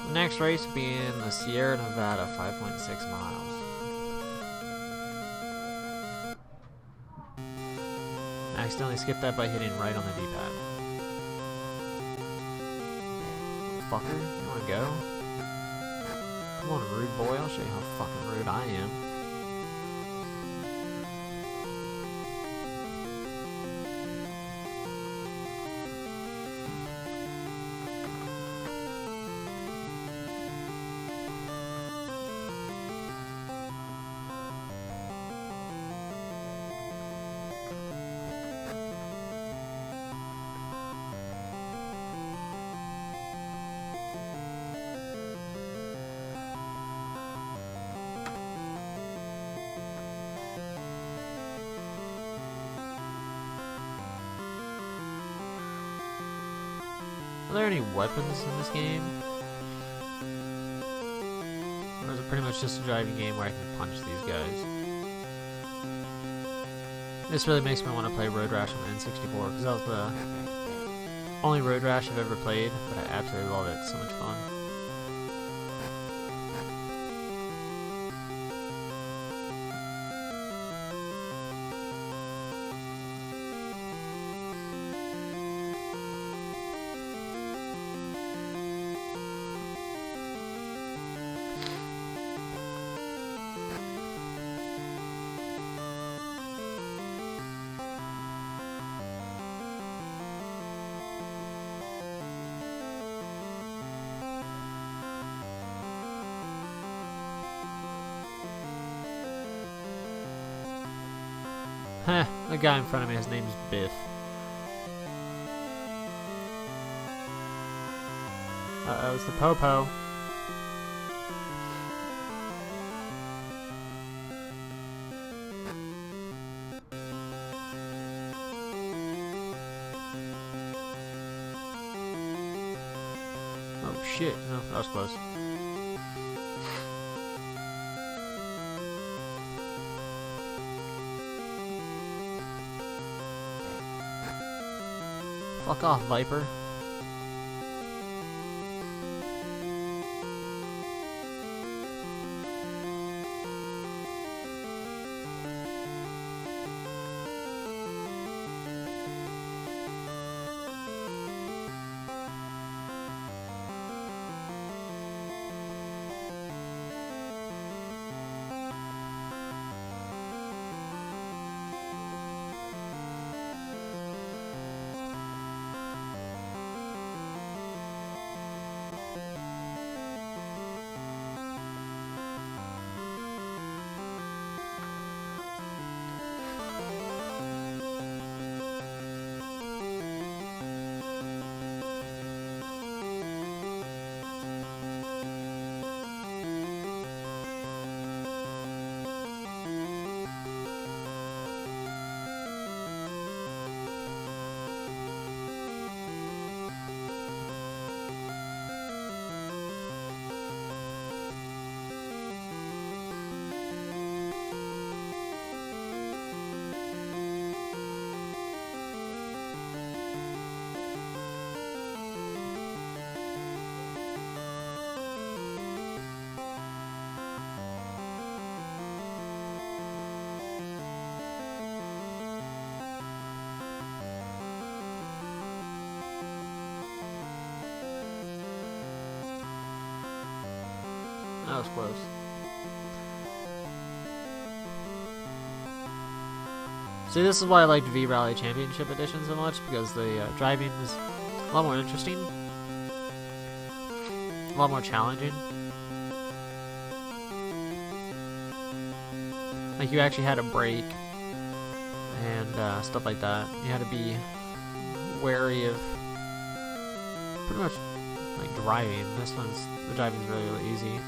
The next race will be in the Sierra Nevada, 5.6 miles. I accidentally skipped that by hitting right on the D-pad. Fucker, you wanna go? Come on, rude boy, I'll show you how fucking rude I am. Are there any weapons in this game? Or is it pretty much just a driving game where I can punch these guys? This really makes me want to play Road Rash on the N64, because that was the only Road Rash I've ever played, but I absolutely love it. It's so much fun. Heh, the guy in front of me, his name's Biff. Uh-oh, it's the Popo. Oh shit, no, that was close. Fuck off, Viper. That was close. See, this is why I liked V-Rally Championship Edition so much, because the driving is a lot more interesting, a lot more challenging. Like, you actually had to brake and stuff like that. You had to be wary of pretty much like driving. The driving's really, really easy.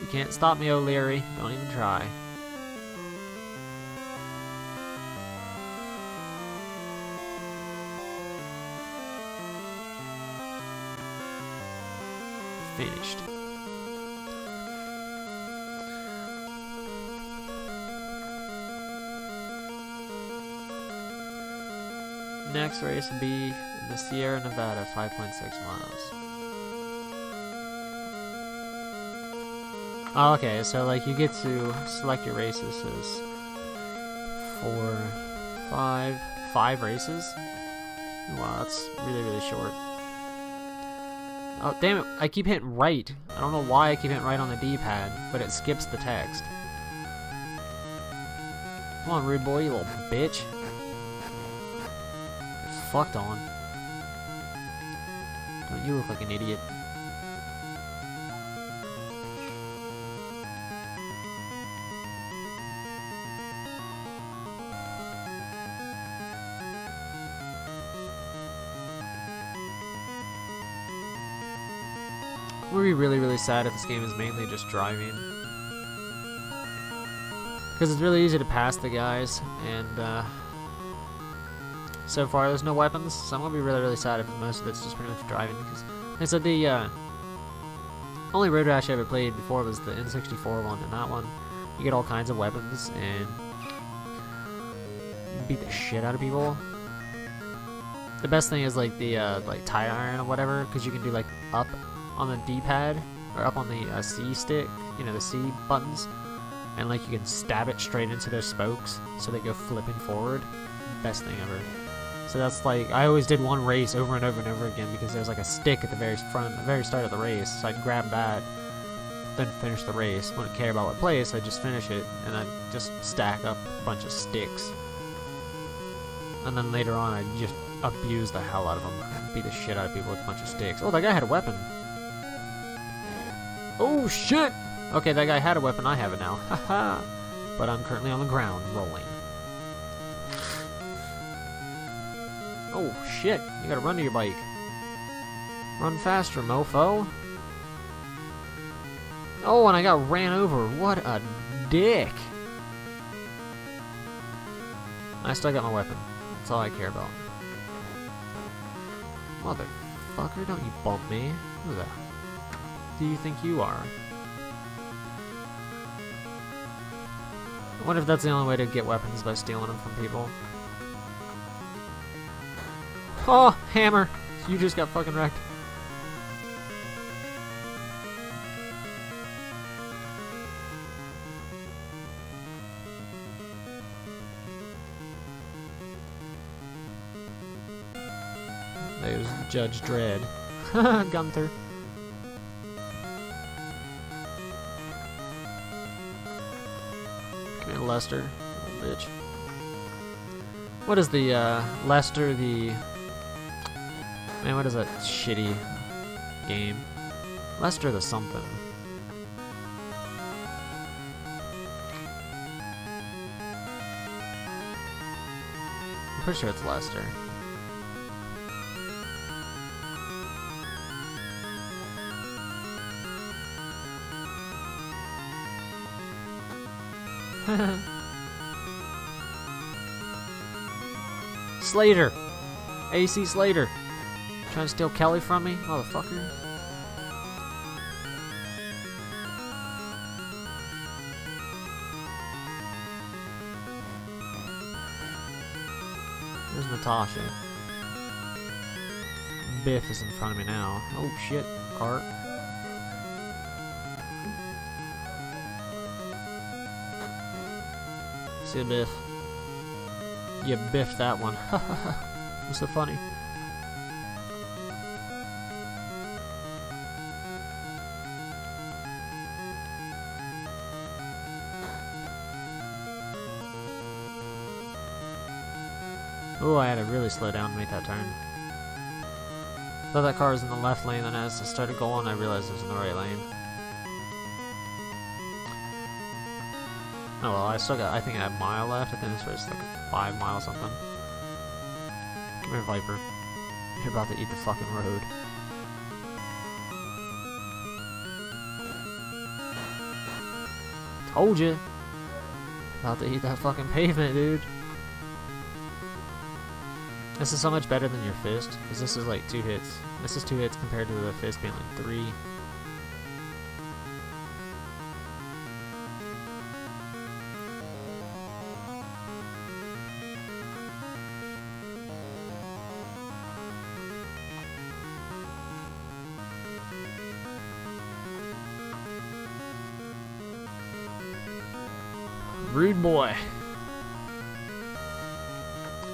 You can't stop me, O'Leary. Don't even try. finished. Next race would be in the Sierra Nevada, 5.6 miles. Oh, okay, so like you get to select your races as 5 races. Wow, that's really, really short. Oh, damn it, I keep hitting right. I don't know why I keep hitting right on the D-pad, but it skips the text. Come on, rude boy, you little bitch. Get fucked on. Don't you look like an idiot. Would be really, really sad if this game is mainly just driving. Because it's really easy to pass the guys, and so far there's no weapons, so I'm going to be really, really sad if most of it's just pretty much driving. Because like I said, the only Road Rash I ever played before was the N64 one, and that one, you get all kinds of weapons, and you beat the shit out of people. The best thing is like the like tire iron or whatever, because you can do like up on the D-pad, or up on the C stick, you know, the C buttons, and like you can stab it straight into their spokes so they go flipping forward. Best thing ever. So that's like, I always did one race over and over and over again because there's like a stick at the very front, the very start of the race, so I'd grab that, then finish the race. Wouldn't care about what place, I'd just finish it, and I'd just stack up a bunch of sticks. And then later on I'd just abuse the hell out of them, beat the shit out of people with a bunch of sticks. Oh, that guy had a weapon. Oh shit! Okay, that guy had a weapon, I have it now. Haha! But I'm currently on the ground, rolling. Oh shit, you gotta run to your bike. Run faster, mofo. Oh, and I got ran over. What a dick. I still got my weapon. That's all I care about. Motherfucker, don't you bump me. Who the do you think you are? I wonder if that's the only way to get weapons, by stealing them from people. Oh, hammer! You just got fucking wrecked. There's Judge Dredd. Gunther. Come here, Lester. Little bitch. What is the, Lester, the... Man, what is that shitty game? Lester the something. I'm pretty sure it's Lester. Slater! AC Slater! Trying to steal Kelly from me, motherfucker. There's Natasha. Biff is in front of me now. Oh shit, cart. See Biff. You biffed that one. What's so funny? Oh, I had to really slow down to make that turn. Thought that car was in the left lane, then as I started going, I realized it was in the right lane. Oh well, I still got, I think I have a mile left. I think this race is like 5 miles something. Come here, Viper. You're about to eat the fucking road. Told you. About to eat that fucking pavement, dude. This is so much better than your fist, because this is like 2 hits. This is 2 hits compared to the fist being like 3. Rude Boy.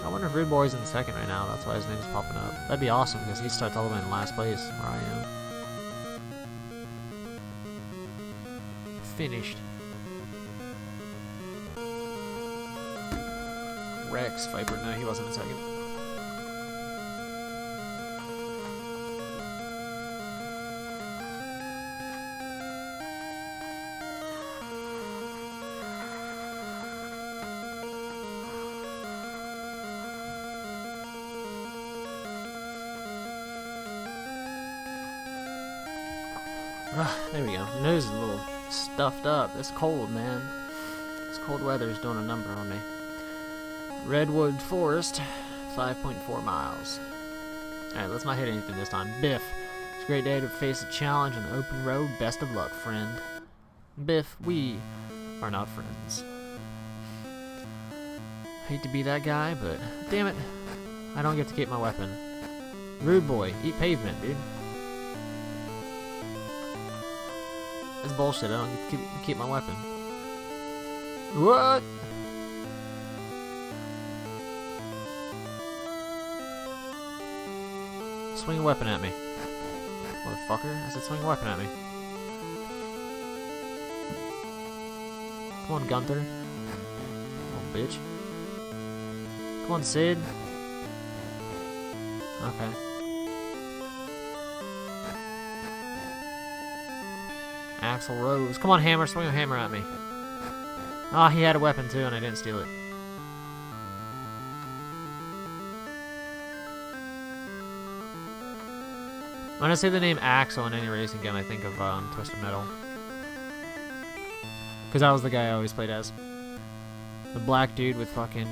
I wonder if Rude Boy's in second right now. That's why his name's popping up. That'd be awesome because he starts all the way in last place where I am. Finished. Rex Viper. No, he wasn't in second. There we go. My nose is a little stuffed up. It's cold, man. This cold weather is doing a number on me. Redwood Forest, 5.4 miles. Alright, let's not hit anything this time. Biff. It's a great day to face a challenge on the open road. Best of luck, friend. Biff, we are not friends. Hate to be that guy, but damn it. I don't get to keep my weapon. Rude Boy, eat pavement, dude. That's bullshit. I don't get to keep my weapon. What? Swing a weapon at me. Motherfucker. I said swing a weapon at me. Come on, Gunther. Oh, bitch. Come on, Sid. Okay. Axel Rose. Come on, Hammer. Swing a hammer at me. Ah, he had a weapon too, and I didn't steal it. When I say the name Axel in any racing game, I think of Twisted Metal. Because that was the guy I always played as. The black dude with fucking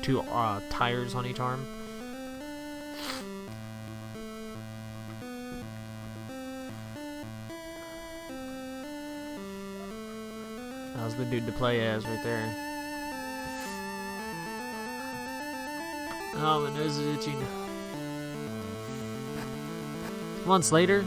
2 tires on each arm. That was the dude to play as right there. Oh, my nose is itching. Come on, Slater.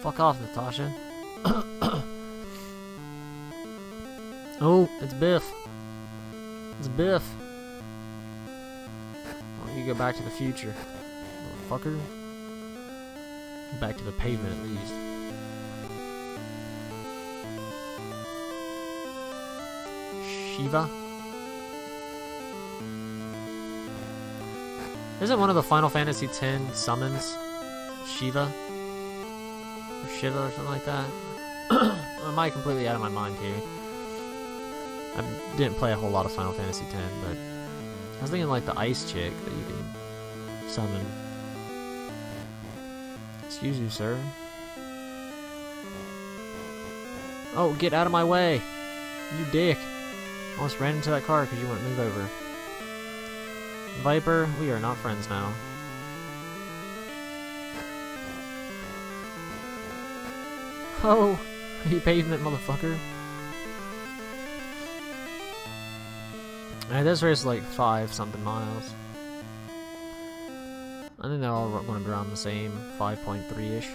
Fuck off, Natasha. Oh, it's Biff. It's Biff. Well, you go back to the future, motherfucker. Back to the pavement at least. Shiva? Isn't one of the Final Fantasy X summons Shiva? Or Shiva or something like that? Or am I completely out of my mind here? I didn't play a whole lot of Final Fantasy X, but I was thinking like the ice chick that you can summon. Excuse you, sir. Oh, get out of my way! You dick! I almost ran into that car because you wouldn't move over. Viper, we are not friends now. Oh, you pavement, motherfucker. Alright, this race is like 5-something miles. I think they're all going to be around the same, 5.3-ish.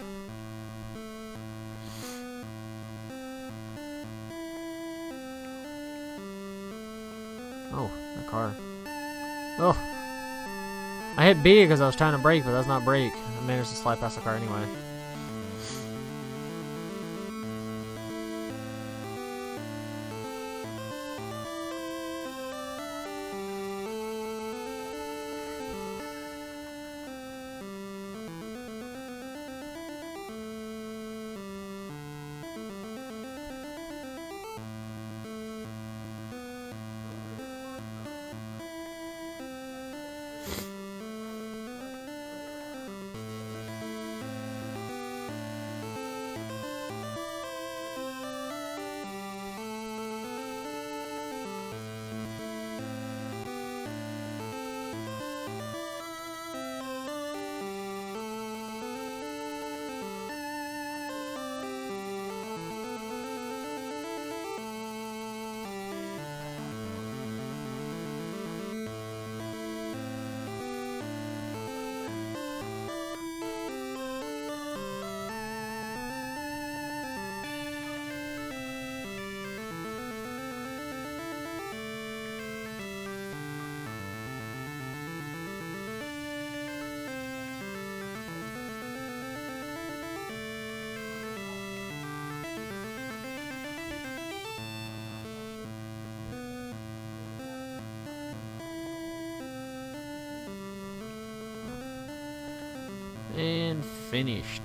Oh, that car. Oh! I hit B because I was trying to brake, but that's not brake. I managed to slide past the car anyway. Mission finished.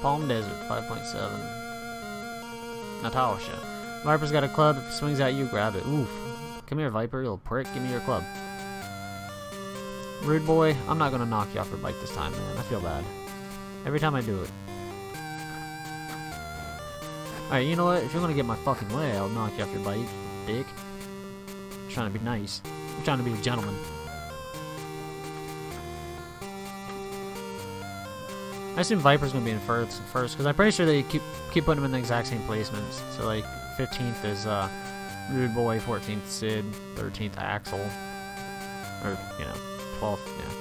Palm Desert, 5.7. Natasha. Viper's got a club. If it swings at you, grab it. Oof. Come here, Viper, you little prick. Give me your club. Rude boy, I'm not gonna knock you off your bike this time, man. I feel bad. Every time I do it. Alright, you know what? If you're gonna get my fucking way, I'll knock you off your bike, dick. I'm trying to be nice. I'm trying to be a gentleman. I assume Viper's gonna be in first, because I'm pretty sure they keep putting them in the exact same placements. So like 15th is Rude Boy, 14th Sid, 13th Axel, or you know, 12th. Yeah,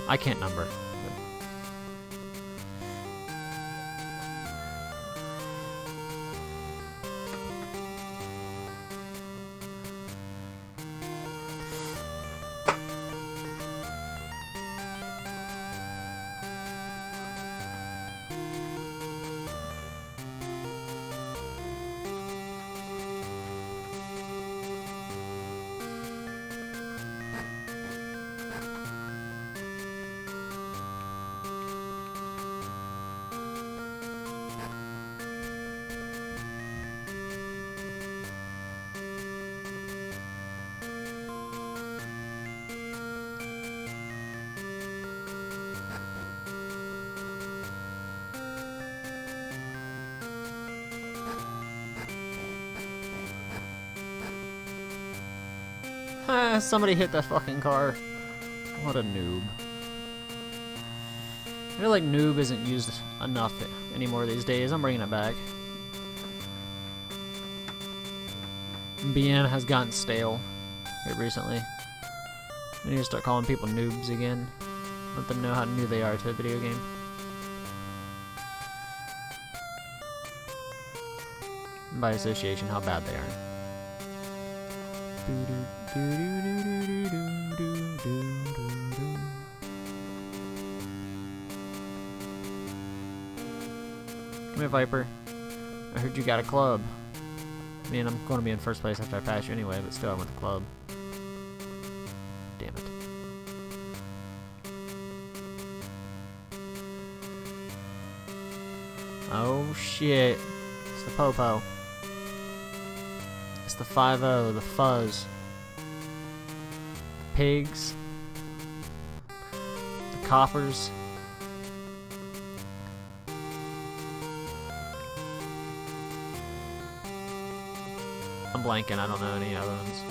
I can't number. Somebody hit that fucking car. What a noob. I feel like noob isn't used enough anymore these days. I'm bringing it back. BN has gotten stale here recently. I need to start calling people noobs again. Let them know how new they are to a video game. And by association, how bad they are. Come here, Viper. I heard you got a club. I mean, I'm going to be in first place after I pass you anyway, but still I want the club. Damn it. Oh shit. It's the Popo. It's the 5-0, the Fuzz. Pigs. The Coffers. I'm blanking, I don't know any other ones.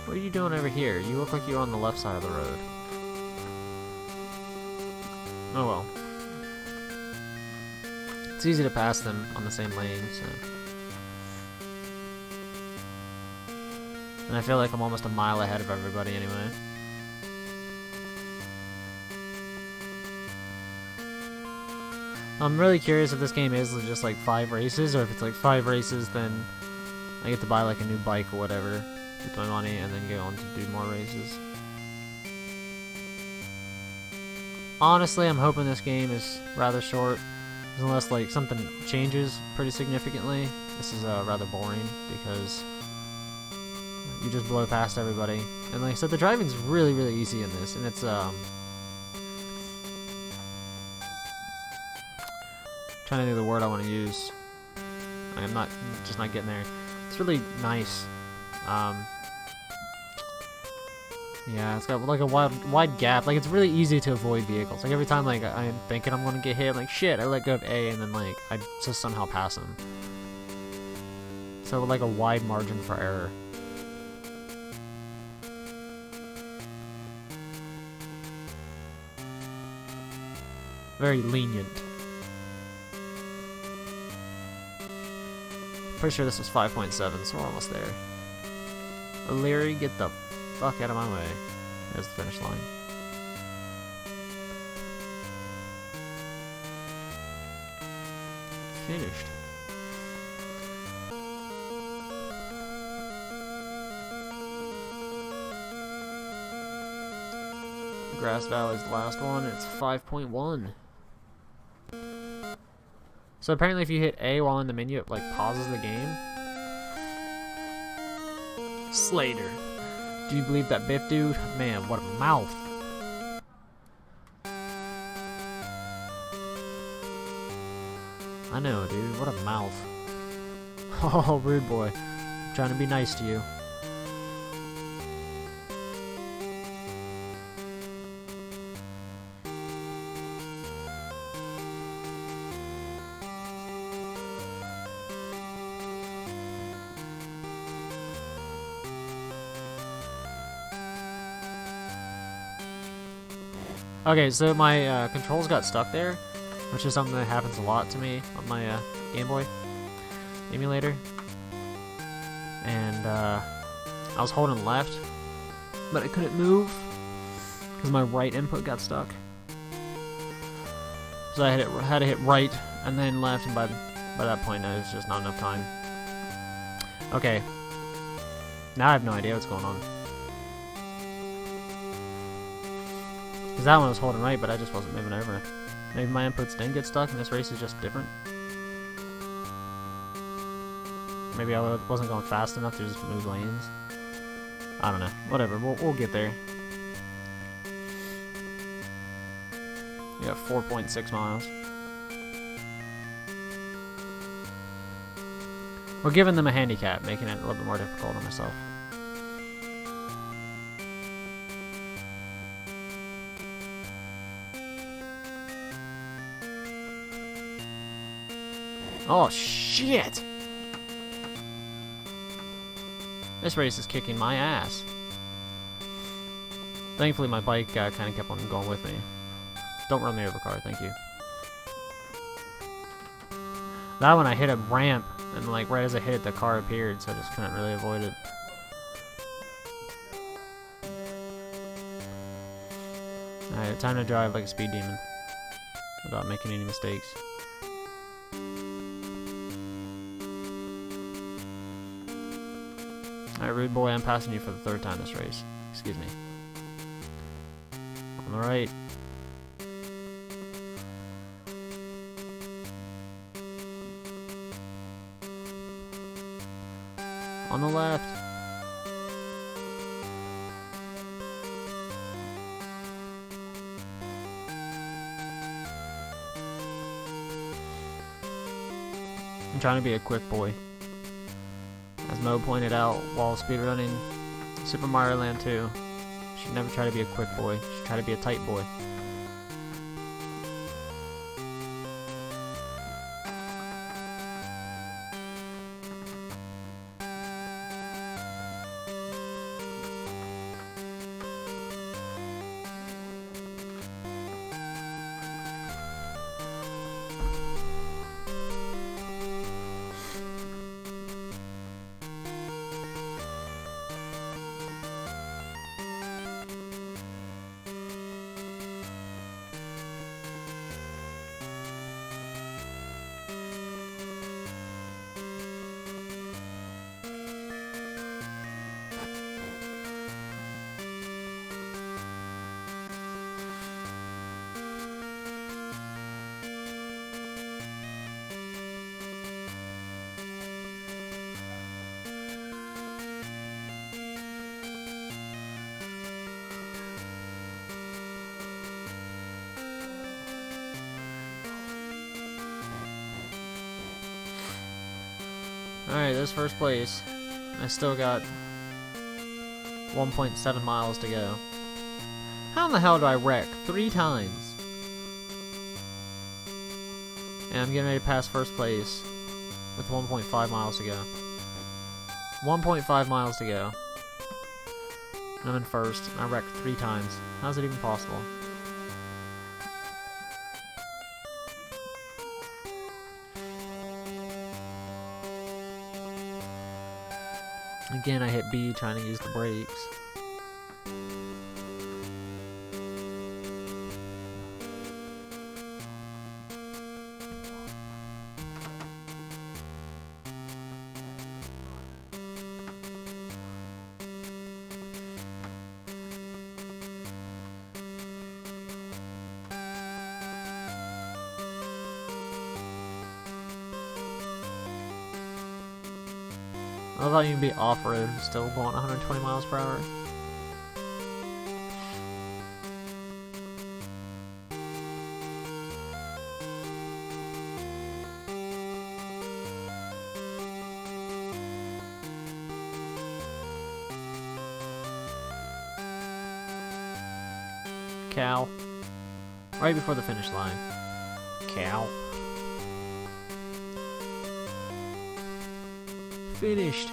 What are you doing over here? You look like you're on the left side of the road. Oh well. It's easy to pass them on the same lane, so. And I feel like I'm almost a mile ahead of everybody anyway. I'm really curious if this game is just like 5 races, or if it's like 5 races, then I get to buy like a new bike or whatever with my money, and then go on to do more races. Honestly, I'm hoping this game is rather short, unless like something changes pretty significantly. This is rather boring because you just blow past everybody, and like I said, the driving's really, really easy in this, and it's trying to think of the word I want to use. I'm just not getting there. It's really nice. Yeah, it's got like a wide gap. Like, it's really easy to avoid vehicles. Like, every time like I'm thinking I'm gonna get hit, I'm like, shit, I let go of A, and then like I just somehow pass them. So like a wide margin for error. Very lenient. Pretty sure this was 5.7, so we're almost there. O'Leary, get the fuck out of my way. There's the finish line. Finished. Grass Valley's the last one. It's 5.1. So apparently if you hit A while in the menu, it like pauses the game. Slater. Do you believe that Biff dude? Man, what a mouth. I know, dude. What a mouth. Oh, rude boy. I'm trying to be nice to you. Okay, so my controls got stuck there, which is something that happens a lot to me on my Game Boy emulator. And I was holding left, but I couldn't move because my right input got stuck. So I had to hit right and then left, and by that point, it was just not enough time. Okay, now I have no idea what's going on. Because that one was holding right, but I just wasn't moving over. Maybe my inputs didn't get stuck and this race is just different. Maybe I wasn't going fast enough to just move lanes. I don't know. Whatever, we'll get there. We got 4.6 miles. We're giving them a handicap, making it a little bit more difficult on myself. Oh, shit! This race is kicking my ass. Thankfully, my bike kind of kept on going with me. Don't run me over, car, thank you. That one, I hit a ramp, and like right as I hit it, the car appeared, so I just couldn't really avoid it. Alright, time to drive like a speed demon without making any mistakes. Alright, rude boy, I'm passing you for the third time this race. Excuse me. On the right. On the left. I'm trying to be a quick boy. As Mo pointed out while speedrunning Super Mario Land 2, you should never try to be a quick boy, you should try to be a tight boy. Alright, this first place. I still got 1.7 miles to go. How in the hell do I wreck 3 times? And I'm getting ready to pass first place with 1.5 miles to go. 1.5 miles to go. And I'm in first, and I wrecked 3 times. How's it even possible? Again, I hit B trying to use the brakes. I thought you'd be off-road, still going 120 miles per hour. Cow. Right before the finish line. Cow. Finished.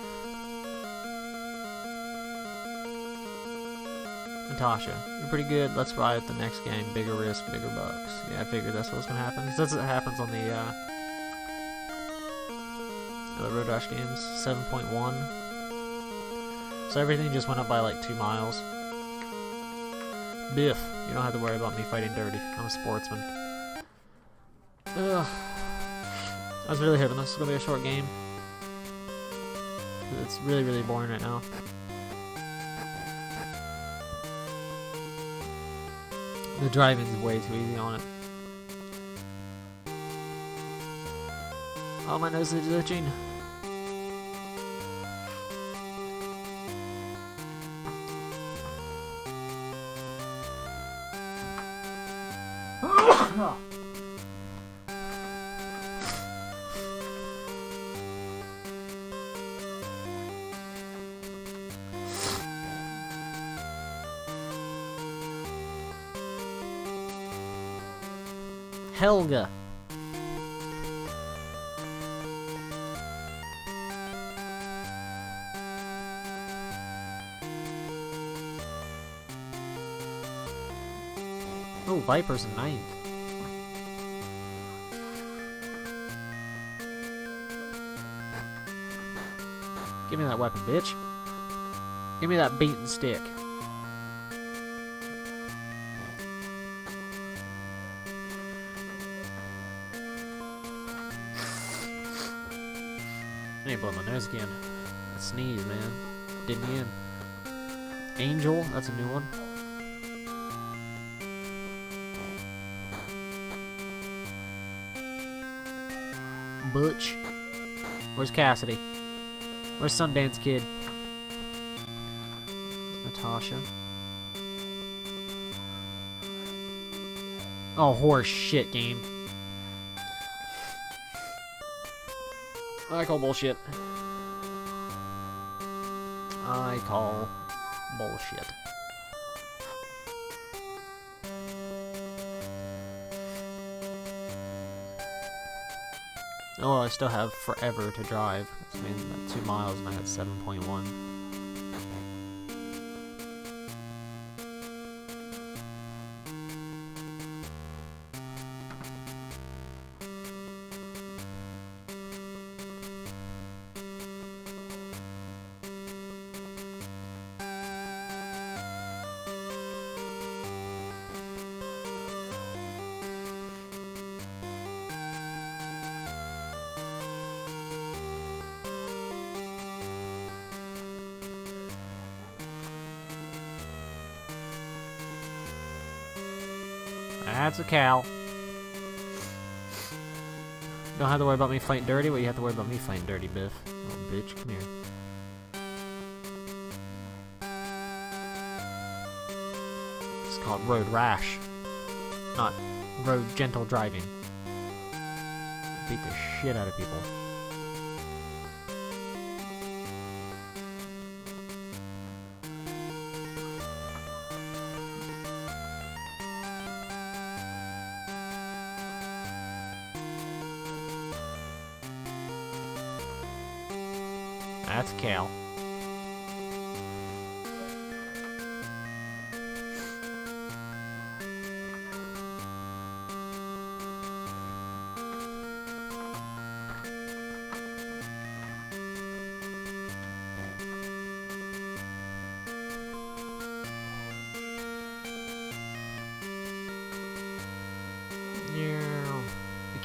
Natasha, you're pretty good. Let's ride at the next game. Bigger risk, bigger bucks. Yeah, I figured that's what's gonna happen. That's what happens on the Road Rash games. 7.1. So everything just went up by like 2 miles. Biff, you don't have to worry about me fighting dirty. I'm a sportsman. Ugh. I was really hoping this was gonna be a short game. It's really, really boring right now. The driving's way too easy on it. Oh, my nose is itching. Helga. Oh, Viper's in 9th. Give me that weapon, bitch. Give me that beaten stick. I ain't blowing my nose again. That sneeze, man. Did me in. Angel, that's a new one. Butch. Where's Cassidy? Where's Sundance Kid? Natasha. Oh, horse shit game. I call bullshit. I call bullshit. Oh, well, I still have forever to drive. I mean, about 2 miles and I had 7.1. That's a cow. Don't have to worry about me fighting dirty, but you have to worry about me fighting dirty, Biff. Oh, bitch, come here. It's called Road Rash, not Road Gentle Driving. Beat the shit out of people. That's Cal.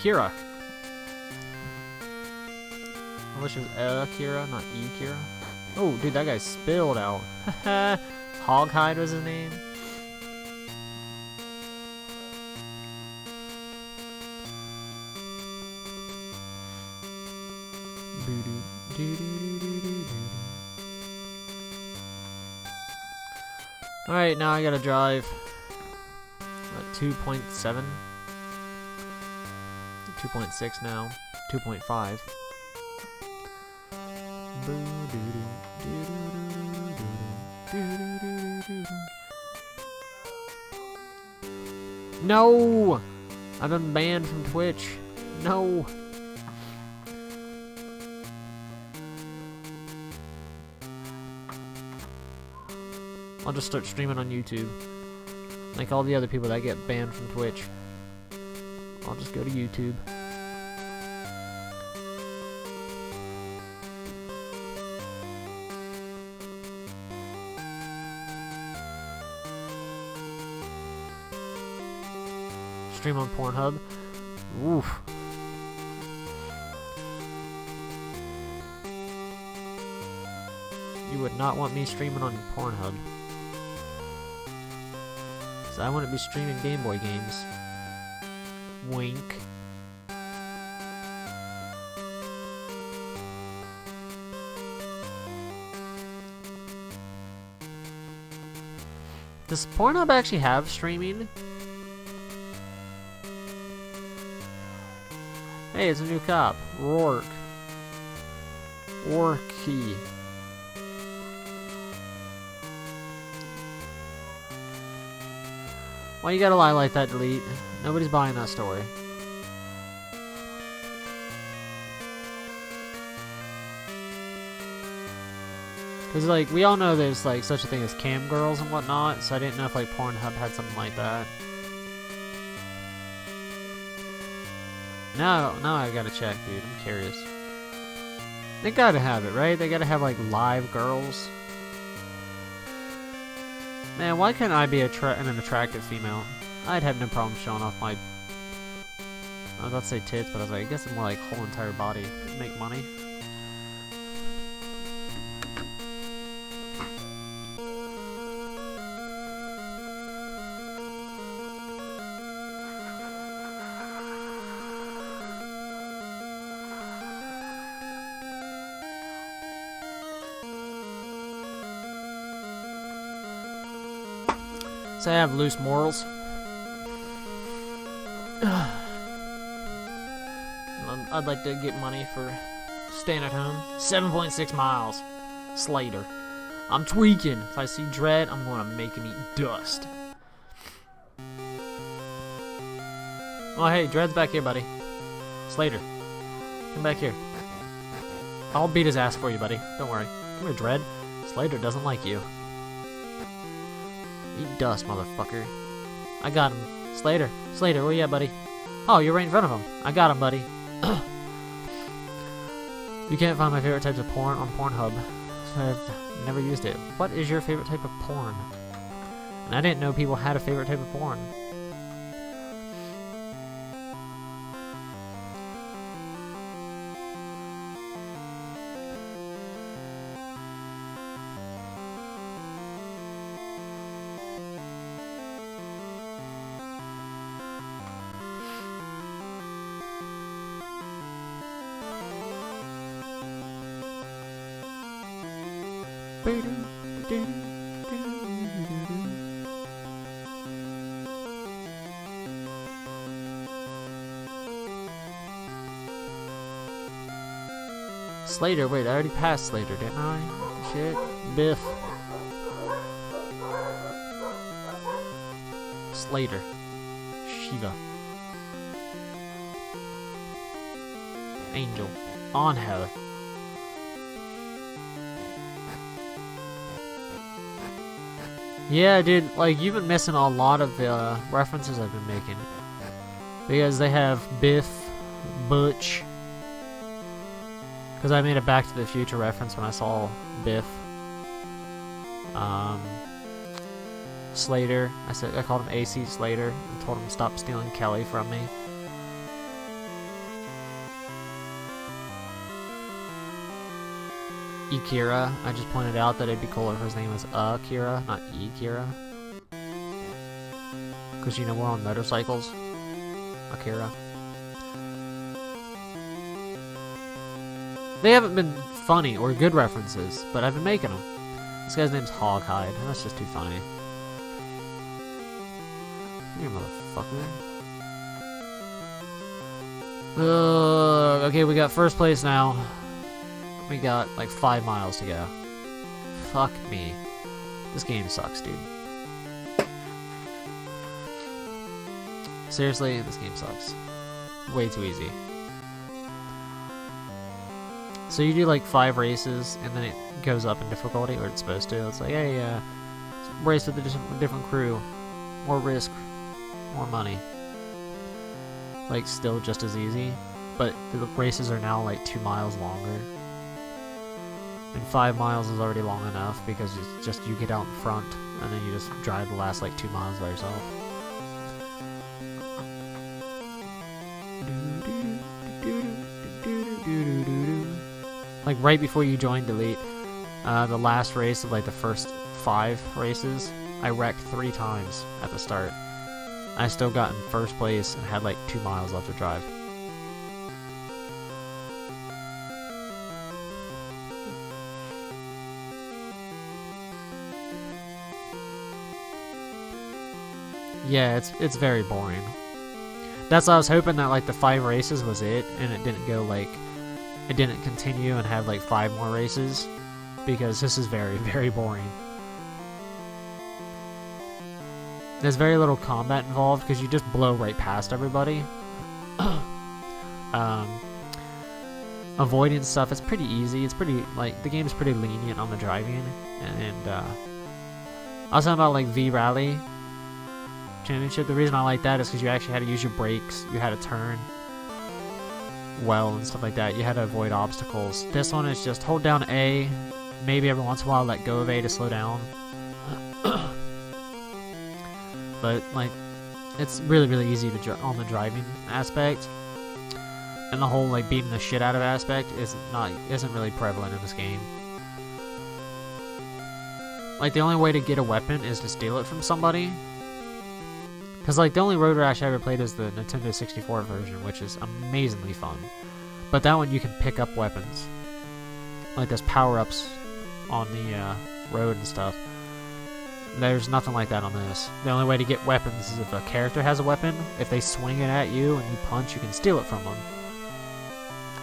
Kira. I wish it was Kira, not E Kira. Oh, dude, that guy spilled out. Hoghide was his name. Alright, now I gotta drive. What, 2.7? 2.6 now. 2.5. No! I've been banned from Twitch. No! I'll just start streaming on YouTube. Like all the other people that get banned from Twitch. I'll just go to YouTube. Stream on Pornhub. Oof. You would not want me streaming on Pornhub. So I wouldn't be streaming Game Boy games. Wink. Does Pornhub actually have streaming? Hey, it's a new cop. Rourke. Orky. Why you gotta lie like that, Delete? Nobody's buying that story. Cause like, we all know there's like such a thing as cam girls and whatnot, so I didn't know if like Pornhub had something like that. Now I gotta check, dude. I'm curious. They gotta have it, right? They gotta have like live girls. Man, why can't I be an attractive female? I'd have no problem showing off my... I was about to say tits, but I was like, I guess it's more like whole entire body. Make money. So I have loose morals. I'd like to get money for staying at home. 7.6 miles. Slater. I'm tweaking. If I see Dread, I'm gonna make him eat dust. Oh hey, Dread's back here, buddy. Slater. Come back here. I'll beat his ass for you, buddy. Don't worry. Come here, Dread. Slater doesn't like you. Eat dust, motherfucker. I got him. Slater. Slater, where you at, buddy? Oh, you're right in front of him. I got him, buddy. You can't find my favorite types of porn on Pornhub. I've never used it. What is your favorite type of porn? And I didn't know people had a favorite type of porn. Slater, wait, I already passed Slater, didn't I? Shit. Biff. Slater. Shiva. Angel. Angel. Yeah, dude, like, you've been missing a lot of the references I've been making. Because they have Biff, Butch. Because I made a Back to the Future reference when I saw Biff. Slater. I called him AC Slater and told him to stop stealing Kelly from me. Ikira. I just pointed out that it'd be cooler if his name was Akira, not Ikira. Because, you know, we're on motorcycles. Akira. They haven't been funny or good references, but I've been making them. This guy's name's Hoghide. That's just too funny. You motherfucker. Okay, we got first place now. We got like 5 miles to go. Fuck me. This game sucks, dude. Seriously, this game sucks. Way too easy. So you do like 5 races, and then it goes up in difficulty, or it's supposed to. It's like, hey, race with a different crew. More risk, more money. Like, still just as easy, but the races are now like 2 miles longer. And 5 miles is already long enough because it's just you get out in front, and then you just drive the last like 2 miles by yourself. Like right before you join Delete, the last race of like the first 5 races, I wrecked 3 times at the start. I still got in first place and had like 2 miles left to drive. Yeah, it's very boring. That's why I was hoping that like the 5 races was it, and it didn't go like, it didn't continue and have like 5 more races, because this is very, very boring. There's very little combat involved because you just blow right past everybody. Avoiding stuff is pretty easy. It's pretty, like, the game's pretty lenient on the driving. And I was talking about like V-Rally Championship. The reason I like that is because you actually had to use your brakes. You had to turn well and stuff like that. You had to avoid obstacles. This one is just hold down A, maybe every once in a while let go of A to slow down. But like, it's really, really easy to on the driving aspect, and the whole like beating the shit out of aspect isn't really prevalent in this game. Like, the only way to get a weapon is to steal it from somebody. Because like the only Road Rash I ever played is the Nintendo 64 version, which is amazingly fun. But that one you can pick up weapons. Like, there's power-ups on the road and stuff. There's nothing like that on this. The only way to get weapons is if a character has a weapon. If they swing it at you and you punch, you can steal it from them.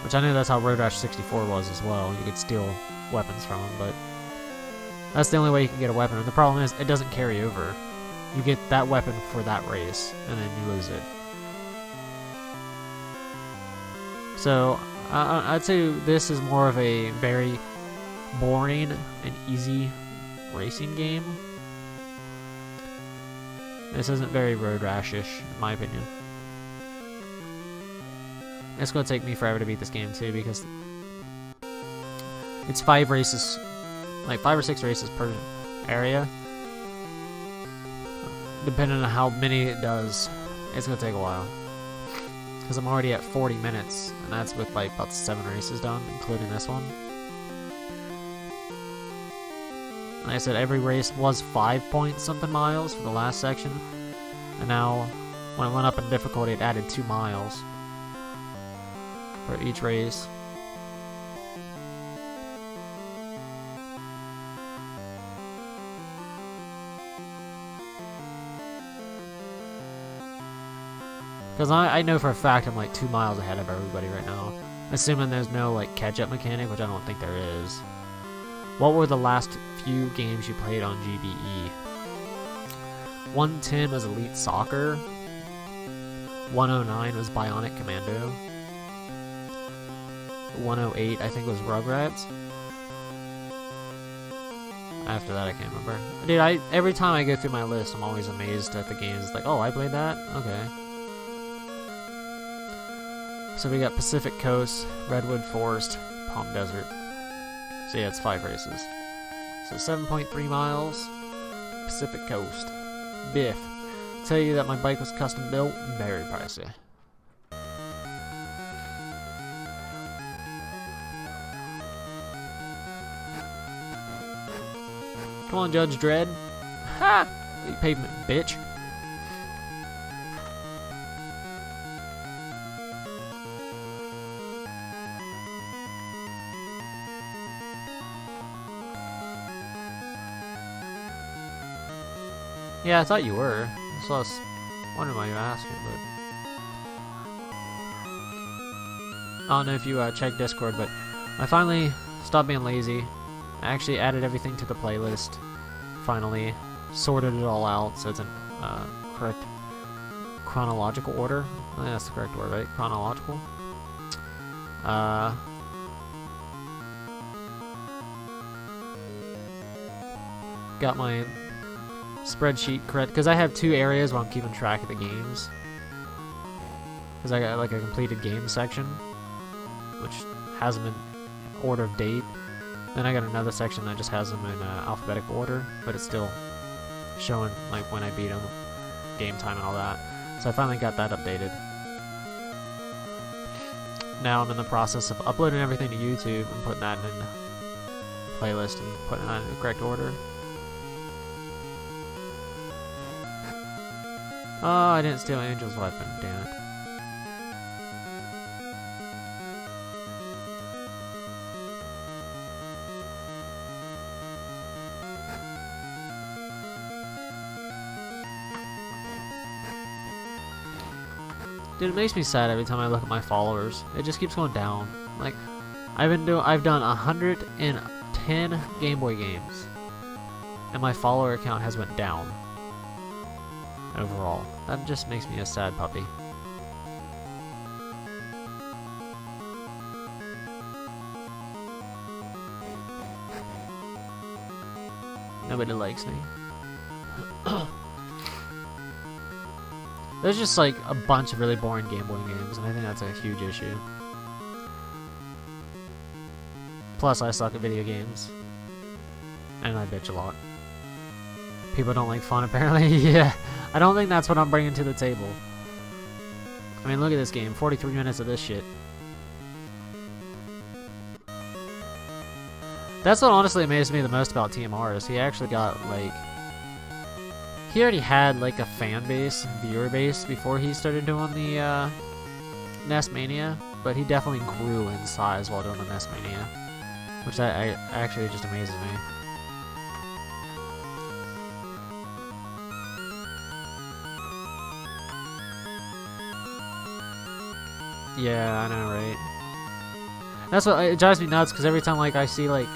Which I know that's how Road Rash 64 was as well. You could steal weapons from them, but that's the only way you can get a weapon. And the problem is, it doesn't carry over. You get that weapon for that race, and then you lose it. So, I'd say this is more of a very boring and easy racing game. This isn't very Road Rash-ish, in my opinion. It's going to take me forever to beat this game, too, because it's 5 races, like 5 or 6 races per area. Depending on how many it does, it's going to take a while. Because I'm already at 40 minutes, and that's with like about 7 races done, including this one. Like I said, every race was 5 point something miles for the last section, and now when it went up in difficulty, it added 2 miles for each race. Because I know for a fact I'm like 2 miles ahead of everybody right now, assuming there's no like catch-up mechanic, which I don't think there is. What were the last few games you played on GBE? 110 was Elite Soccer. 109 was Bionic Commando. 108 I think was Rugrats. After that I can't remember. Dude, every time I go through my list, I'm always amazed at the games. It's like, oh, I played that? Okay. So we got Pacific Coast, Redwood Forest, Palm Desert. So yeah, it's 5 races. So 7.3 miles, Pacific Coast. Biff. Tell you that my bike was custom built, very pricey. Come on, Judge Dredd. Ha! You pavement, bitch. Yeah, I thought you were. So I was wondering why you were asking, but I don't know if you checked Discord, but I finally stopped being lazy. I actually added everything to the playlist. Finally sorted it all out so it's in correct chronological order. I think that's the correct word, right? Chronological. Got my spreadsheet correct because I have 2 areas where I'm keeping track of the games. Because I got like a completed game section, which has them in order of date. Then I got another section that just has them in alphabetical order, but it's still showing like when I beat them, game time and all that. So I finally got that updated. Now I'm in the process of uploading everything to YouTube and putting that in a playlist and putting that in the correct order. Oh, I didn't steal Angel's weapon, damn it. Dude, it makes me sad every time I look at my followers. It just keeps going down. Like, I've done 110 Game Boy games, and my follower count has went down. Overall, that just makes me a sad puppy. Nobody likes me. There's just like a bunch of really boring Game Boy games, and I think that's a huge issue. Plus, I suck at video games, and I bitch a lot. People don't like fun, apparently. Yeah, I don't think that's what I'm bringing to the table. I mean, look at this game, 43 minutes of this shit. That's what honestly amazed me the most about TMR is he actually got like... He already had like a fan base, viewer base before he started doing the NES Mania, but he definitely grew in size while doing the NES Mania, which I actually just amazes me. Yeah, I know, right? That's what it drives me nuts because every time like I see like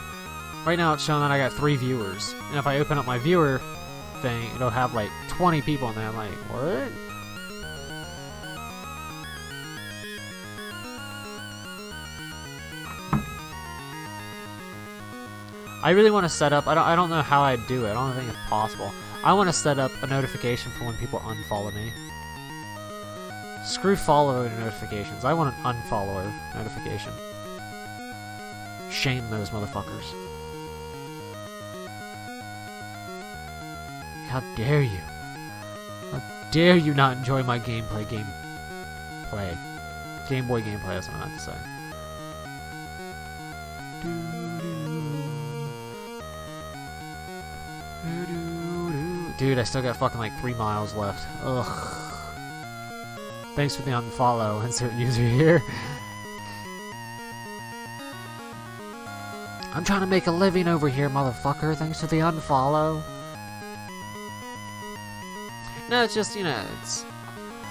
right now it's showing that I got 3 viewers, and if I open up my viewer thing, it'll have like 20 people in there. I'm like, what? I really want to set up. I don't know how I'd do it. I don't think it's possible. I want to set up a notification for when people unfollow me. Screw follow notifications. I want an unfollower notification. Shame those motherfuckers. How dare you? How dare you not enjoy my gameplay? Game Boy gameplay, that's what I meant to say. Dude, I still got fucking like 3 miles left. Ugh. Thanks for the unfollow. Insert user here. I'm trying to make a living over here, motherfucker. Thanks for the unfollow. No, it's just, you know,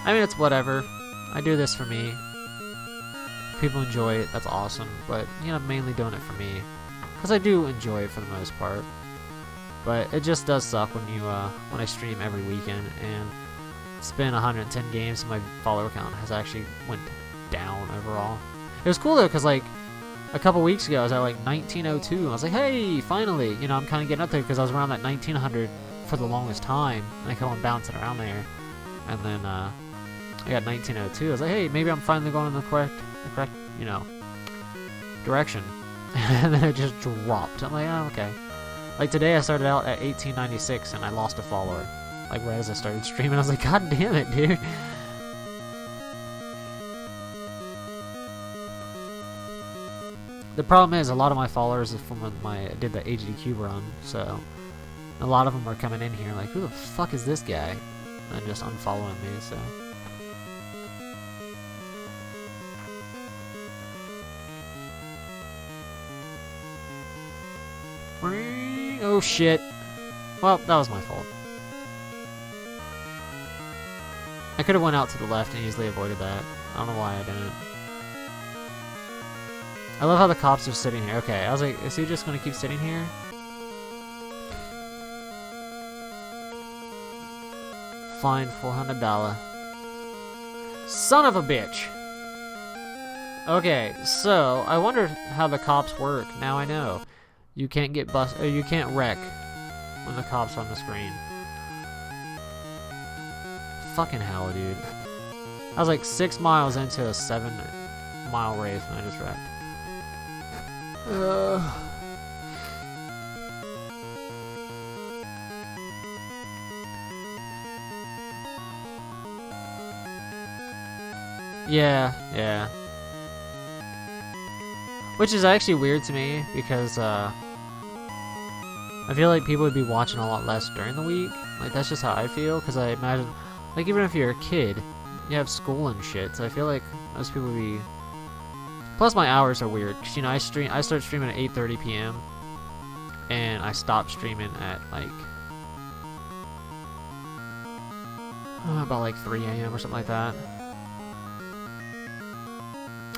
I mean, it's whatever. I do this for me. People enjoy it, that's awesome. But, you know, I'm mainly doing it for me. Because I do enjoy it for the most part. But it just does suck when when I stream every weekend and spend 110 games and my follower count has actually went down overall. It was cool though, because like a couple weeks ago I was at like 1902 and I was like, hey, finally, you know, I'm kind of getting up there because I was around that 1900 for the longest time and I kept on bouncing around there. And then I got 1902. I was like, hey, maybe I'm finally going in the correct, you know, direction. And then it just dropped. I'm like, oh, okay. Like today I started out at 1896 and I lost a follower. Like right as I started streaming, I was like, God damn it, dude. The problem is a lot of my followers is from when I did the HDQ run, so A lot of them are coming in here like, who the fuck is this guy? And just unfollowing me, so. Oh shit. Well, that was my fault. I could have went out to the left and easily avoided that. I don't know why I didn't. I love how the cops are sitting here. Okay, I was like, is he just gonna keep sitting here? Fine, $400. Son of a bitch! Okay, so, I wonder how the cops work. Now I know. You can't get you can't wreck when the cops are on the screen. Fucking hell, dude. I was like 6 miles into a 7-mile race and I just wrecked. Yeah. Which is actually weird to me because I feel like people would be watching a lot less during the week. Like that's just how I feel because I imagine, like even if you're a kid, you have school and shit. So I feel like most people would be. Plus my hours are weird because you know I start streaming at 8:30 p.m. and I stop streaming at like about like 3 a.m. or something like that.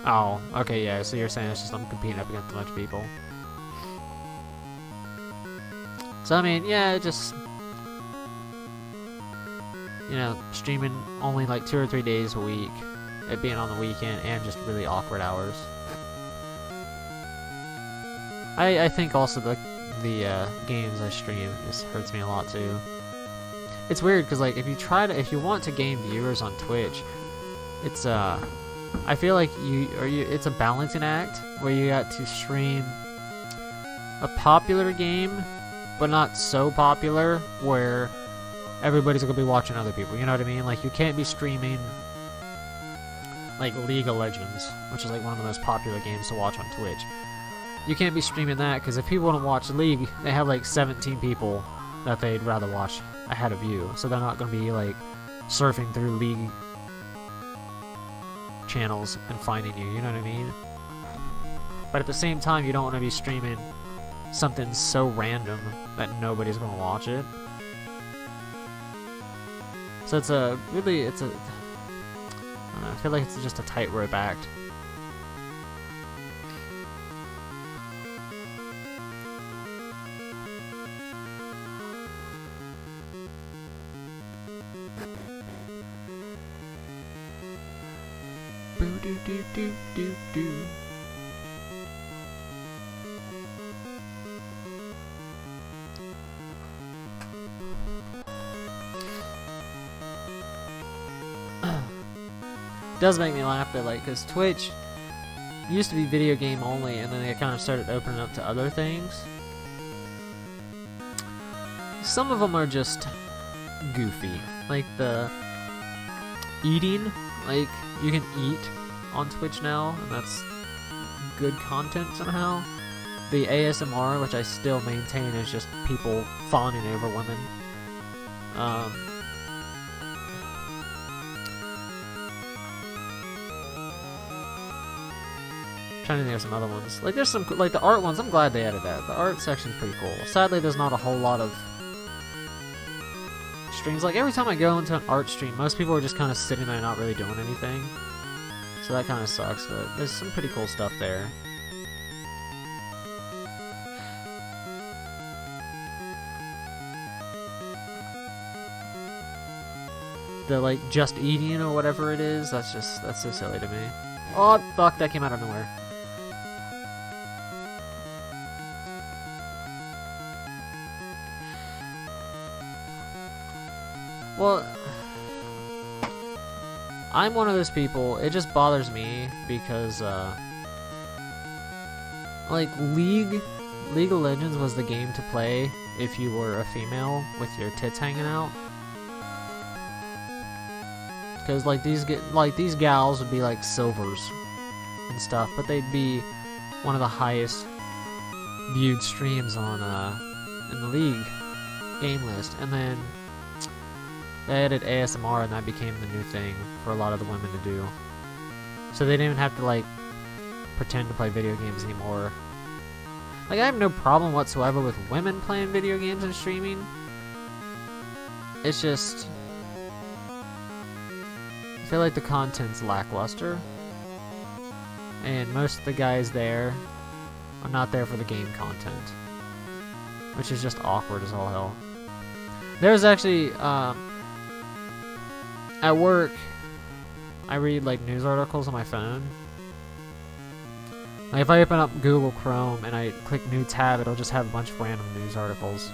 Oh, okay, yeah, so you're saying it's just I'm competing up against a bunch of people. So, I mean, yeah, just, you know, streaming only like 2 or 3 days a week, it being on the weekend, and just really awkward hours. I think also the games I stream just hurts me a lot, too. It's weird, because, like, if you want to gain viewers on Twitch, it's, I feel like it's a balancing act where you got to stream a popular game, but not so popular where everybody's gonna be watching other people. You know what I mean? Like you can't be streaming like League of Legends, which is like one of the most popular games to watch on Twitch. You can't be streaming that because if people want to watch League, they have like 17 people that they'd rather watch ahead of you, so they're not gonna be like surfing through League channels and finding you, you know what I mean? But at the same time, you don't want to be streaming something so random that nobody's going to watch it. So it's I don't know, I feel like it's just a tightrope act. Do. Does make me laugh though, like, because Twitch used to be video game only, and then they kind of started opening up to other things. Some of them are just goofy, like the eating. Like, you can eat on Twitch now, and that's good content somehow. The ASMR, which I still maintain, is just people fawning over women. Trying to think of some other ones. Like, there's some, like, the art ones, I'm glad they added that. The art section's pretty cool. Sadly, there's not a whole lot of streams. Like, every time I go into an art stream, most people are just kind of sitting there not really doing anything. So that kind of sucks, but there's some pretty cool stuff there. The, like, just eating or whatever it is, that's so silly to me. Oh, fuck, that came out of nowhere. Well, I'm one of those people, it just bothers me because, like, League of Legends was the game to play if you were a female with your tits hanging out. Because, like, these gals would be, like, silvers and stuff, but they'd be one of the highest viewed streams on, in the League. game list, and then they added ASMR, and that became the new thing for a lot of the women to do. So they didn't even have to, like, pretend to play video games anymore. Like, I have no problem whatsoever with women playing video games and streaming. It's just, I feel like the content's lackluster, and most of the guys there are not there for the game content, which is just awkward as all hell. There's actually, at work, I read, like, news articles on my phone. Like, if I open up Google Chrome and I click new tab, it'll just have a bunch of random news articles.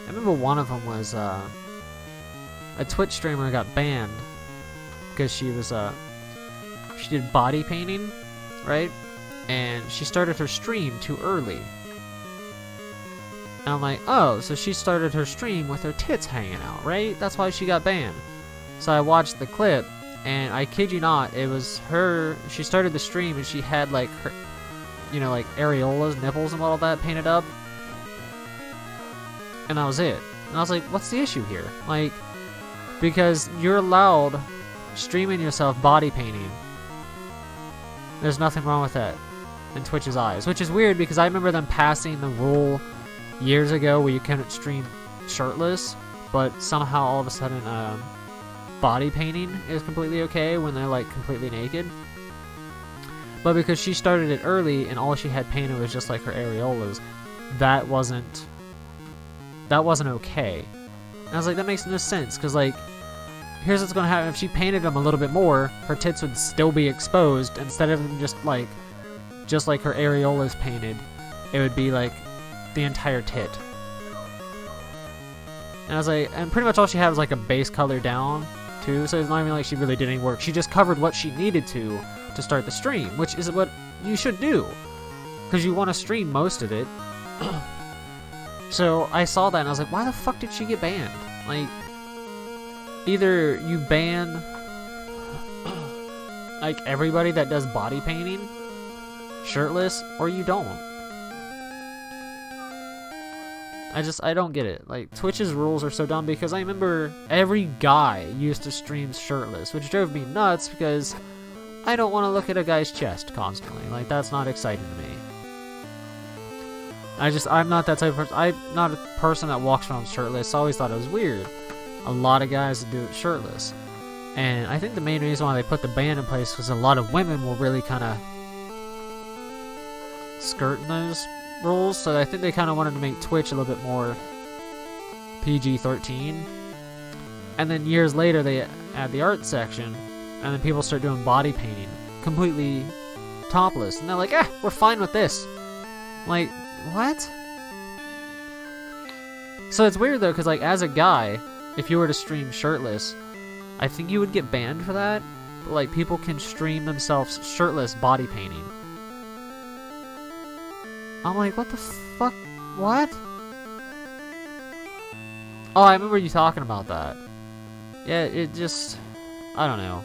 I remember one of them was, a Twitch streamer got banned because she was, she did body painting, right? And she started her stream too early. And I'm like, oh, so she started her stream with her tits hanging out, right? That's why she got banned. So I watched the clip, and I kid you not, it was her, she started the stream and she had, like, her, you know, like, areolas, nipples and all that painted up. And that was it. And I was like, what's the issue here? Like, because you're allowed streaming yourself body painting. There's nothing wrong with that in Twitch's eyes. Which is weird, because I remember them passing the rule years ago where you couldn't stream shirtless, but somehow all of a sudden, body painting is completely okay when they're, like, completely naked. But because she started it early and all she had painted was just, like, her areolas, that wasn't okay. And I was like, that makes no sense, because, like, here's what's gonna happen. If she painted them a little bit more, her tits would still be exposed. Instead of them just like her areolas painted, it would be, like, the entire tit. And I was like, and pretty much all she had was, like, a base color down, too, so it's not even like she really did any work. She just covered what she needed to start the stream, which is what you should do, because you want to stream most of it. So I saw that and I was like, why the fuck did she get banned? Like, either you ban, like, everybody that does body painting shirtless, or you don't. I don't get it. Like, Twitch's rules are so dumb, because I remember every guy used to stream shirtless, which drove me nuts, because I don't want to look at a guy's chest constantly. Like, that's not exciting to me. I'm not that type of person. I'm not a person that walks around shirtless. I always thought it was weird. A lot of guys do it shirtless. And I think the main reason why they put the ban in place was a lot of women will really kind of skirting those rules. So I think they kind of wanted to make Twitch a little bit more PG-13. And then years later they add the art section, and then people start doing body painting completely topless. And they're like, we're fine with this. Like, what? So it's weird though, because, like, as a guy, if you were to stream shirtless, I think you would get banned for that. But, like, people can stream themselves shirtless body painting. I'm like, what the fuck? What? Oh, I remember you talking about that. Yeah, it just, I don't know.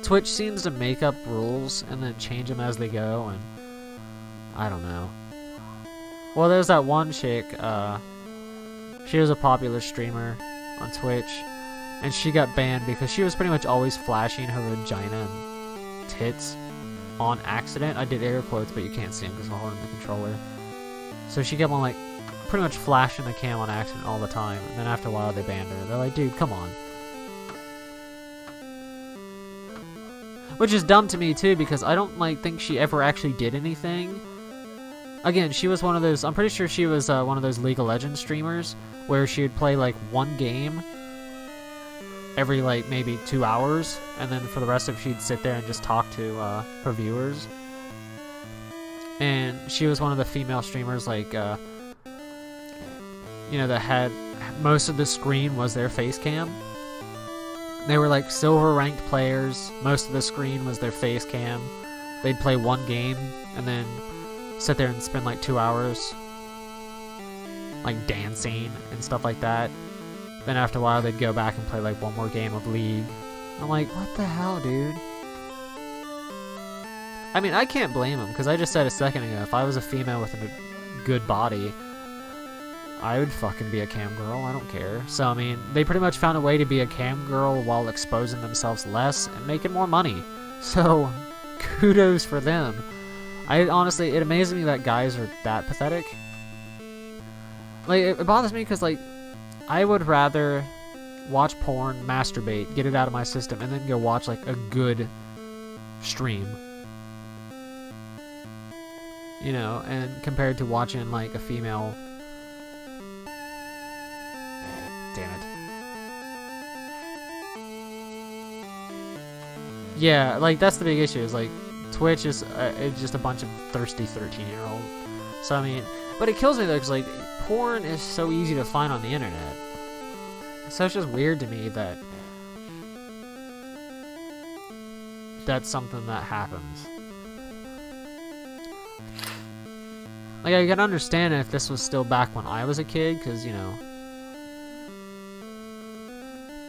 Twitch seems to make up rules and then change them as they go, and I don't know. Well, there's that one chick, she was a popular streamer on Twitch, and she got banned because she was pretty much always flashing her vagina and tits on accident. I did air quotes, but you can't see them because I'm holding the controller. So she kept on, like, pretty much flashing the cam on accident all the time, and then after a while they banned her. They're like, dude, come on. Which is dumb to me too, because I don't, like, think she ever actually did anything. Again, she was one of those, I'm pretty sure she was one of those League of Legends streamers where she would play, like, one game every, like, maybe 2 hours, and then for the rest of it she'd sit there and just talk to her viewers. And she was one of the female streamers, like, you know, that had most of the screen was their face cam. They were, like, silver ranked players. Most of the screen was their face cam. They'd play one game and then sit there and spend, like, 2 hours, like, dancing and stuff like that. Then after a while they'd go back and play, like, one more game of League. I'm like, what the hell, dude? I mean, I can't blame them, because I just said a second ago, if I was a female with a good body, I would fucking be a cam girl. I don't care. So, I mean, they pretty much found a way to be a cam girl while exposing themselves less and making more money. So, kudos for them. Honestly, it amazes me that guys are that pathetic. Like, it bothers me because, like, I would rather watch porn, masturbate, get it out of my system, and then go watch, like, a good stream. You know, and compared to watching, like, a female... Damn it. Yeah, like, that's the big issue, is, like, Twitch is it's just a bunch of thirsty 13-year-old. So, I mean... But it kills me, though, because, like, porn is so easy to find on the internet. So it's just weird to me that that's something that happens. Like, I can understand if this was still back when I was a kid, because, you know,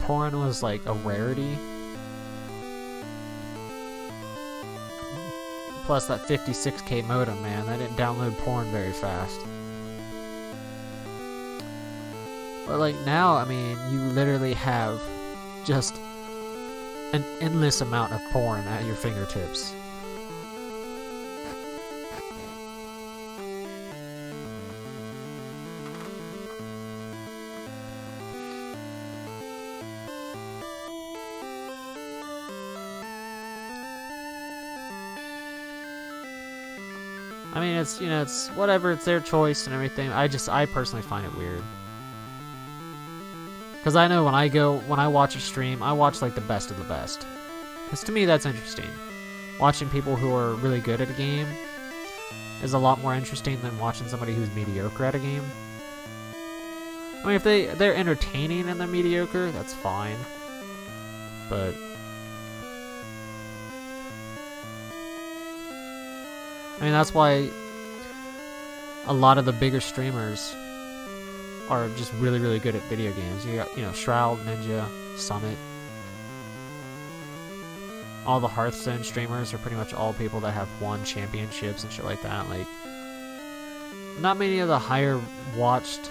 porn was, like, a rarity. Plus that 56K modem, man, that didn't download porn very fast. But, like, now, I mean, you literally have just an endless amount of porn at your fingertips. I mean, it's, you know, it's whatever, it's their choice and everything. I personally find it weird. Because I know when I watch a stream, I watch, like, the best of the best. Because to me, that's interesting. Watching people who are really good at a game is a lot more interesting than watching somebody who's mediocre at a game. I mean, if they're entertaining and they're mediocre, that's fine. But... I mean, that's why a lot of the bigger streamers are just really, really good at video games. You got, you know, Shroud, Ninja, Summit. All the Hearthstone streamers are pretty much all people that have won championships and shit like that. Like, not many of the higher watched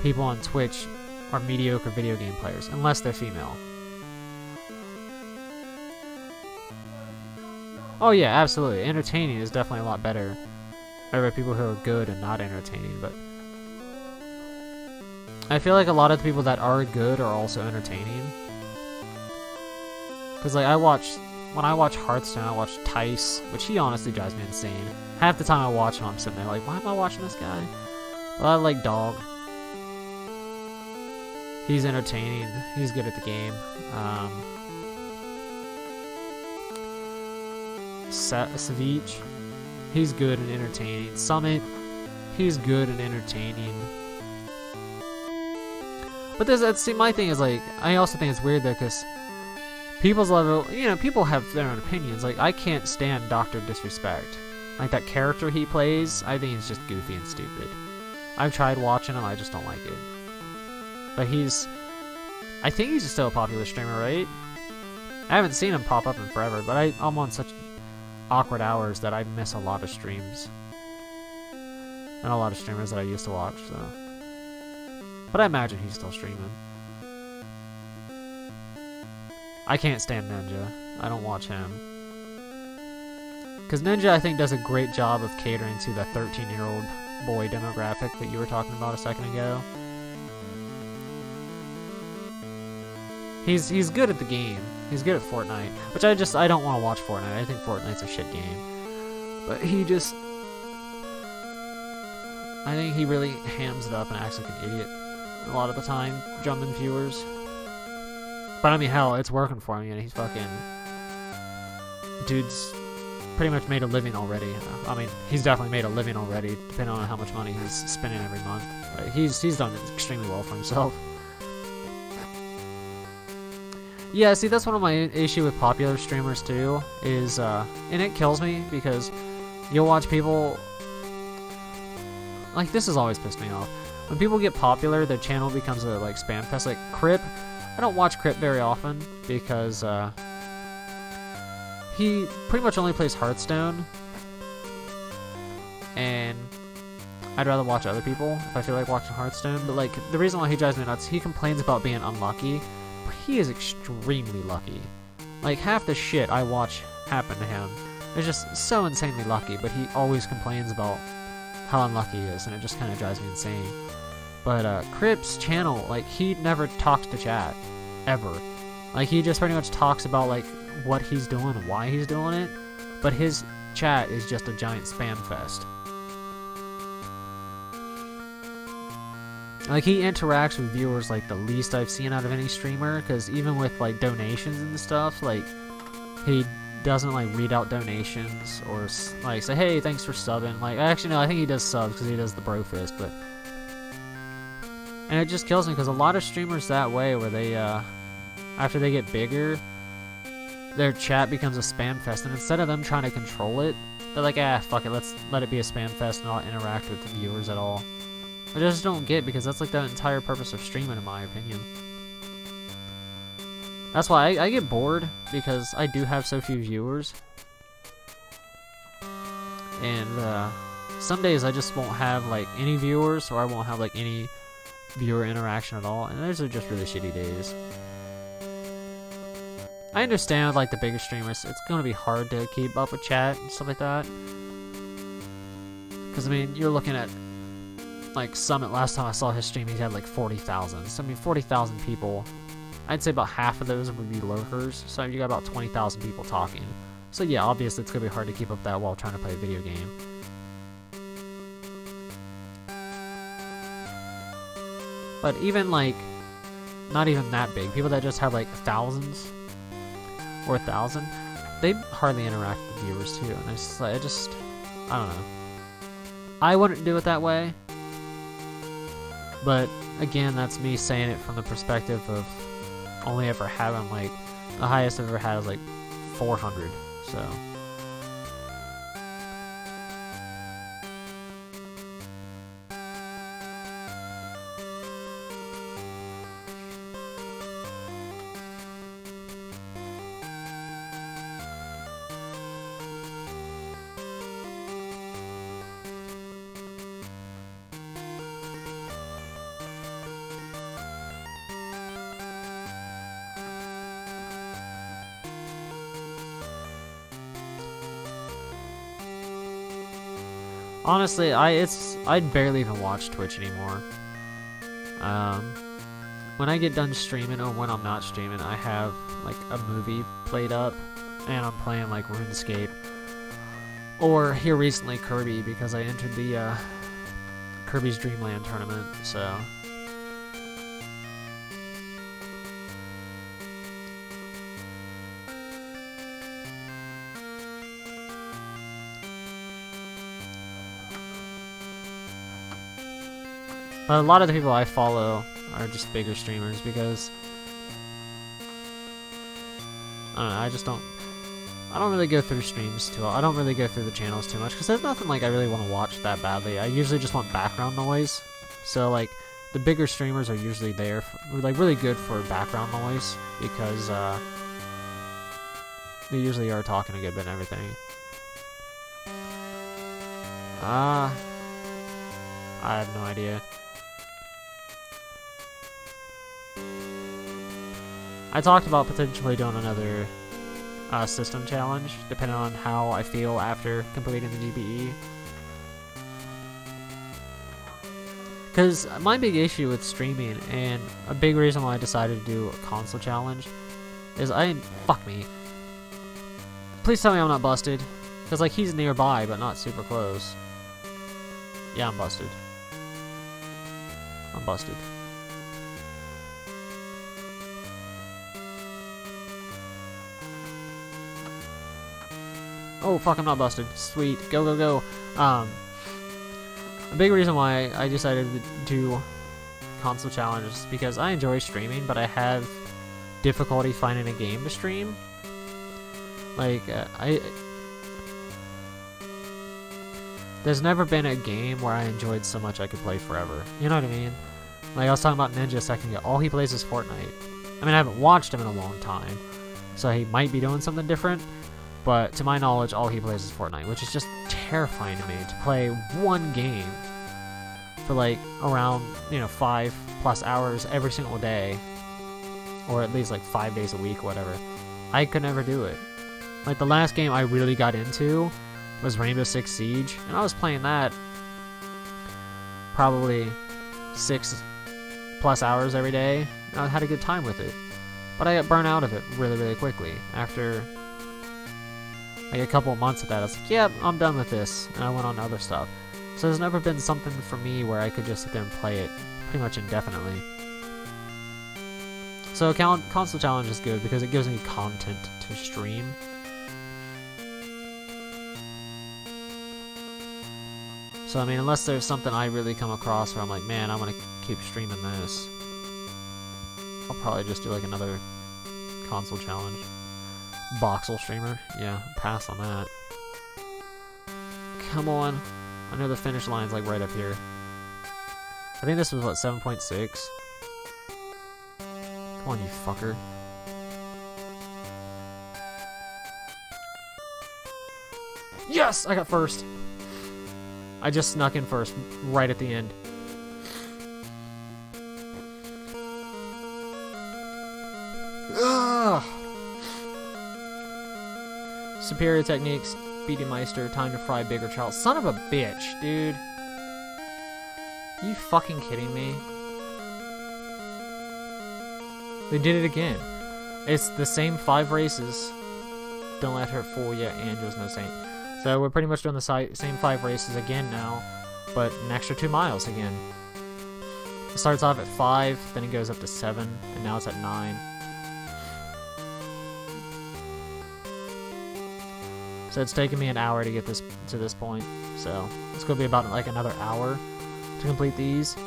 people on Twitch are mediocre video game players, unless they're female. Oh yeah, absolutely. Entertaining is definitely a lot better. There are people who are good and not entertaining, but I feel like a lot of the people that are good are also entertaining. Because, like, when I watch Hearthstone, I watch Tice, which he honestly drives me insane. Half the time I watch him, I'm sitting there like, why am I watching this guy? Well, I like Dog. He's entertaining. He's good at the game. Savage, he's good and entertaining. Summit, he's good and entertaining. But see, my thing is, like, I also think it's weird though, because people's level, you know, people have their own opinions. Like, I can't stand Dr. Disrespect. Like, that character he plays, I think he's just goofy and stupid. I've tried watching him, I just don't like it. But I think he's still a popular streamer, right? I haven't seen him pop up in forever, but I'm on such awkward hours that I miss a lot of streams. And a lot of streamers that I used to watch, so. But I imagine he's still streaming. I can't stand Ninja. I don't watch him. Because Ninja, I think, does a great job of catering to the 13-year-old boy demographic that you were talking about a second ago. He's good at the game. He's good at Fortnite. Which I don't want to watch Fortnite. I think Fortnite's a shit game. But I think he really hams it up and acts like an idiot a lot of the time, jumping viewers. But I mean, hell, it's working for him, and he's fucking... Dude's pretty much made a living already. I mean, he's definitely made a living already, depending on how much money he's spending every month. But he's done extremely well for himself. Yeah, see, that's one of my issue with popular streamers, too, is, and it kills me, because you'll watch people... Like, this has always pissed me off. When people get popular, their channel becomes a, like, spam fest. Like, Crip, I don't watch Crip very often, because, he pretty much only plays Hearthstone, and I'd rather watch other people if I feel like watching Hearthstone. But like, the reason why he drives me nuts, he complains about being unlucky, but he is extremely lucky. Like, half the shit I watch happen to him is just so insanely lucky, but he always complains about how unlucky he is, and it just kind of drives me insane. But Crip's channel, like, he never talks to chat, ever. Like, he just pretty much talks about, like, what he's doing and why he's doing it, but his chat is just a giant spam fest. Like, he interacts with viewers like the least I've seen out of any streamer, because even with like donations and stuff, like, he doesn't like read out donations or like say, hey, thanks for subbing. Like, actually no, I think he does subs because he does the bro fist, but, and it just kills me because a lot of streamers that way, where they after they get bigger, their chat becomes a spam fest, and instead of them trying to control it, they're like, ah, fuck it, let's let it be a spam fest and not interact with the viewers at all. I just don't get, because that's like the entire purpose of streaming, in my opinion. That's why I get bored, because I do have so few viewers. And some days I just won't have like any viewers, or I won't have like any viewer interaction at all, and those are just really shitty days. I understand with like the bigger streamers, it's gonna be hard to keep up with chat and stuff like that. Because I mean, you're looking at like Summit, last time I saw his stream, he had like 40,000. So I mean, 40,000 people. I'd say about half of those would be lurkers. So you got about 20,000 people talking. So yeah, obviously it's gonna be hard to keep up that while trying to play a video game. But even like, not even that big, people that just have like thousands or 1,000, they hardly interact with viewers too. And I don't know. I wouldn't do it that way. But again, that's me saying it from the perspective of only ever having like, the highest I've ever had is like 400, so. Honestly, I barely even watch Twitch anymore. When I get done streaming, or when I'm not streaming, I have like a movie played up, and I'm playing like RuneScape, or here recently Kirby, because I entered the Kirby's Dream Land tournament. So. But a lot of the people I follow are just bigger streamers, because I don't know, I don't really go through streams too. I don't really go through the channels too much, because there's nothing like I really want to watch that badly. I usually just want background noise. So like, the bigger streamers are usually there for, like, really good for background noise, because they usually are talking a good bit and everything. I have no idea. I talked about potentially doing another system challenge, depending on how I feel after completing the DBE. Because my big issue with streaming, and a big reason why I decided to do a console challenge, is fuck me. Please tell me I'm not busted. Because like, he's nearby, but not super close. Yeah, I'm busted. I'm busted. Oh, fuck, I'm not busted. Sweet. Go, go, go. A big reason why I decided to do console challenges is because I enjoy streaming, but I have difficulty finding a game to stream. Like, there's never been a game where I enjoyed so much I could play forever. You know what I mean? Like, I was talking about Ninja a second ago. All he plays is Fortnite. I mean, I haven't watched him in a long time, so he might be doing something different. But to my knowledge, all he plays is Fortnite, which is just terrifying to me, to play one game for like around 5+ hours every single day, or at least like 5 days a week, whatever, I could never do it. Like the last game I really got into was Rainbow Six Siege, and I was playing that probably 6+ hours every day, and I had a good time with it. But I got burnt out of it really, really quickly. After like a couple of months of that, I was like, yeah, I'm done with this, and I went on to other stuff. So there's never been something for me where I could just sit there and play it pretty much indefinitely. So console challenge is good because it gives me content to stream. So I mean, unless there's something I really come across where I'm like, man, I'm gonna keep streaming this, I'll probably just do like another console challenge. Voxel streamer, yeah, pass on that. Come on. I know the finish line's like right up here. I think this was what, 7.6? Come on, you fucker. Yes! I got first. I just snuck in first, right at the end. Ugh. Superior techniques. Speedy Meister, time to fry bigger child. Son of a bitch, dude. Are you fucking kidding me? They did it again. It's the same 5 races. Don't let her fool ya, Angel's no saint. So we're pretty much doing the same 5 races again now, but an extra 2 miles again. It starts off at 5, then it goes up to 7, and now it's at 9. So it's taken me an hour to get this to this point. So it's gonna be about like another hour to complete these.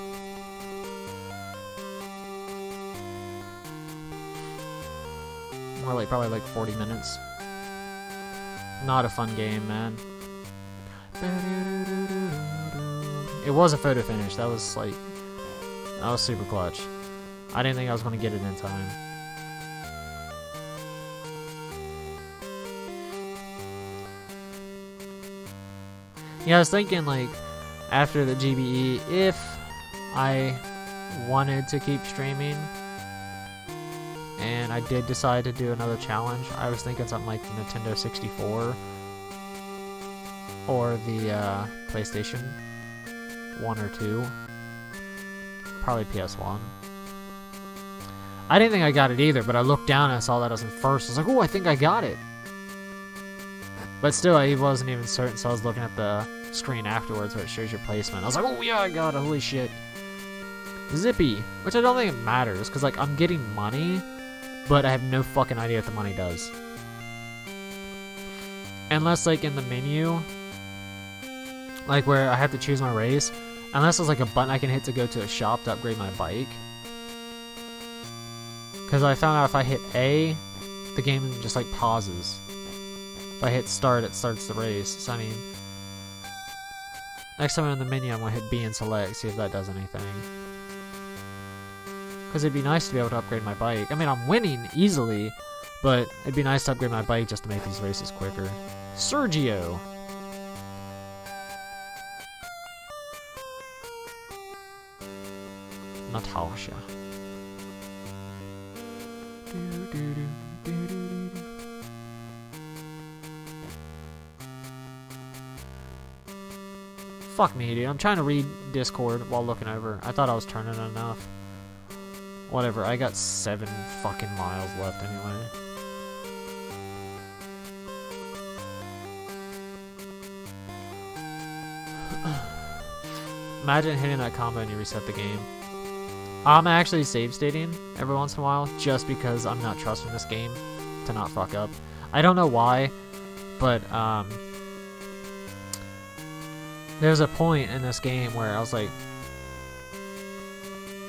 More like probably like 40 minutes. Not a fun game, man. It was a photo finish. That was super clutch. I didn't think I was gonna get it in time. Yeah, I was thinking, like, after the GBE, if I wanted to keep streaming, and I did decide to do another challenge, I was thinking something like the Nintendo 64, or the PlayStation 1 or 2, probably PS1. I didn't think I got it either, but I looked down and I saw that I was in first. I was like, oh, I think I got it. But still, I wasn't even certain, so I was looking at the screen afterwards where it shows your placement. I was like, oh yeah, I got it, holy shit. Zippy, which I don't think it matters, because like I'm getting money, but I have no fucking idea what the money does. Unless like in the menu, like where I have to choose my race, unless there's like a button I can hit to go to a shop to upgrade my bike. Because I found out if I hit A, the game just like pauses. If I hit start, it starts the race. So I mean, next time I'm in the menu, I'm gonna hit B and select, see if that does anything. Because it'd be nice to be able to upgrade my bike. I mean, I'm winning easily, but it'd be nice to upgrade my bike just to make these races quicker. Sergio! Natasha. Fuck me, dude. I'm trying to read Discord while looking over. I thought I was turning enough. Whatever, I got 7 fucking miles left anyway. Imagine hitting that combo and you reset the game. I'm actually save stating every once in a while just because I'm not trusting this game to not fuck up. I don't know why, but there's a point in this game where I was like,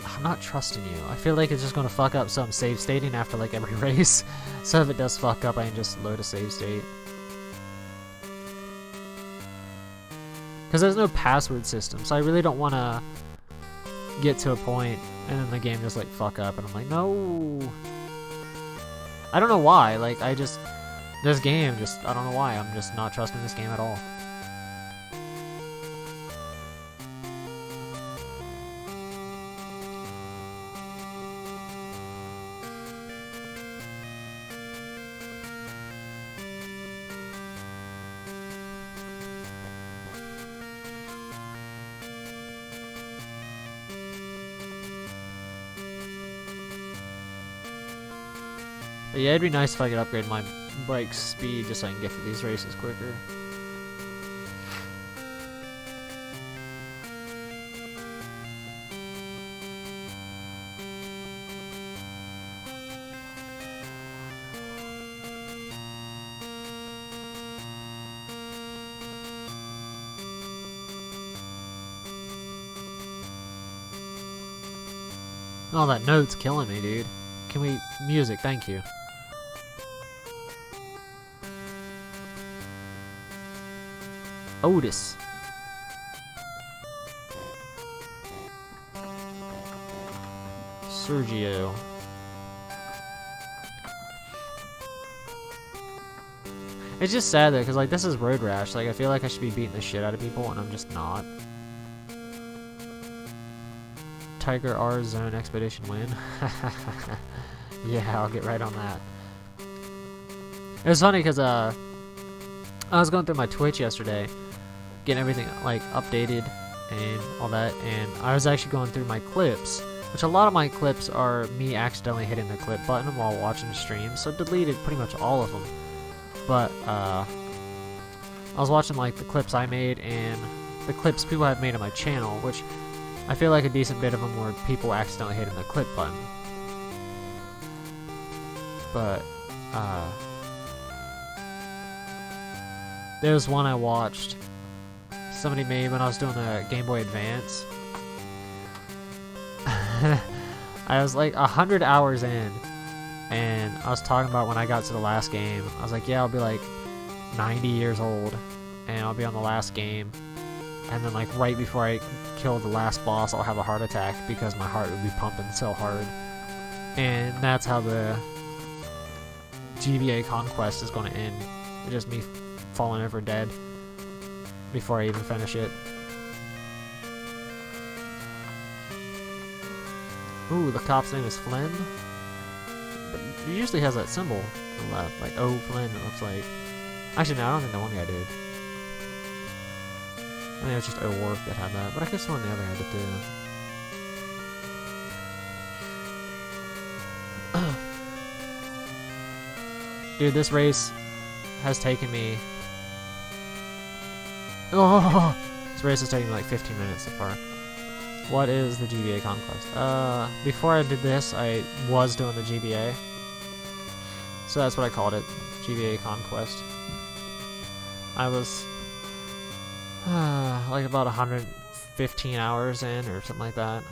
I'm not trusting you. I feel like it's just gonna fuck up, so I'm save stating after like every race. So if it does fuck up, I can just load a save state. Because there's no password system, so I really don't want to get to a point and then the game just like fuck up, and I'm like, no. I don't know why. Like this game just, I don't know why. I'm just not trusting this game at all. But yeah, it'd be nice if I could upgrade my bike speed just so I can get through these races quicker. Oh, that note's killing me, dude. Can we... music, thank you. Otis. Sergio. It's just sad though, because like this is Road Rash. Like I feel like I should be beating the shit out of people, and I'm just not. Tiger R Zone Expedition win. Yeah, I'll get right on that. It was funny because I was going through my Twitch yesterday, getting everything like updated and all that, and I was actually going through my clips, which a lot of my clips are me accidentally hitting the clip button while watching the stream, so I deleted pretty much all of them. But I was watching like the clips I made and the clips people have made on my channel, which I feel like a decent bit of them were people accidentally hitting the clip button. But there was one I watched somebody made when I was doing the Game Boy Advance. I was like 100 hours in, and I was talking about when I got to the last game. I was like, yeah, I'll be like 90 years old, and I'll be on the last game. And then like right before I kill the last boss, I'll have a heart attack because my heart would be pumping so hard. And that's how the GBA Conquest is going to end. It's just me falling over dead before I even finish it. Ooh, the cop's name is Flynn. But he usually has that symbol on the left, like O Flynn, it looks like. Actually, no, I don't think the one guy did. I think it was just O Work that had that, but I guess one of the other had it too. Dude, this race has taken me... Oh! This race has taken me like 15 minutes so far. What is the GBA Conquest? Before I did this, I was doing the GBA. So that's what I called it, GBA Conquest. I was like about 115 hours in or something like that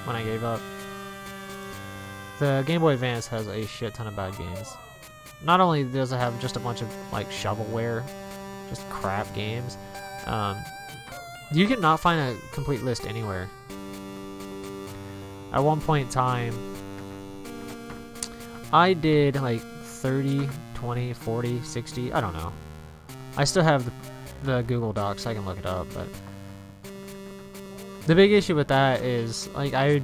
when I gave up. The Game Boy Advance has a shit ton of bad games. Not only does it have just a bunch of like shovelware, just crap games, you cannot find a complete list anywhere. At one point in time, I did like 30, 20, 40, 60, I don't know. I still have the Google Docs, I can look it up, but the big issue with that is like I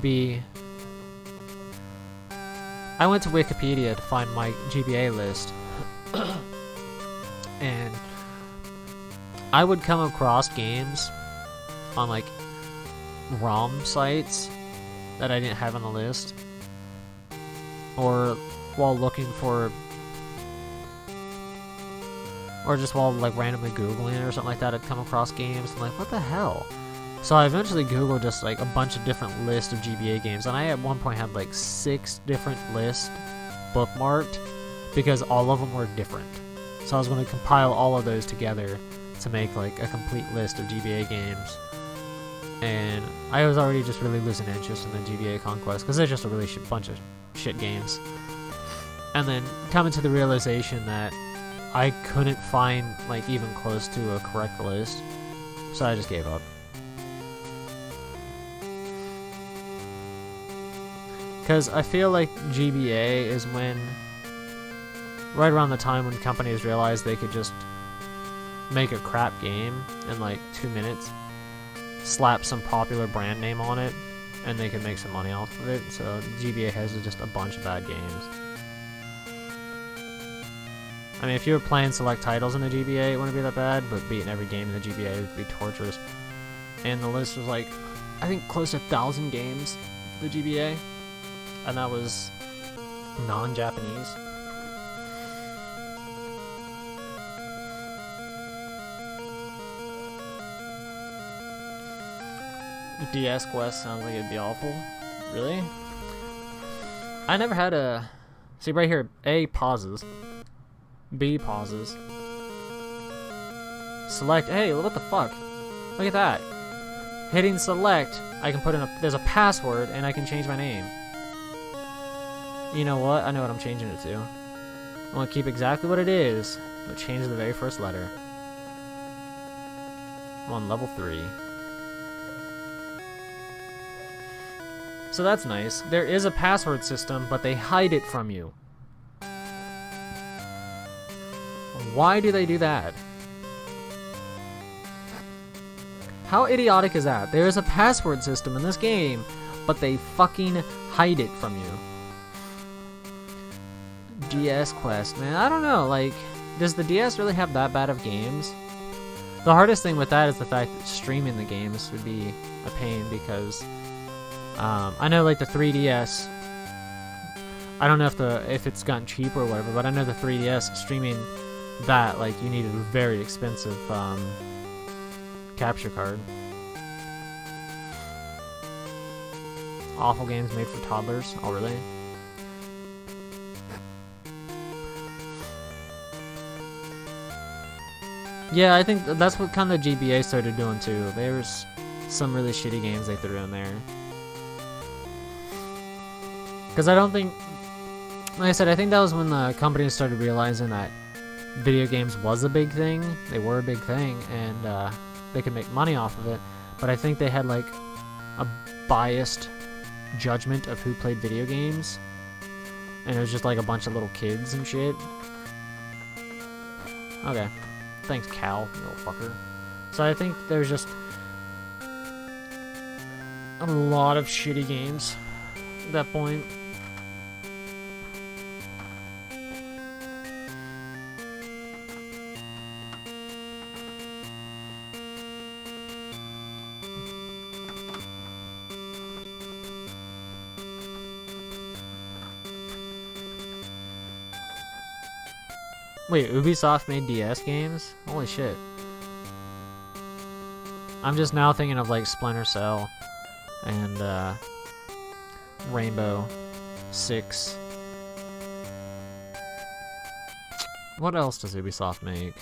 went to Wikipedia to find my GBA list and I would come across games on like ROM sites that I didn't have on the list, or while looking for, or just while like randomly Googling or something like that, I'd come across games and like, what the hell? So I eventually Googled just like a bunch of different lists of GBA games, and I at one point had like 6 different lists bookmarked because all of them were different. So I was going to compile all of those together to make like a complete list of GBA games. And I was already just really losing interest in the GBA Conquest because they're just a really bunch of shit games. And then coming to the realization that I couldn't find like even close to a correct list, so I just gave up. Because I feel like GBA is when, right around the time when companies realized they could just make a crap game in like 2 minutes, slap some popular brand name on it, and they could make some money off of it. So GBA has just a bunch of bad games. I mean, if you were playing select titles in the GBA, it wouldn't be that bad, but beating every game in the GBA would be torturous. And the list was like, I think close to 1,000 games, the GBA. And that was Non-Japanese. DS Quest sounds like it'd be awful. Really? I never had a... See right here, A pauses. B pauses. Select, hey, what the fuck? Look at that. Hitting select, I can put in there's a password and I can change my name. You know what? I know what I'm changing it to. I want to keep exactly what it is, but change the very first letter. I'm on level 3. So that's nice. There is a password system, but they hide it from you. Why do they do that? How idiotic is that? There is a password system in this game, but they fucking hide it from you. DS Quest, man, I don't know, like, does the DS really have that bad of games? The hardest thing with that is the fact that streaming the games would be a pain, because I know, like, the 3DS, I don't know if it's gotten cheaper or whatever, but I know the 3DS streaming that, like, you needed a very expensive capture card. Awful games made for toddlers. Oh, really? Yeah, I think that's what kind of GBA started doing too. There's some really shitty games they threw in there. Because I don't think, like I said, I think that was when the company started realizing that video games was a big thing. They were a big thing, and they could make money off of it. But I think they had like a biased judgment of who played video games, and it was just like a bunch of little kids and shit. Okay. Thanks, Cal, you little fucker. So I think there's just a lot of shitty games at that point. Wait, Ubisoft made DS games? Holy shit. I'm just now thinking of like Splinter Cell and Rainbow Six. What else does Ubisoft make?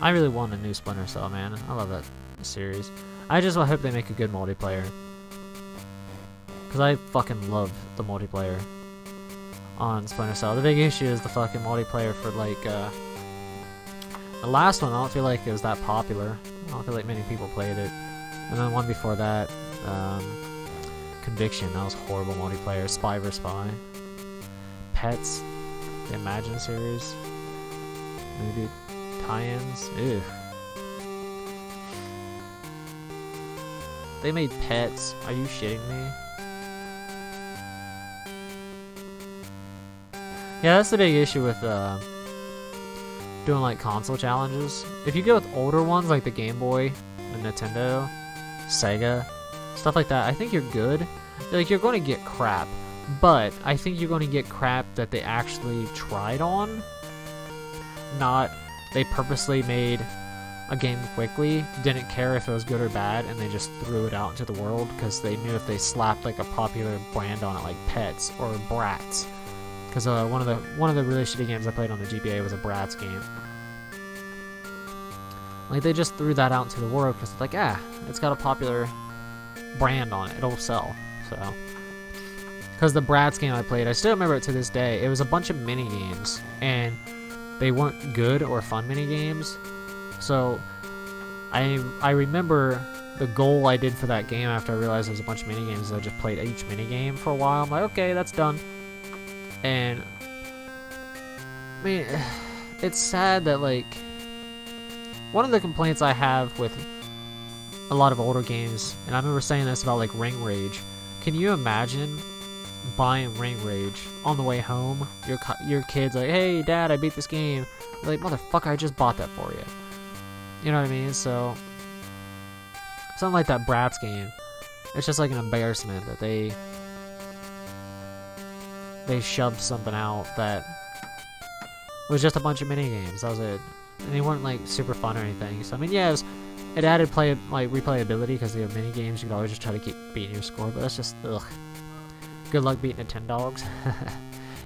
I really want a new Splinter Cell, man. I love that series. I just hope they make a good multiplayer, because I fucking love the multiplayer on Splinter Cell. The big issue is the fucking multiplayer for like the last one. I don't feel like it was that popular. I don't feel like many people played it. And then one before that, Conviction, that was horrible multiplayer. Spy vs Spy. Pets, the Imagine series, movie tie-ins. Ew. They made Pets. Are you shitting me? Yeah, that's the big issue with doing like console challenges. If you go with older ones like the Game Boy, the Nintendo, Sega, stuff like that, I think you're good. Like, you're going to get crap, but I think you're going to get crap that they actually tried on. Not they purposely made a game quickly, didn't care if it was good or bad, and they just threw it out into the world because they knew if they slapped like a popular brand on it, like Pets or Bratz. Because one of the really shitty games I played on the GBA was a Bratz game. Like, they just threw that out into the world because it's like, it's got a popular brand on it, it'll sell. So, because the Bratz game I played, I still remember it to this day. It was a bunch of mini games, and they weren't good or fun mini games. So, I remember the goal I did for that game after I realized there was a bunch of mini games. I just played each mini game for a while. I'm like, okay, that's done. And I mean, it's sad that, like, one of the complaints I have with a lot of older games, and I remember saying this about like Ring Rage. Can you imagine buying Ring Rage on the way home? Your kid's like, hey, Dad, I beat this game. You're like, motherfucker, I just bought that for you. You know what I mean? So something like that Bratz game, it's just like an embarrassment that they shoved something out that was just a bunch of mini games. That was it, and they weren't like super fun or anything. So I mean, yeah, it added replayability because they have mini games. You could always just try to keep beating your score, but that's just ugh. Good luck beating the 10 dogs.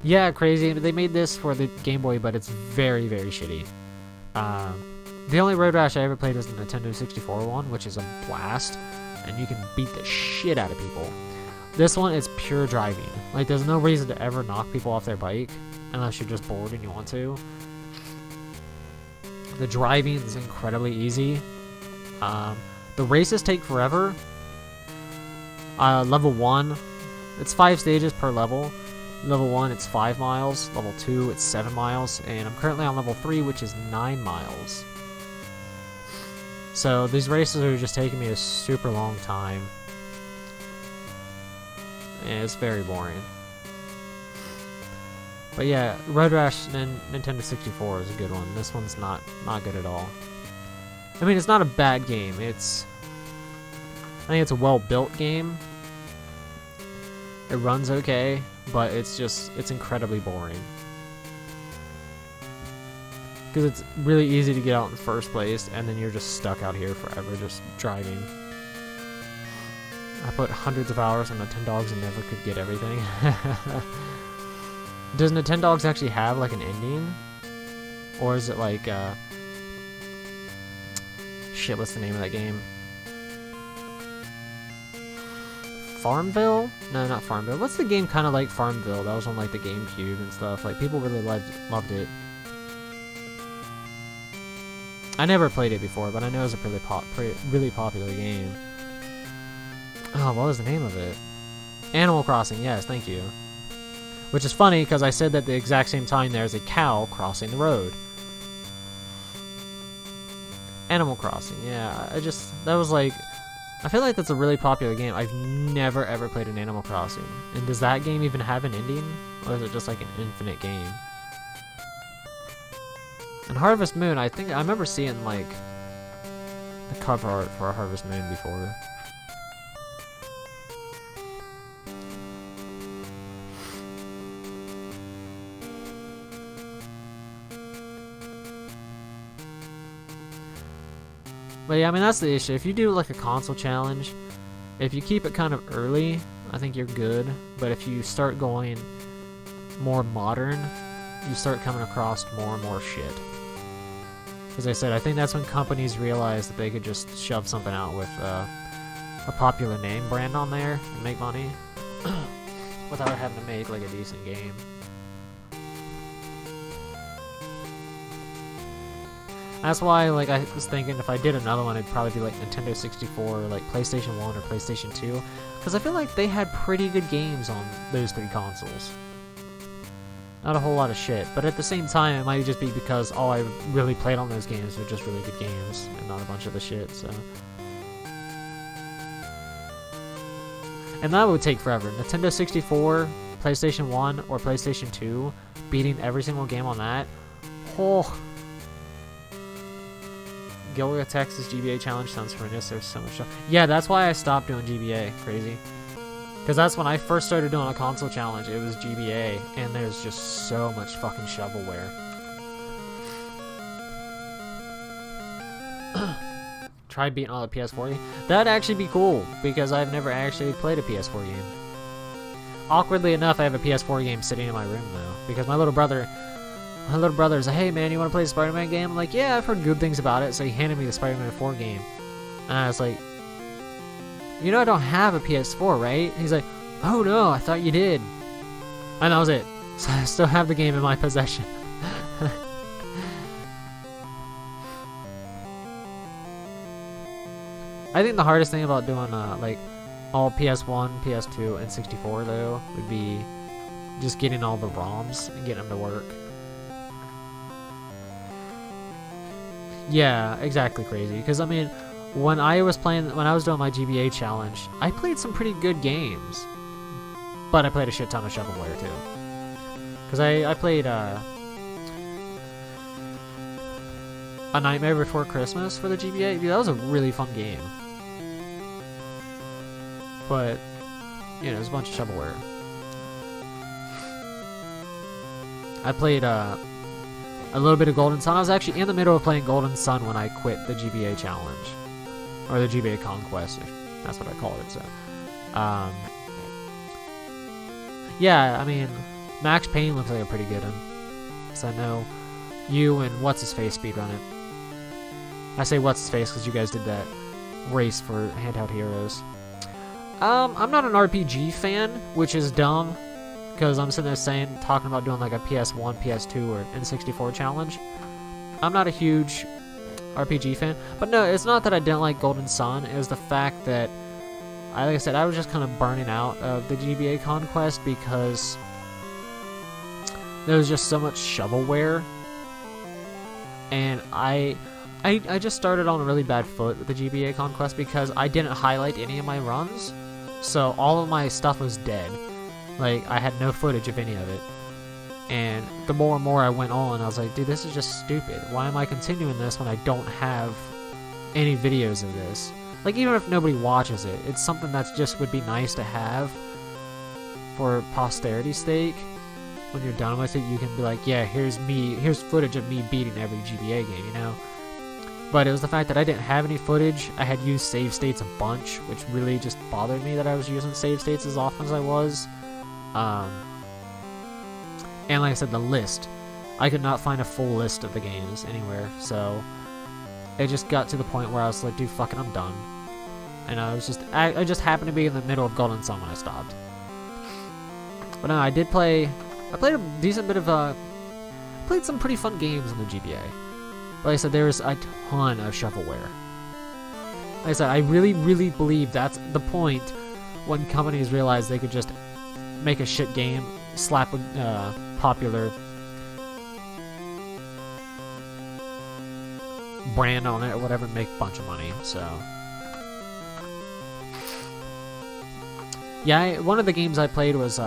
Yeah, crazy. They made this for the Game Boy, but it's very, very shitty. The only Road Rash I ever played was the Nintendo 64 one, which is a blast, and you can beat the shit out of people. This one is pure driving. Like, there's no reason to ever knock people off their bike unless you're just bored and you want to. The driving is incredibly easy. The races take forever. Level 1, it's 5 stages per level. Level 1, it's 5 miles. Level 2, it's 7 miles. And I'm currently on level 3, which is 9 miles. So these races are just taking me a super long time. And it's very boring. But yeah, Road Rash Nintendo 64 is a good one. This one's not good at all. I mean, it's not a bad game. I think it's a well-built game. It runs okay, but it's incredibly boring. Because it's really easy to get out in the first place, and then you're just stuck out here forever, just driving. I put hundreds of hours on the 10 dogs and never could get everything. Does the 10 dogs actually have like an ending? Or is it like, shit, what's the name of that game? Farmville? No, not Farmville. What's the game kind of like Farmville? That was on like the GameCube and stuff. Like, people really loved it. I never played it before, but I know it's a really popular game. Oh, what was the name of it? Animal Crossing, yes, thank you. Which is funny, because I said that at the exact same time there's a cow crossing the road. Animal Crossing, yeah, that was like, I feel like that's a really popular game. I've never ever played an Animal Crossing. And does that game even have an ending? Or is it just like an infinite game? And Harvest Moon, I remember seeing like the cover art for Harvest Moon before. But yeah, I mean, that's the issue. If you do like a console challenge, if you keep it kind of early, I think you're good. But if you start going more modern, you start coming across more and more shit. As I said, I think that's when companies realize that they could just shove something out with a popular name brand on there and make money without having to make like a decent game. That's why, like, I was thinking if I did another one, it'd probably be like Nintendo 64 or like PlayStation 1 or PlayStation 2, because I feel like they had pretty good games on those 3 consoles. Not a whole lot of shit, but at the same time, it might just be because all I really played on those games were just really good games, and not a bunch of the shit, so. And that would take forever. Nintendo 64, PlayStation 1, or PlayStation 2, beating every single game on that. Oh. Gilga Texas GBA challenge sounds horrendous. There's so much stuff. Yeah, that's why I stopped doing GBA. Crazy. Because that's when I first started doing a console challenge. It was GBA, and there's just so much fucking shovelware. Try beating all the PS4 games. That'd actually be cool, because I've never actually played a PS4 game. Awkwardly enough, I have a PS4 game sitting in my room, though. Because my little brother's like, hey man, you want to play the Spider-Man game? I'm like, yeah, I've heard good things about it. So he handed me the Spider-Man 4 game. And I was like, you know I don't have a PS4, right? He's like, oh no, I thought you did. And that was it. So I still have the game in my possession. I think the hardest thing about doing like all PS1, PS2, and 64 though would be just getting all the ROMs and getting them to work. Yeah, exactly, crazy. Because I mean, when I was doing my GBA challenge, I played some pretty good games, but I played a shit ton of shovelware too. Because I played A Nightmare Before Christmas for the GBA. Dude, that was a really fun game. But, you know, there's a bunch of shovelware. I played a little bit of Golden Sun. I was actually in the middle of playing Golden Sun when I quit the GBA challenge. Or the GBA Conquest, that's what I call it, so. Yeah, I mean, Max Payne looks like a pretty good one. Because I know you and What's-His-Face speedrun it. I say What's-His-Face because you guys did that race for Handheld Heroes. I'm not an RPG fan, which is dumb. Because I'm sitting there talking about doing like a PS1, PS2, or N64 challenge. I'm not a huge RPG fan. But no, it's not that I didn't like Golden Sun. It was the fact that, like I said, I was just kind of burning out of the GBA Conquest because there was just so much shovelware. And I just started on a really bad foot with the GBA Conquest because I didn't highlight any of my runs. So all of my stuff was dead. Like, I had no footage of any of it. And the more and more I went on, I was like, dude, this is just stupid. Why am I continuing this when I don't have any videos of this? Like, even if nobody watches it, it's something that just would be nice to have for posterity's sake. When you're done with it, you can be like, yeah, here's footage of me beating every GBA game, you know? But it was the fact that I didn't have any footage. I had used save states a bunch, which really just bothered me that I was using save states as often as I was. And like I said, the list. I could not find a full list of the games anywhere, so it just got to the point where I was like, dude, fuck it, I'm done. And I just happened to be in the middle of Golden Sun when I stopped. But no, I played a decent bit of, played some pretty fun games in the GBA. Like I said, there's a ton of shovelware. Like I said, I really, really believe that's the point when companies realize they could just make a shit game, slap a popular brand on it or whatever, and make a bunch of money. So yeah, one of the games I played was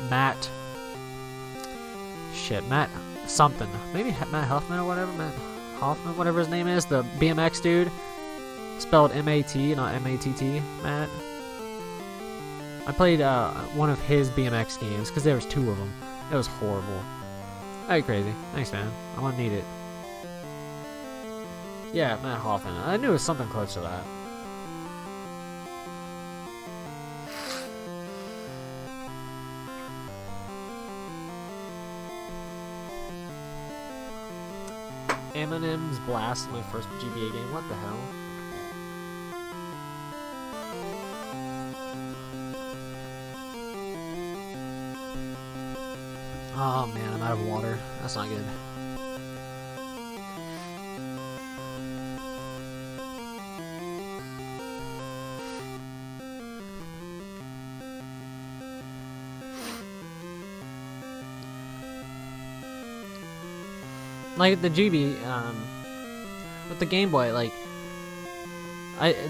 Matt something, maybe Matt Huffman or whatever, Matt Hoffman, whatever his name is, the BMX dude, spelled M-A-T, not M-A-T-T, Matt. I played one of his BMX games, because there was 2 of them. It was horrible. Hey, crazy. Thanks, man. I'm gonna need it. Yeah, Matt Hoffman. I knew it was something close to that. Eminem's Blast, my first GBA game. What the hell? Oh man, I'm out of water. That's not good. Like the GB, with the Game Boy, like,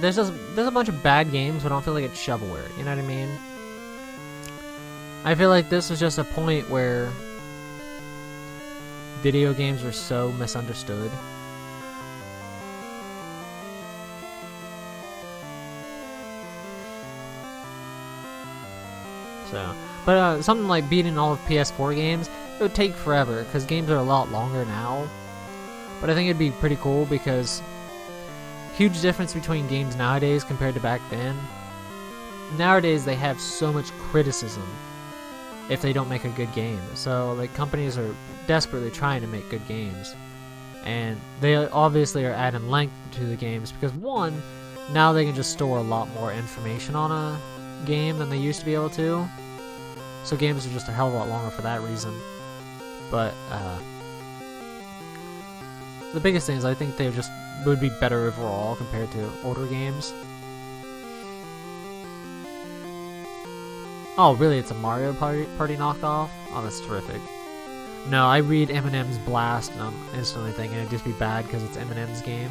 there's a bunch of bad games, but I don't feel like it's shovelware. You know what I mean? I feel like this was just a point where video games were so misunderstood. So, but something like beating all of PS4 games, it would take forever, because games are a lot longer now. But I think it'd be pretty cool, because huge difference between games nowadays compared to back then. Nowadays they have so much criticism if they don't make a good game. So like companies are desperately trying to make good games, and they obviously are adding length to the games because, one, now they can just store a lot more information on a game than they used to be able to. So games are just a hell of a lot longer for that reason. But the biggest thing is I think they just would be better overall compared to older games. Oh, really? It's a Mario Party knockoff? Oh, that's terrific. No, I read Eminem's Blast, and I'm instantly thinking it'd just be bad because it's Eminem's game.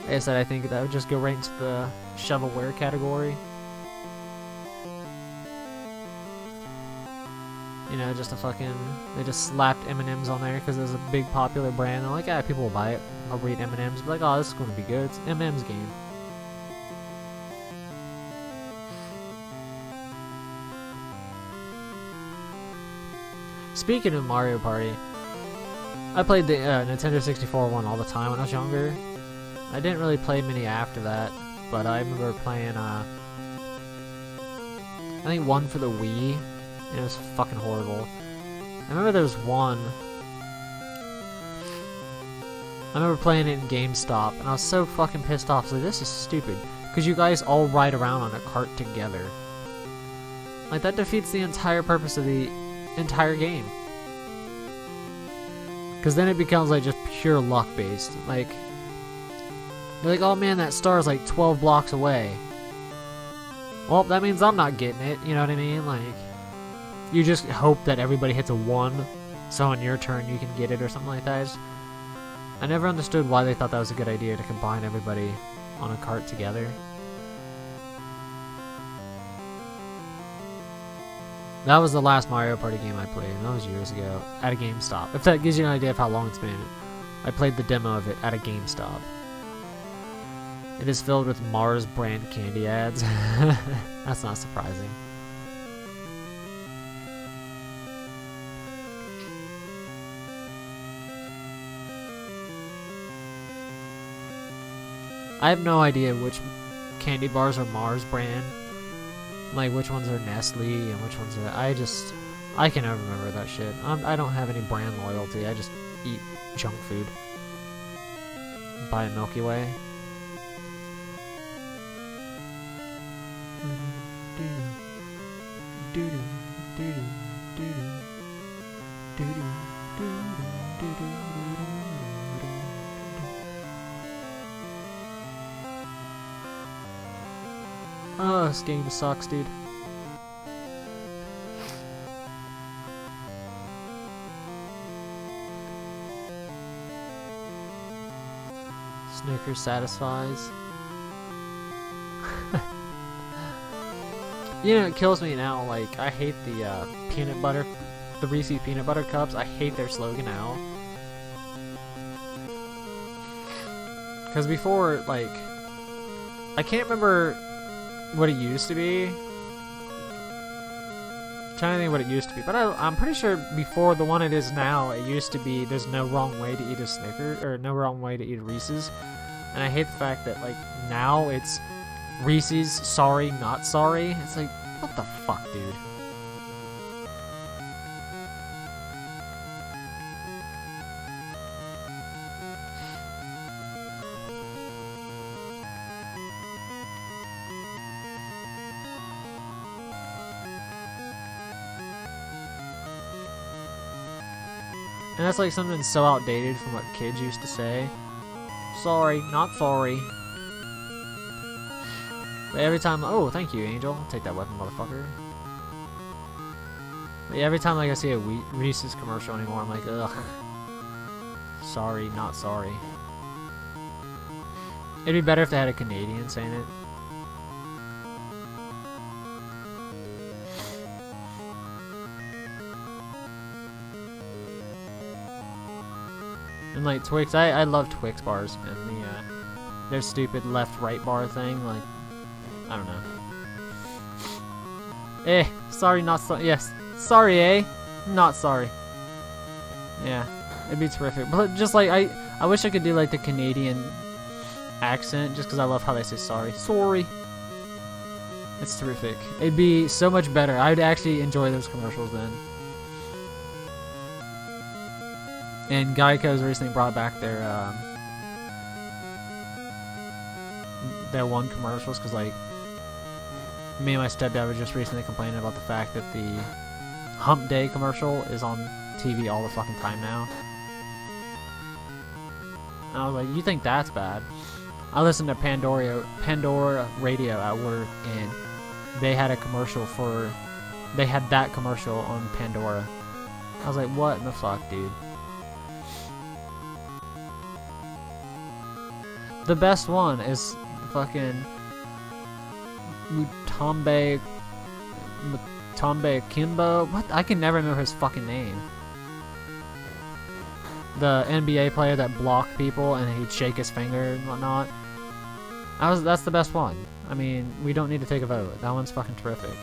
Like I said, I think that would just go right into the shovelware category. You know, just a fucking, they just slapped M&M's on there because it was a big popular brand. They're like, yeah, people will buy it. I'll read M&M's, be like, oh, this is going to be good. It's an M&M's game. Speaking of Mario Party, I played the Nintendo 64 one all the time when I was younger. I didn't really play many after that, but I remember playing, I think one for the Wii, and it was fucking horrible. I remember there was one, I remember playing it in GameStop, and I was so fucking pissed off. I was like, this is stupid, because you guys all ride around on a cart together. Like, that defeats the entire purpose of the entire game. Because then it becomes like just pure luck based. Like, you're like, oh man, that star is like 12 blocks away. Well, that means I'm not getting it, you know what I mean? Like, you just hope that everybody hits a 1, so on your turn you can get it or something like that. I never understood why they thought that was a good idea to combine everybody on a cart together. That was the last Mario Party game I played, and that was years ago, at a GameStop. If that gives you an idea of how long it's been, I played the demo of it at a GameStop. It is filled with Mars brand candy ads. That's not surprising. I have no idea which candy bars are Mars brand. Like, which ones are Nestle and which ones are... I can never remember that shit. I don't have any brand loyalty. I just eat junk food. Buy a Milky Way. Oh, this game sucks, dude. Snickers satisfies. You know, it kills me now. Like, I hate the peanut butter, the Reese's peanut butter cups. I hate their slogan now. Because before, like, I can't remember what it used to be. I'm trying to think what it used to be, but I'm pretty sure before the one it is now, it used to be there's no wrong way to eat a Snickers, or no wrong way to eat a Reese's. And I hate the fact that, like, now it's Reese's, sorry, not sorry. It's like, what the fuck, dude? And that's like something so outdated from what kids used to say. Sorry, not sorry. But every time, oh, thank you, Angel. I'll take that weapon, motherfucker. But yeah, every time like I see a Reese's commercial anymore, I'm like, ugh. Sorry, not sorry. It'd be better if they had a Canadian saying it. And like Twix, I love Twix bars and their stupid left-right bar thing. Like, I don't know. Sorry, not sorry. Yes, sorry, not sorry. Yeah, it'd be terrific. But just like I wish I could do like the Canadian accent, just because I love how they say sorry. Sorry. It's terrific. It'd be so much better. I'd actually enjoy those commercials then. And Geico's recently brought back their one commercials, because like me and my stepdad were just recently complaining about the fact that the Hump Day commercial is on TV all the fucking time now. And I was like, you think that's bad? I listened to Pandora Radio at work, and they had a commercial for, they had that commercial on Pandora. I was like, what in the fuck, dude? The best one is the fucking Mutombe Kimbo. What? I can never remember his fucking name. The NBA player that blocked people and he'd shake his finger and whatnot. That's the best one. I mean, we don't need to take a vote. That one's fucking terrific.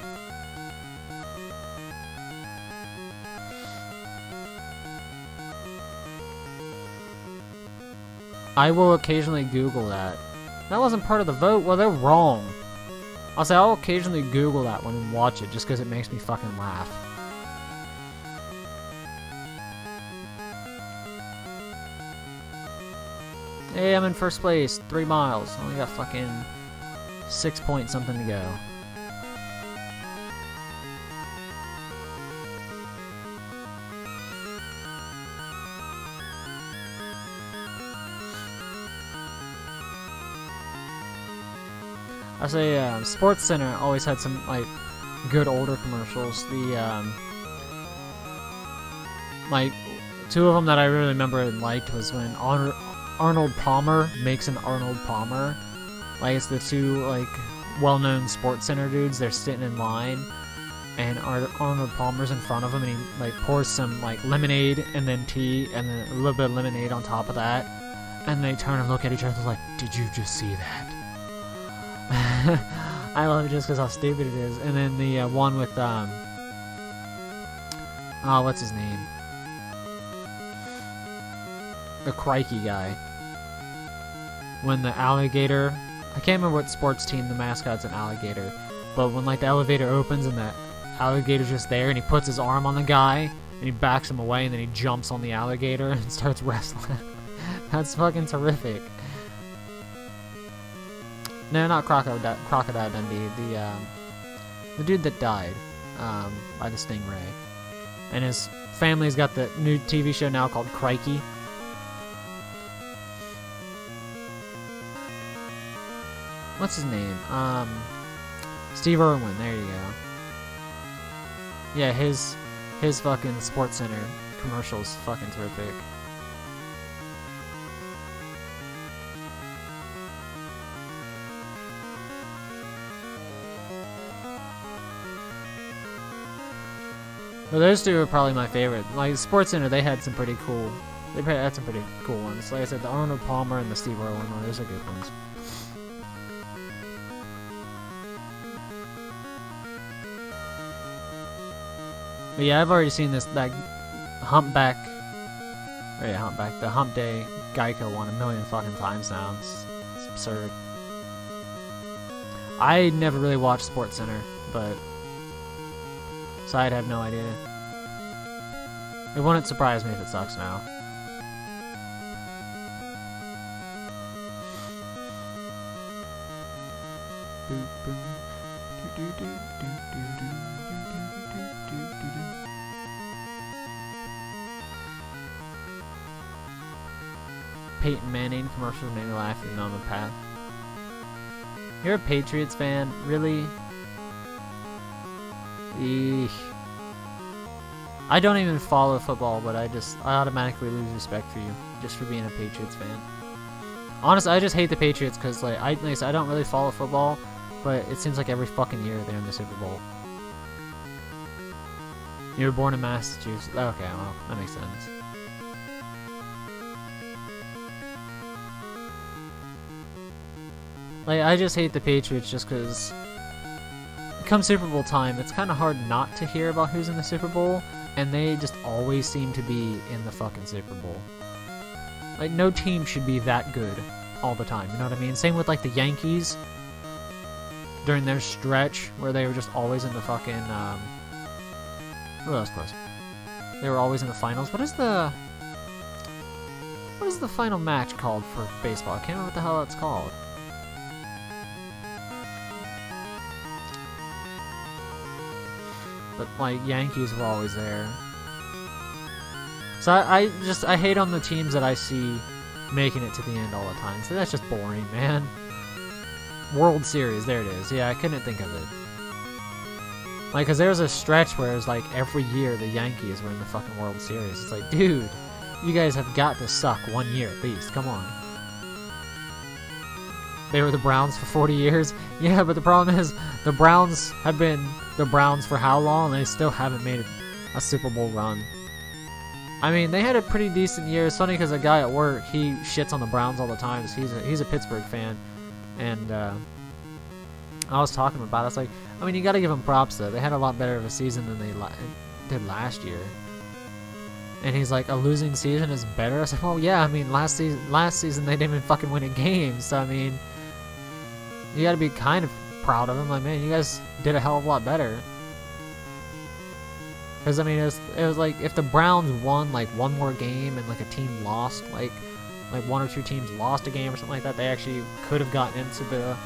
I will occasionally Google that. That wasn't part of the vote? Well, they're wrong. I'll say I'll occasionally Google that one and watch it just because it makes me fucking laugh. Hey, I'm in first place. 3 miles. Only got fucking 6 point something to go. I say Sports Center always had some like good older commercials. The like 2 of them that I really remember and liked was when Arnold Palmer makes an Arnold Palmer. Like it's the 2 like well-known Sports Center dudes. They're sitting in line, and Arnold Palmer's in front of them, and he like pours some like lemonade and then tea and then a little bit of lemonade on top of that, and they turn and look at each other like, "Did you just see that?" I love it just because how stupid it is. And then the one with oh, what's his name? The Crikey guy. When the alligator, I can't remember what sports team the mascot's an alligator, but when like the elevator opens and the alligator's just there and he puts his arm on the guy and he backs him away and then he jumps on the alligator and starts wrestling. That's fucking terrific. No, not Crocodile Dundee. The dude that died by the stingray, and his family's got the new TV show now called Crikey. What's his name? Steve Irwin. There you go. Yeah, his fucking Sports Center commercials fucking terrific. Well, those 2 are probably my favorite. Like Sports Center, they had some pretty cool. They had some pretty cool ones. Like I said, the Arnold Palmer and the Steve Irwin one. Those are good ones. But yeah, I've already seen that Humpback. Or yeah, Humpback. The Hump Day Geico one 1,000,000 fucking times now. It's absurd. I never really watched Sports Center, but. So I'd have no idea. It wouldn't surprise me if it sucks now. Peyton Manning commercials made me laugh even on the path. You're a Patriots fan? Really? Eesh. I don't even follow football, but I automatically lose respect for you just for being a Patriots fan. Honestly, I just hate the Patriots because like I don't really follow football, but it seems like every fucking year they're in the Super Bowl. You were born in Massachusetts. Okay, well, that makes sense. Like, I just hate the Patriots just because come Super Bowl time, it's kind of hard not to hear about who's in the Super Bowl, and they just always seem to be in the fucking Super Bowl. Like, no team should be that good all the time, you know what I mean? Same with, like, the Yankees during their stretch where they were just always in the fucking, oh, that was close. They were always in the finals. What is the final match called for baseball? I can't remember what the hell it's called. But, like, Yankees were always there. So I hate on the teams that I see making it to the end all the time. So that's just boring, man. World Series, there it is. Yeah, I couldn't think of it. Like, because there was a stretch where it was like every year the Yankees were in the fucking World Series. It's like, dude, you guys have got to suck one year at least. Come on. they were the Browns for 40 years. Yeah, but the problem is the Browns have been the Browns for how long? They still haven't made a Super Bowl run. I mean, they had a pretty decent year. It's funny because a guy at work, he shits on the Browns all the time. So he's a Pittsburgh fan, and I was talking about it. I was like, I mean, you got to give them props though. They had a lot better of a season than they did last year. And he's like, a losing season is better? I was like, well, yeah, I mean, last season they didn't even fucking win a game. So, I mean, you got to be kind of proud of them. Like, man, you guys did a hell of a lot better. Because, I mean, it was like, if the Browns won, like, one more game and, like, a team lost, like one or two teams lost a game or something like that, they actually could have gotten into the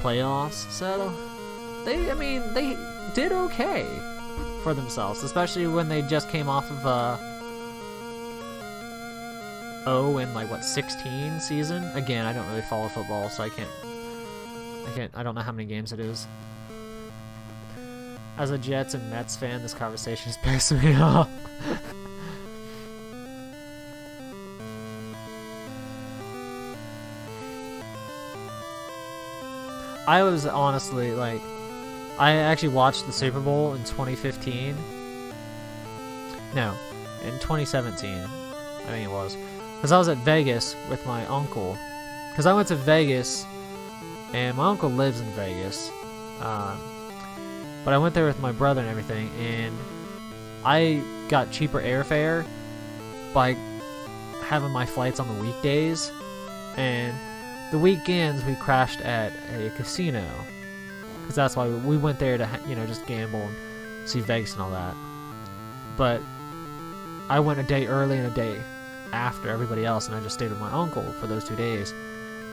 playoffs. So, they did okay for themselves, especially when they just came off of in 16 season. Again, I don't really follow football, so I don't know how many games it is. As a Jets and Mets fan, this conversation is pissing me off. I was honestly like, I actually watched the Super Bowl in 2015. No, in 2017. I think it was. Because I was at Vegas with my uncle. Because I went to Vegas, and my uncle lives in Vegas. But I went there with my brother and everything, and I got cheaper airfare by having my flights on the weekdays. And the weekends, we crashed at a casino. Because that's why we went there to, just gamble and see Vegas and all that. But I went a day early and a day after everybody else, and I just stayed with my uncle for those 2 days.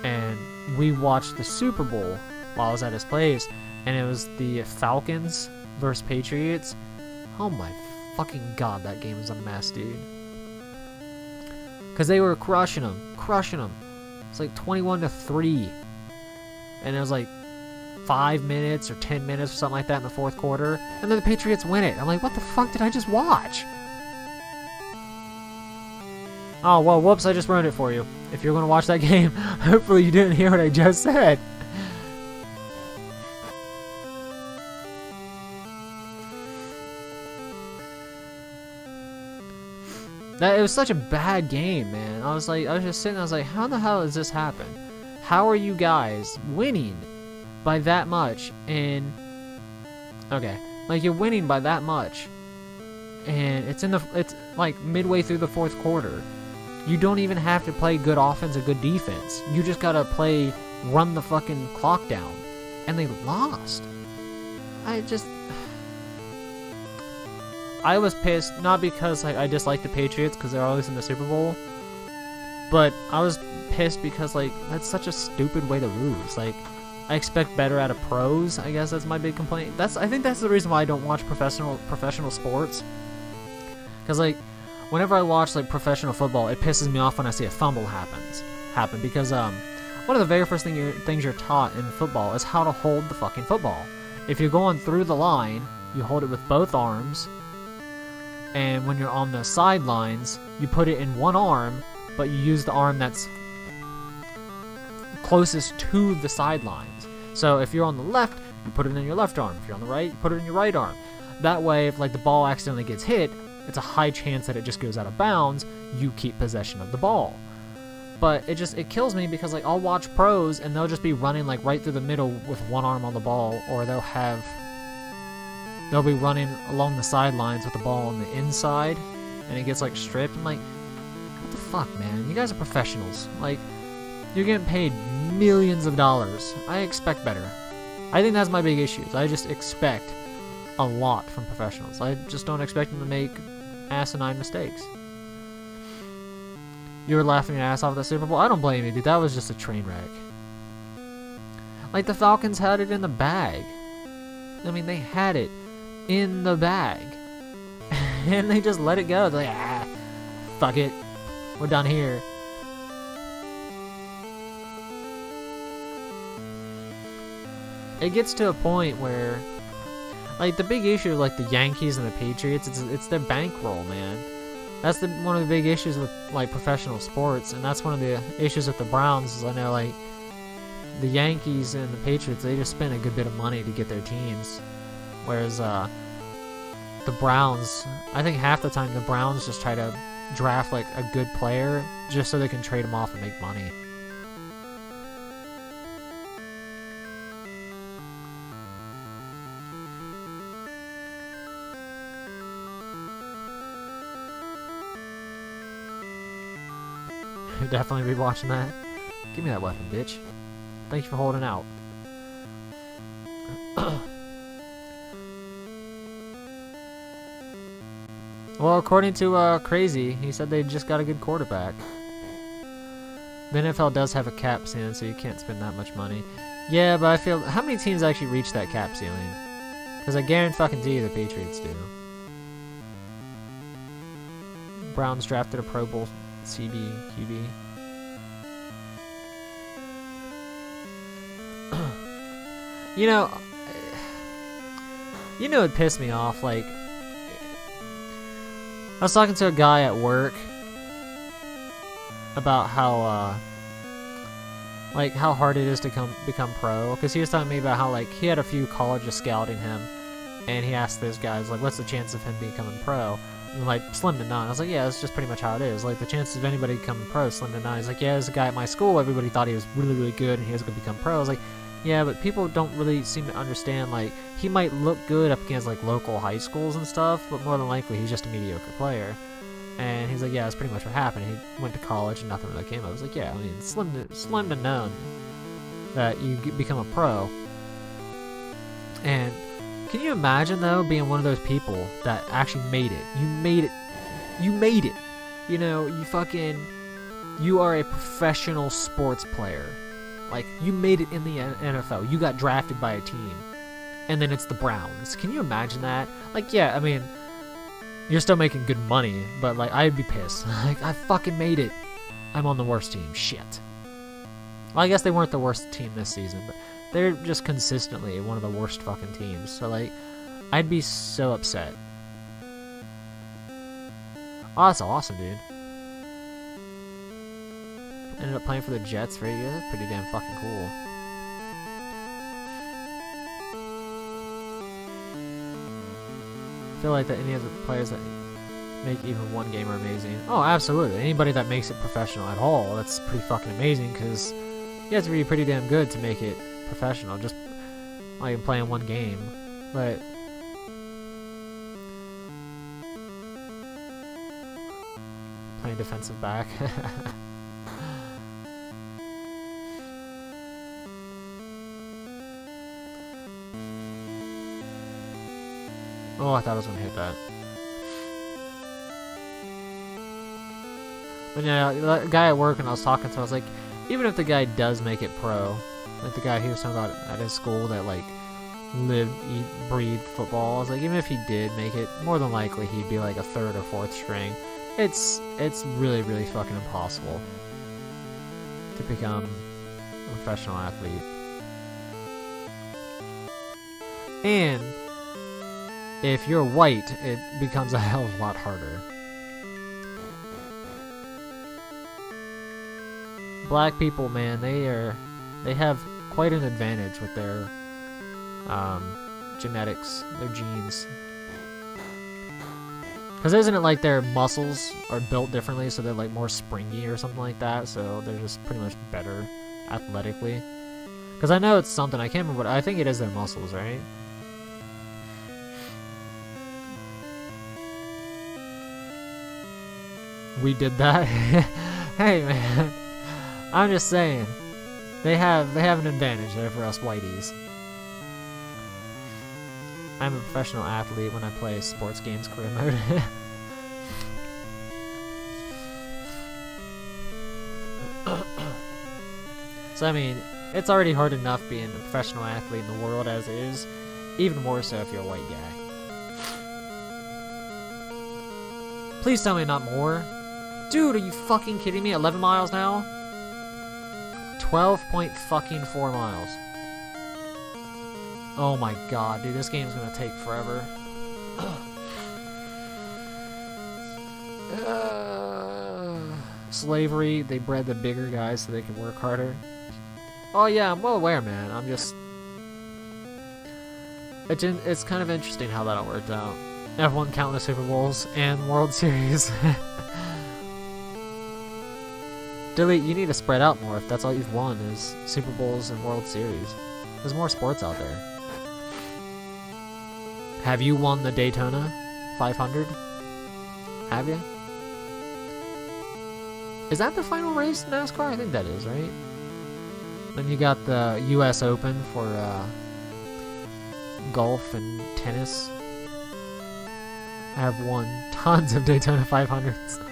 And we watched the Super Bowl while I was at his place, and it was the Falcons versus Patriots. Oh my fucking god, that game was a mess, dude. Because they were crushing them. It's like 21-3. And it was like 5 minutes or 10 minutes or something like that in the fourth quarter, and then the Patriots win it. I'm like, what the fuck did I just watch? Oh, well, whoops, I just ruined it for you. If you're going to watch that game, hopefully you didn't hear what I just said. It was such a bad game, man. I was just sitting there, I was like, how the hell does this happen? How are you guys winning by that much? And okay, like, you're winning by that much, and it's like midway through the fourth quarter. You don't even have to play good offense or good defense. You just gotta run the fucking clock down, and they lost. I was pissed, not because I dislike the Patriots because they're always in the Super Bowl, but I was pissed because that's such a stupid way to lose. Like, I expect better out of pros. I guess that's my big complaint. I think that's the reason why I don't watch professional sports. Because whenever I watch professional football, it pisses me off when I see a fumble happen. Because one of the very first things you're taught in football is how to hold the fucking football. If you're going through the line, you hold it with both arms. And when you're on the sidelines, you put it in one arm, but you use the arm that's closest to the sidelines. So if you're on the left, you put it in your left arm. If you're on the right, you put it in your right arm. That way, if the ball accidentally gets hit, it's a high chance that it just goes out of bounds. You keep possession of the ball. But it kills me because I'll watch pros and they'll just be running right through the middle with one arm on the ball, or they'll be running along the sidelines with the ball on the inside, and it gets stripped. I'm like, what the fuck, man? You guys are professionals. You're getting paid millions of dollars. I expect better. I think that's my big issue. I just expect a lot from professionals. I just don't expect them to make asinine mistakes. You were laughing your ass off at the Super Bowl? I don't blame you, dude. That was just a train wreck. The Falcons had it in the bag. I mean, they had it in the bag. And they just let it go. They're like, fuck it. We're done here. It gets to a point where the big issue with the Yankees and the Patriots, it's their bankroll, man. That's one of the big issues with professional sports, and that's one of the issues with the Browns. Is I know the Yankees and the Patriots, they just spend a good bit of money to get their teams. Whereas the Browns, I think half the time the Browns just try to draft like a good player just so they can trade him off and make money. Definitely be watching that. Give me that weapon, bitch. Thank you for holding out. Well, according to Crazy, he said they just got a good quarterback. The NFL does have a cap ceiling, so you can't spend that much money. Yeah, but I feel... How many teams actually reach that cap ceiling? Because I guarantee you the Patriots do. Browns drafted a Pro Bowl CB QB. You know, it pissed me off. Like, I was talking to a guy at work about how, like, how hard it is to become pro. Because he was telling me about how, like, he had a few colleges scouting him, and he asked those guys, like, what's the chance of him becoming pro? And, like, slim to none. I was like, yeah, that's just pretty much how it is. Like, the chances of anybody becoming pro, slim to none. He's like, yeah, there's a guy at my school, everybody thought he was really, really good, and he was going to become pro. I was like, yeah, but people don't really seem to understand, like, he might look good up against, like, local high schools and stuff, but more than likely, he's just a mediocre player. And he's like, yeah, that's pretty much what happened. He went to college and nothing really came of it. I was like, yeah, I mean, slim to none that you become a pro. And can you imagine, though, being one of those people that actually made it? You made it. You made it. You know, you are a professional sports player. Like, you made it in the NFL. You got drafted by a team. And then it's the Browns. Can you imagine that? Like, yeah, I mean, you're still making good money, but, like, I'd be pissed. Like, I fucking made it. I'm on the worst team. Shit. Well, I guess they weren't the worst team this season, but they're just consistently one of the worst fucking teams. So, like, I'd be so upset. Oh, that's awesome, dude. Ended up playing for the Jets for 8 years. That's pretty damn fucking cool. I feel like that any of the players that make even one game are amazing. Oh, absolutely. Anybody that makes it professional at all, that's pretty fucking amazing, because you have to be pretty damn good to make it professional, just like playing one game. But playing defensive back. Oh, I thought I was gonna hit that. But yeah, the guy at work, and I was talking to, I was like, even if the guy does make it pro, like the guy he was talking about at his school that, like, lived, eat, breathed football, I was like, even if he did make it, more than likely he'd be like a third or fourth string. It's really, really fucking impossible to become a professional athlete. And if you're white, it becomes a hell of a lot harder. Black people, man, they have quite an advantage with their genetics, their genes. Because isn't it like their muscles are built differently, so they're like more springy or something like that, so they're just pretty much better athletically? Because I know it's something, I can't remember what, I think it is their muscles, right? We did that. Hey, man. I'm just saying. They have an advantage there for us whiteys. I'm a professional athlete when I play sports games career mode. So, I mean, it's already hard enough being a professional athlete in the world as it is. Even more so if you're a white guy. Please tell me not more. Dude, are you fucking kidding me? 11 miles now? 12.4 miles. Oh my god, dude, this game's gonna take forever. Slavery, they bred the bigger guys so they could work harder. Oh yeah, I'm well aware, man. I'm just... It's kind of interesting how that all worked out. F1 countless Super Bowls and World Series. Delete, you need to spread out more if that's all you've won is Super Bowls and World Series. There's more sports out there. Have you won the Daytona 500? Have you? Is that the final race in NASCAR? I think that is, right? Then you got the US Open for golf and tennis. I have won tons of Daytona 500s.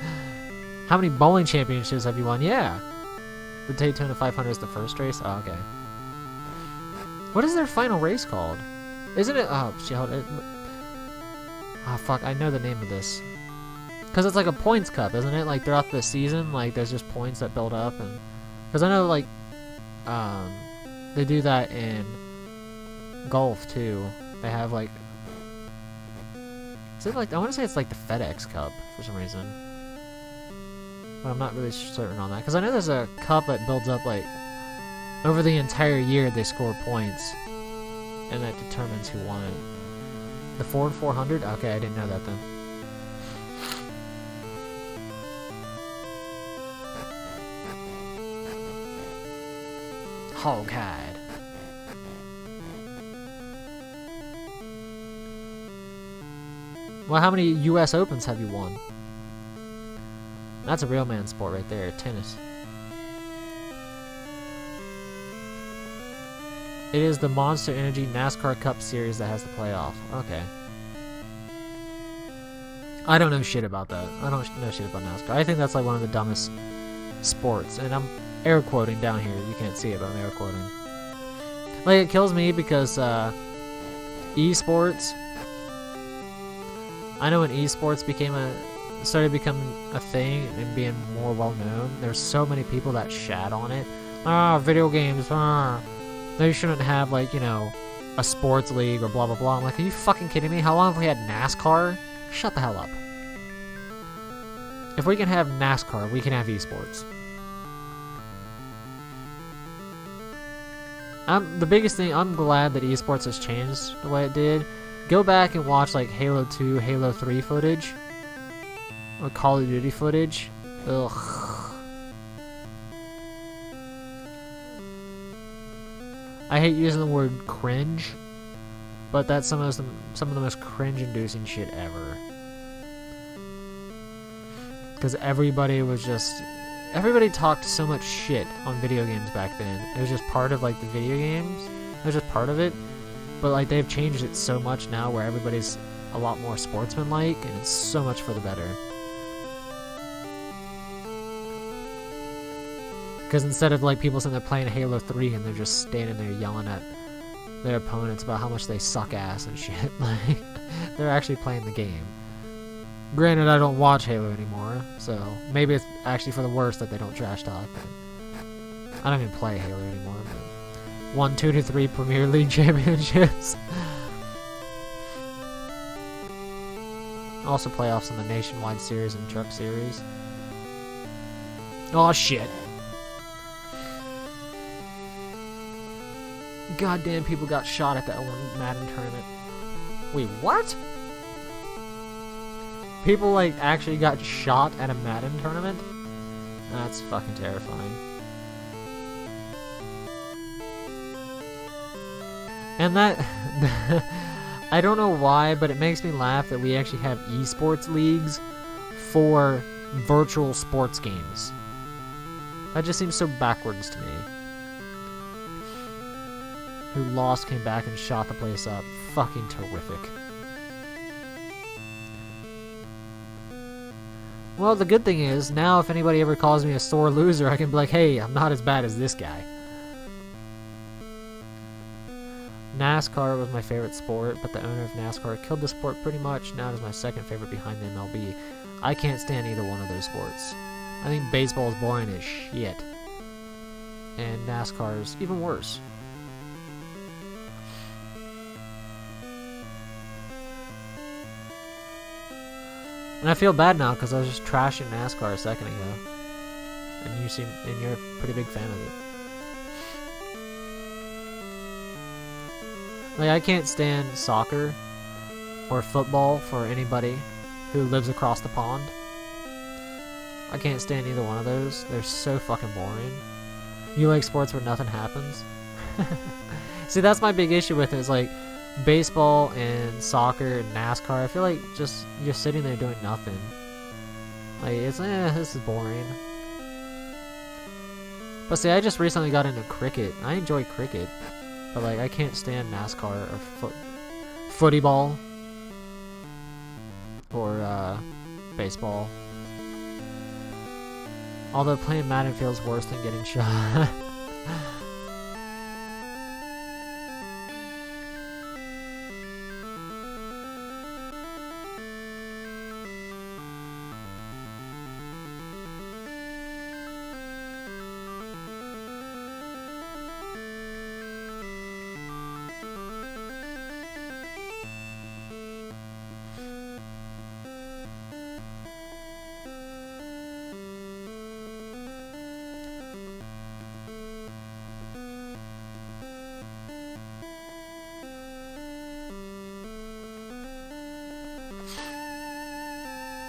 How many bowling championships have you won? Yeah. The Daytona 500 is the first race? Oh, okay. What is their final race called? Isn't it... Oh, shit. Oh, fuck. I know the name of this. Because it's like a points cup, isn't it? Like, throughout the season, like, there's just points that build up. And because I know, like, they do that in golf, too. They have, like... Is it like... I want to say it's like the FedEx Cup, for some reason. But I'm not really certain on that. Because I know there's a cup that builds up, like... Over the entire year, they score points. And that determines who won it. The Ford 400? Okay, I didn't know that then. Hoghead. Well, how many US Opens have you won? That's a real man sport right there, tennis. It is the Monster Energy NASCAR Cup Series that has the playoff. Okay. I don't know shit about that. I don't know shit about NASCAR. I think that's like one of the dumbest sports. And I'm air quoting down here. You can't see it, but I'm air quoting. Like, it kills me because esports... I know when esports started becoming a thing and being more well known, there's so many people that shat on it. Video games, they shouldn't have, like, you know, a sports league or blah blah blah. I'm like, are you fucking kidding me? How long have we had NASCAR? Shut the hell up. If we can have NASCAR, we can have esports. The biggest thing, I'm glad that esports has changed the way it did. Go back and watch, like, Halo 2, Halo 3 footage. Or Call of Duty footage. Ugh. I hate using the word cringe, but that's some of the most cringe-inducing shit ever. Because everybody talked so much shit on video games back then. It was just part of, like, the video games. It was just part of it. But, like, they've changed it so much now where everybody's a lot more sportsmanlike, and it's so much for the better. Because instead of, like, people sitting there playing Halo 3 and they're just standing there yelling at their opponents about how much they suck ass and shit, like, they're actually playing the game. Granted, I don't watch Halo anymore, so maybe it's actually for the worst that they don't trash talk. But I don't even play Halo anymore, but 1, 2 to 3 Premier League championships. Also playoffs in the Nationwide Series and Truck Series. Oh shit. Goddamn, people got shot at that one Madden tournament. Wait, what? People, like, actually got shot at a Madden tournament? That's fucking terrifying. And that... I don't know why, but it makes me laugh that we actually have esports leagues for virtual sports games. That just seems so backwards to me. Who lost, came back, and shot the place up. Fucking terrific. Well, the good thing is, now if anybody ever calls me a sore loser, I can be like, hey, I'm not as bad as this guy. NASCAR was my favorite sport, but the owner of NASCAR killed the sport pretty much. Now it is my second favorite behind the MLB. I can't stand either one of those sports. I think baseball is boring as shit. And NASCAR is even worse. And I feel bad now because I was just trashing NASCAR a second ago. And you're a pretty big fan of it. Like, I can't stand soccer or football for anybody who lives across the pond. I can't stand either one of those. They're so fucking boring. You like sports where nothing happens? See, that's my big issue with it, is like baseball and soccer and NASCAR. I feel like just you're sitting there doing nothing. Like, it's this is boring. But see, I just recently got into cricket. I enjoy cricket, but like I can't stand NASCAR or footy ball or baseball. Although playing Madden feels worse than getting shot.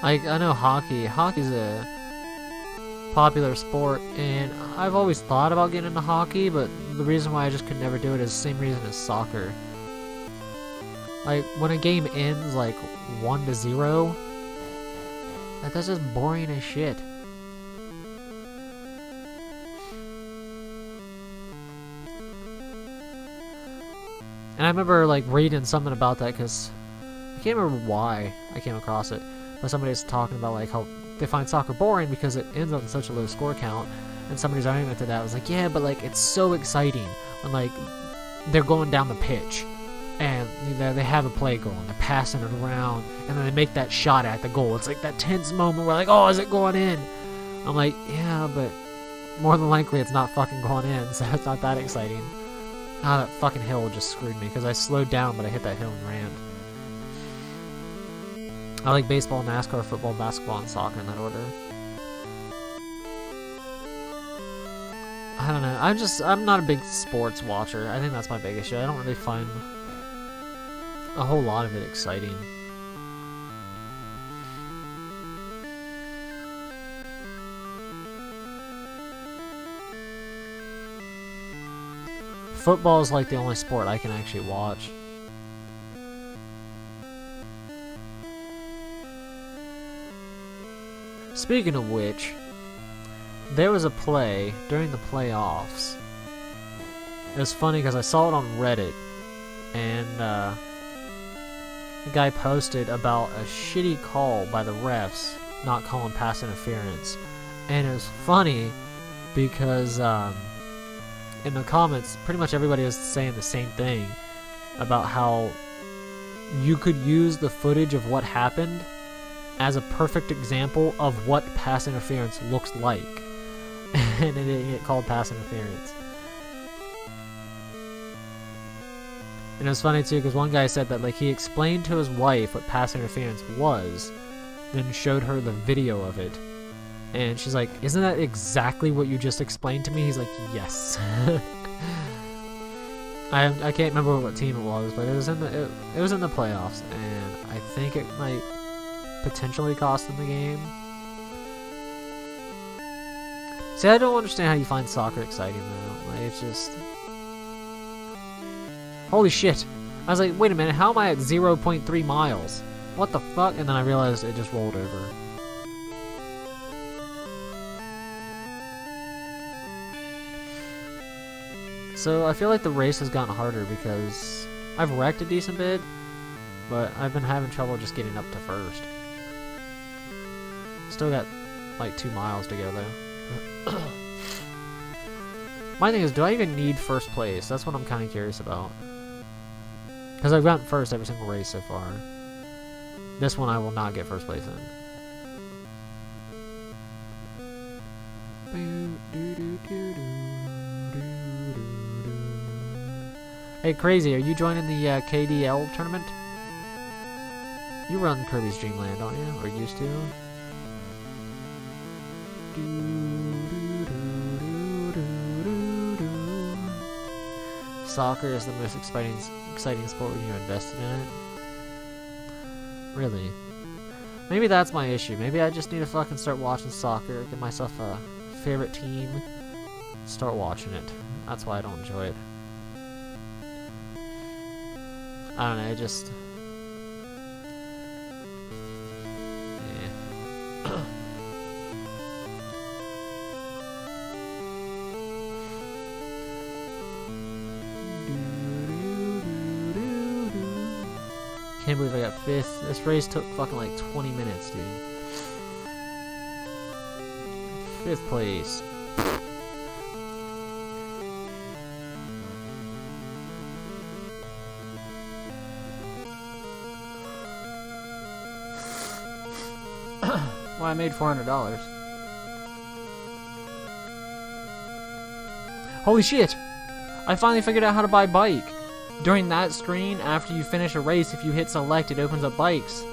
I know hockey. Hockey's a popular sport, and I've always thought about getting into hockey, but the reason why I just could never do it is the same reason as soccer. Like, when a game ends, like, 1-0, that's just boring as shit. And I remember, like, reading something about that, because I can't remember why I came across it. But somebody's talking about like how they find soccer boring because it ends on such a low score count, and somebody's argument to that was like, yeah, but like it's so exciting when like they're going down the pitch and they have a play going, they're passing it around, and then they make that shot at the goal. It's like that tense moment where like, oh, is it going in? I'm like, yeah, but more than likely it's not fucking going in, so it's not that exciting. Ah, that fucking hill just screwed me because I slowed down, but I hit that hill and ran. I like baseball, NASCAR, football, basketball, and soccer in that order. I don't know. I'm not a big sports watcher. I think that's my big issue. I don't really find a whole lot of it exciting. Football is like the only sport I can actually watch. Speaking of which, there was a play during the playoffs. It was funny because I saw it on Reddit, and the guy posted about a shitty call by the refs not calling pass interference. And it was funny because in the comments, pretty much everybody was saying the same thing about how you could use the footage of what happened as a perfect example of what pass interference looks like. And it didn't get called pass interference. And it was funny too, because one guy said that like he explained to his wife what pass interference was, then showed her the video of it. And she's like, isn't that exactly what you just explained to me? He's like, yes. I can't remember what team it was, but it was in the playoffs, and I think it might potentially cost them the game. See, I don't understand how you find soccer exciting though. Like, it's just, holy shit! I was like, wait a minute, how am I at 0.3 miles? What the fuck? And then I realized it just rolled over. So I feel like the race has gotten harder because I've wrecked a decent bit, but I've been having trouble just getting up to first. Still got like 2 miles to go though. My thing is, do I even need first place? That's what I'm kind of curious about. Because I've gotten first every single race so far. This one I will not get first place in. Hey, Crazy, are you joining the KDL tournament? You run Kirby's Dream Land, don't you? Or used to? soccer is the most exciting sport when you're invested in it. Really. Maybe that's my issue. Maybe I just need to fucking start watching soccer, get myself a favorite team, start watching it. That's why I don't enjoy it. I don't know, I just... Can't believe I got 5th. This race took fucking like 20 minutes, dude. 5th place. Well, I made $400. Holy shit! I finally figured out how to buy a bike. During that screen, after you finish a race, if you hit select, it opens up bikes.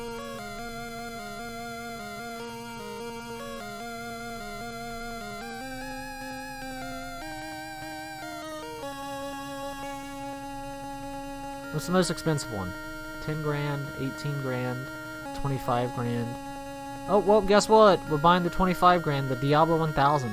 What's the most expensive one? 10 grand, 18 grand, 25 grand. Oh, well, guess what? We're buying the 25 grand, the Diablo 1000.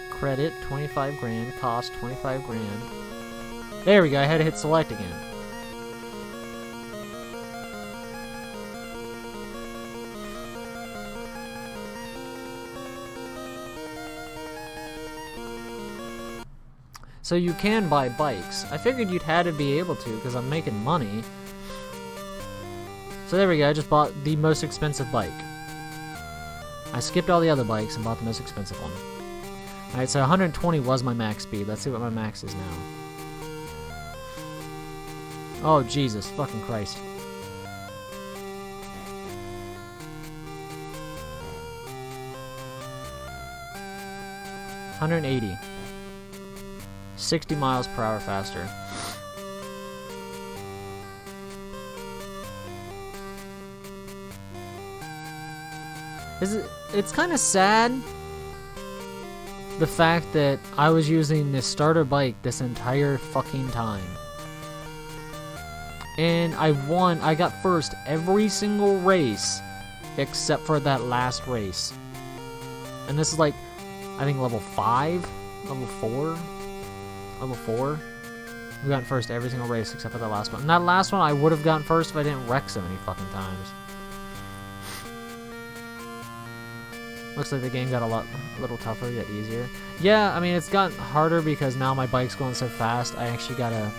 Credit, 25 grand, cost 25 grand. There we go, I had to hit select again. So you can buy bikes. I figured you'd had to be able to because I'm making money. So there we go, I just bought the most expensive bike. I skipped all the other bikes and bought the most expensive one. Alright, so 120 was my max speed. Let's see what my max is now. Oh, Jesus fucking Christ. $180. 60 miles per hour faster. It's kind of sad, the fact that I was using this starter bike this entire fucking time. And I got first every single race except for that last race. And this is like, I think level 5? Level 4? Level 4? We got first every single race except for the last one. And that last one I would have gotten first if I didn't wreck so many fucking times. Looks like the game got a little tougher, yet easier. Yeah, I mean, it's gotten harder because now my bike's going so fast, I actually gotta...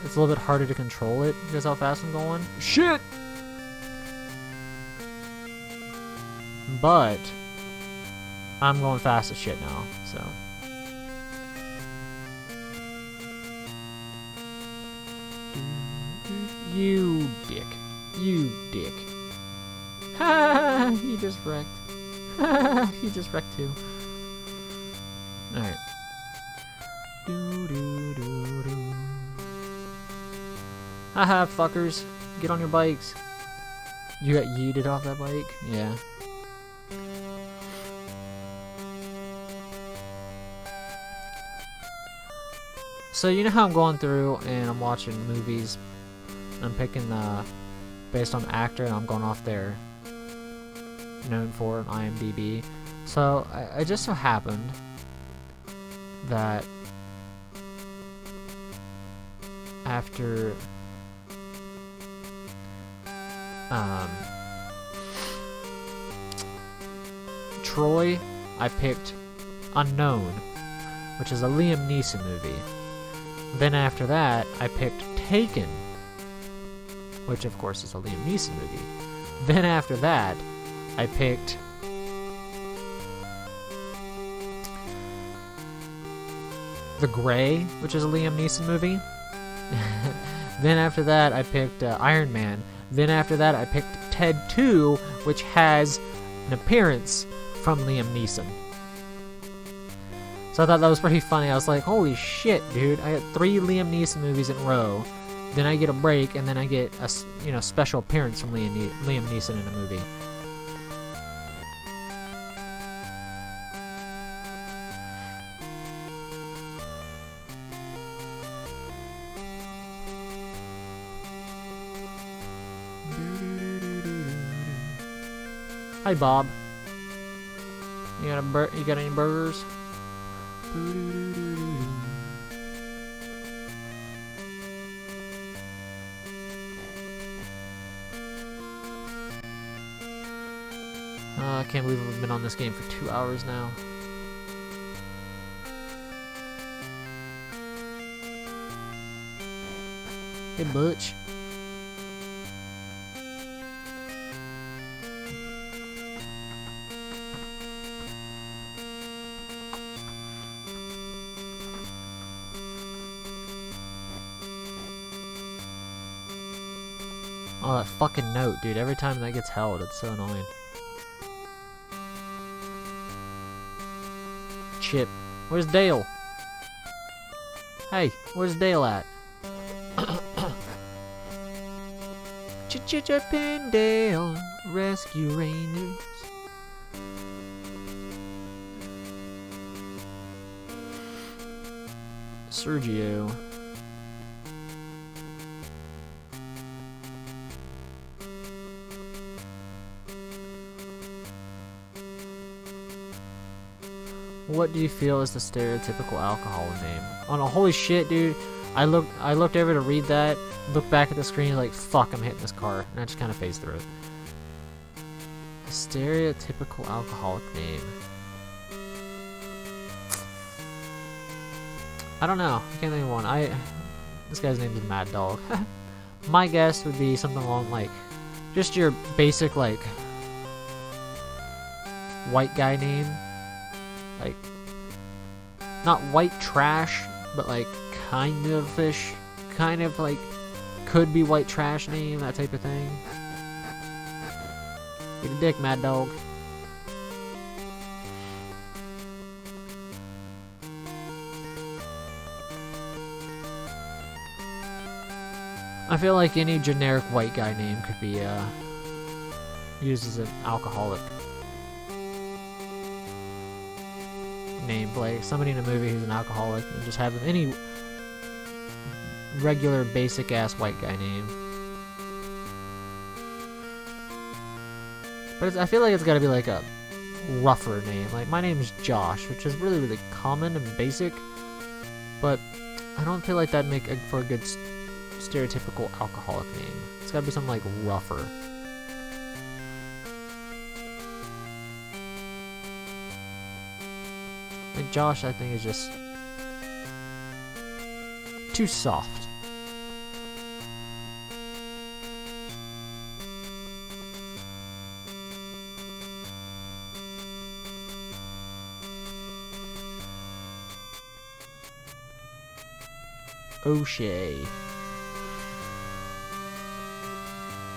It's a little bit harder to control it because how fast I'm going. Shit! But I'm going fast as shit now, so... You dick. You dick. Ha! He just wrecked. He just wrecked too. Alright. Haha, fuckers. Get on your bikes. You got yeeted off that bike? Yeah. So you know how I'm going through and I'm watching movies. I'm picking based on actor and I'm going off their known for on IMDb. So I just so happened that after Troy, I picked Unknown, which is a Liam Neeson movie. Then after that, I picked Taken, which of course is a Liam Neeson movie. Then after that, I picked The Grey, which is a Liam Neeson movie. Then after that, I picked Iron Man. Then after that, I picked Ted 2, which has an appearance from Liam Neeson. So I thought that was pretty funny. I was like, holy shit, dude. I got 3 Liam Neeson movies in a row. then I get a break, and then I get a special appearance from Liam Neeson in a movie. Hi, Bob. You got any burgers? I can't believe we've been on this game for 2 hours now. Hey, Butch. Oh, that fucking note, dude. Every time that gets held, it's so annoying. Chip. Where's Dale? Hey, where's Dale at? Chip and Dale, Rescue Rangers. Sergio. What do you feel is the stereotypical alcohol name? Oh no, holy shit, dude. I looked over to read that, looked back at the screen like, fuck, I'm hitting this car. And I just kind of phased through it. A stereotypical alcoholic name. I don't know. I can't think of one. This guy's name is Mad Dog. My guess would be something along like, just your basic like, white guy name. Like, not white trash, but like kind of fish, kind of like could be white trash name, that type of thing. Get a dick, Mad Dog. I feel like any generic white guy name could be used as an alcoholic name, like somebody in a movie who's an alcoholic, and just have any regular basic ass white guy name. But I feel like it's got to be like a rougher name. Like my name is Josh, which is really really common and basic, but I don't feel like that'd make for a good stereotypical alcoholic name. It's got to be something like rougher. Like Josh, I think, is just too soft. O'Shea.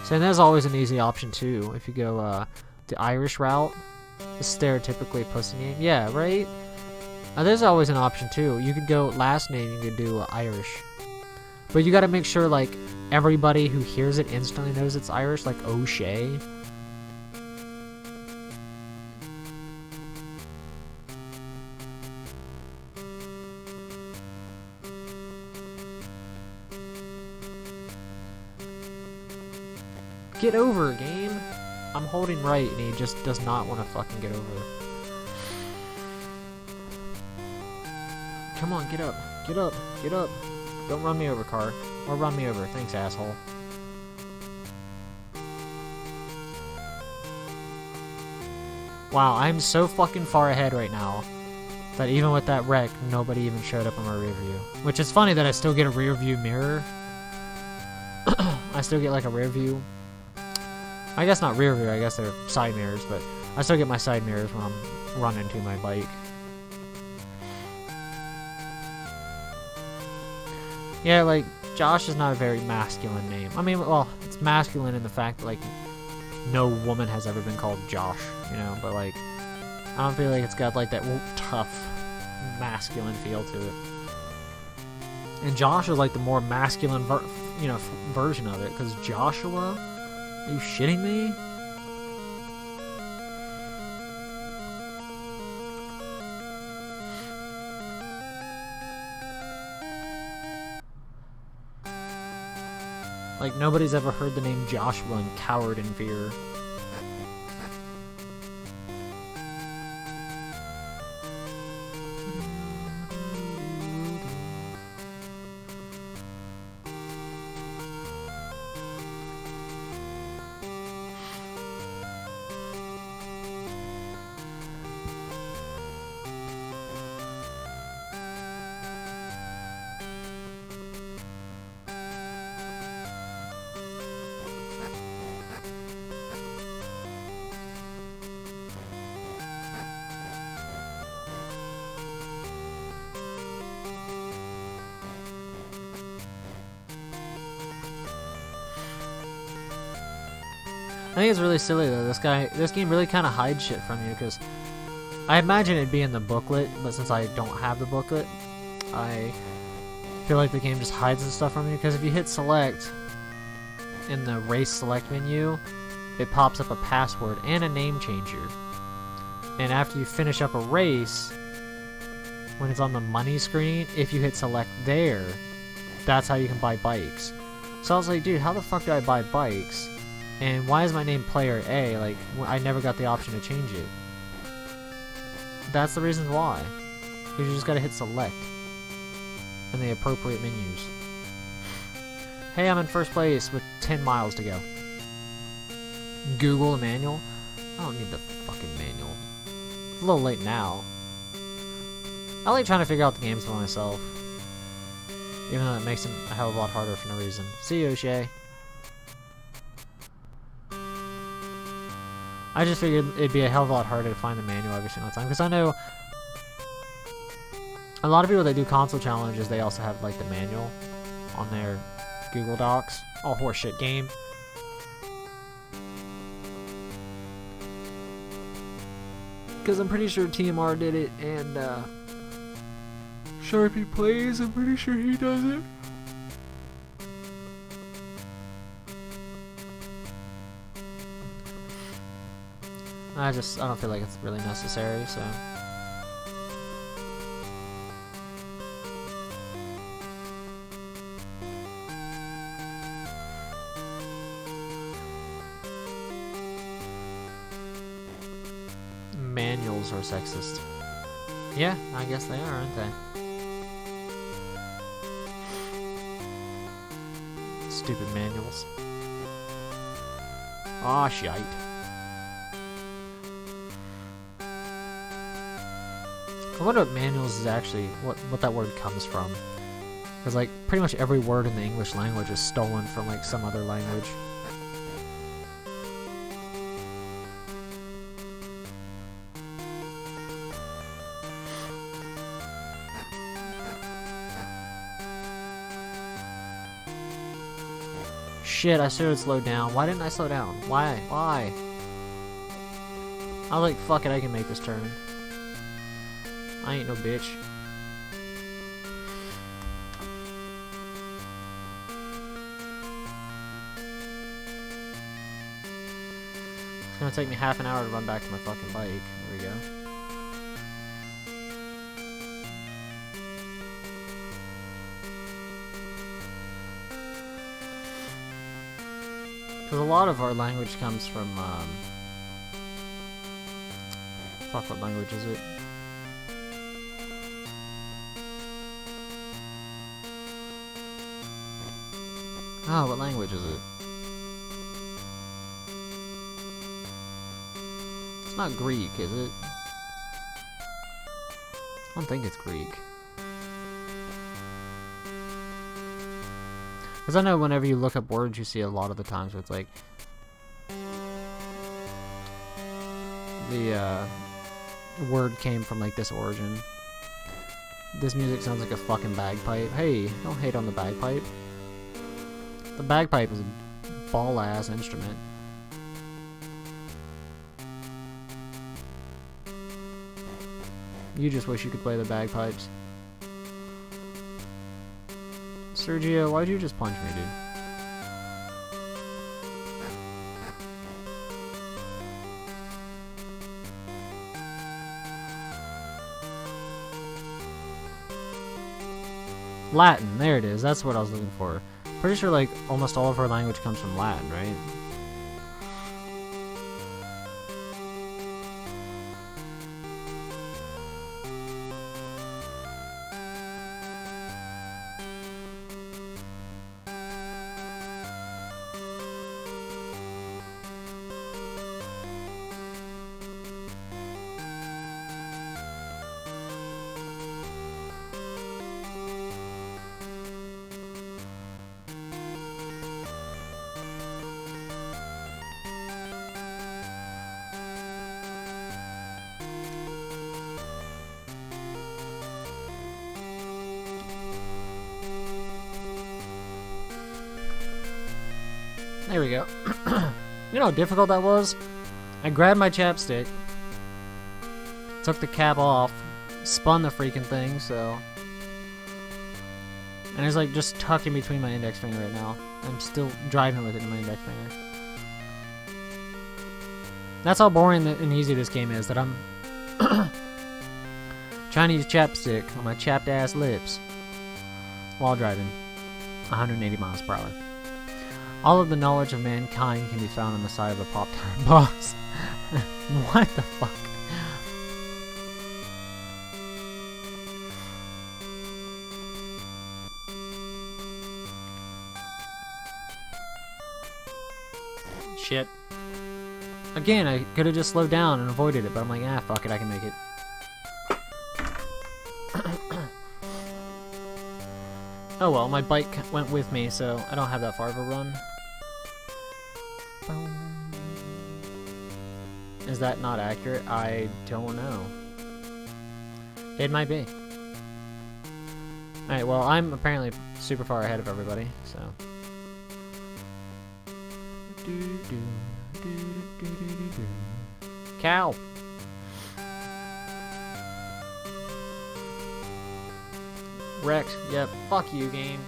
So there's always an easy option too. If you go the Irish route, the stereotypically pussy name. Yeah, right? There's always an option too. You could go last name, you could do Irish. But you gotta make sure like everybody who hears it instantly knows it's Irish, like O'Shea. Get over, game. I'm holding right and he just does not want to fucking get over. Come on, get up. Get up. Get up. Don't run me over, car. Or run me over. Thanks, asshole. Wow, I'm so fucking far ahead right now that even with that wreck, nobody even showed up on my rear view. Which is funny that I still get a rear view mirror. I still get like a rear view. I guess not rear view, I guess they're side mirrors, but I still get my side mirrors when I'm running to my bike. Yeah, like, Josh is not a very masculine name. I mean, well, it's masculine in the fact that, like, no woman has ever been called Josh, you know, but, like, I don't feel like it's got, like, that tough, masculine feel to it. And Josh is, like, the more masculine you know, version of it. Because Joshua? Are you shitting me? Like, nobody's ever heard the name Joshua and cowered in fear. I think it's really silly though. This game really kind of hides shit from you, because I imagine it'd be in the booklet, but since I don't have the booklet, I feel like the game just hides the stuff from you. Because if you hit select in the race select menu, it pops up a password and a name changer. And after you finish up a race, when it's on the money screen, if you hit select there, that's how you can buy bikes. So I was like, dude, how the fuck do I buy bikes? And why is my name Player A? Like, I never got the option to change it. That's the reason why. Because you just gotta hit select in the appropriate menus. Hey, I'm in first place with 10 miles to go. Google a manual? I don't need the fucking manual. It's a little late now. I like trying to figure out the games for myself. Even though it makes them a hell of a lot harder for no reason. See you, O'Shea. I just figured it'd be a hell of a lot harder to find the manual every single time, because I know a lot of people that do console challenges, they also have like the manual on their Google Docs. All horseshit game. Because I'm pretty sure TMR did it, and Sharpie Plays, I'm pretty sure he does it. I don't feel like it's really necessary, so. Manuals are sexist. Yeah, I guess they are, aren't they? Stupid manuals. Aw, shite. I wonder what manuals is actually, what that word comes from. Because, like, pretty much every word in the English language is stolen from, like, some other language. Shit, I should have slowed down. Why didn't I slow down? Why? Why? I was like, fuck it, I can make this turn. I ain't no bitch. It's gonna take me half an hour to run back to my fucking bike. There we go. Because a lot of our language comes from, fuck, what language is it? Oh, what language is it? It's not Greek, is it? I don't think it's Greek. Because I know whenever you look up words, you see a lot of the times where it's like the word came from like this origin. This music sounds like a fucking bagpipe. Hey, don't hate on the bagpipe. The bagpipe is a ball-ass instrument. You just wish you could play the bagpipes. Sergio, why'd you just punch me, dude? Latin, there it is. That's what I was looking for. Pretty sure, like, almost all of her language comes from Latin, right? There we go. You know how difficult that was? I grabbed my chapstick, took the cap off, spun the freaking thing, so... And it's like just tucked in between my index finger right now. I'm still driving with it in my index finger. That's how boring and easy this game is, that I'm trying to use chapstick on my chapped ass lips while driving 180 miles per hour. All of the knowledge of mankind can be found on the side of a Pop-Tart box. What the fuck? Shit. Again, I could have just slowed down and avoided it, but I'm like, ah, fuck it, I can make it. Oh well, my bike went with me, so I don't have that far of a run. Is that not accurate? I don't know. It might be. Alright, well, I'm apparently super far ahead of everybody, so... Cow! Wrecked. Yep. Fuck you, game.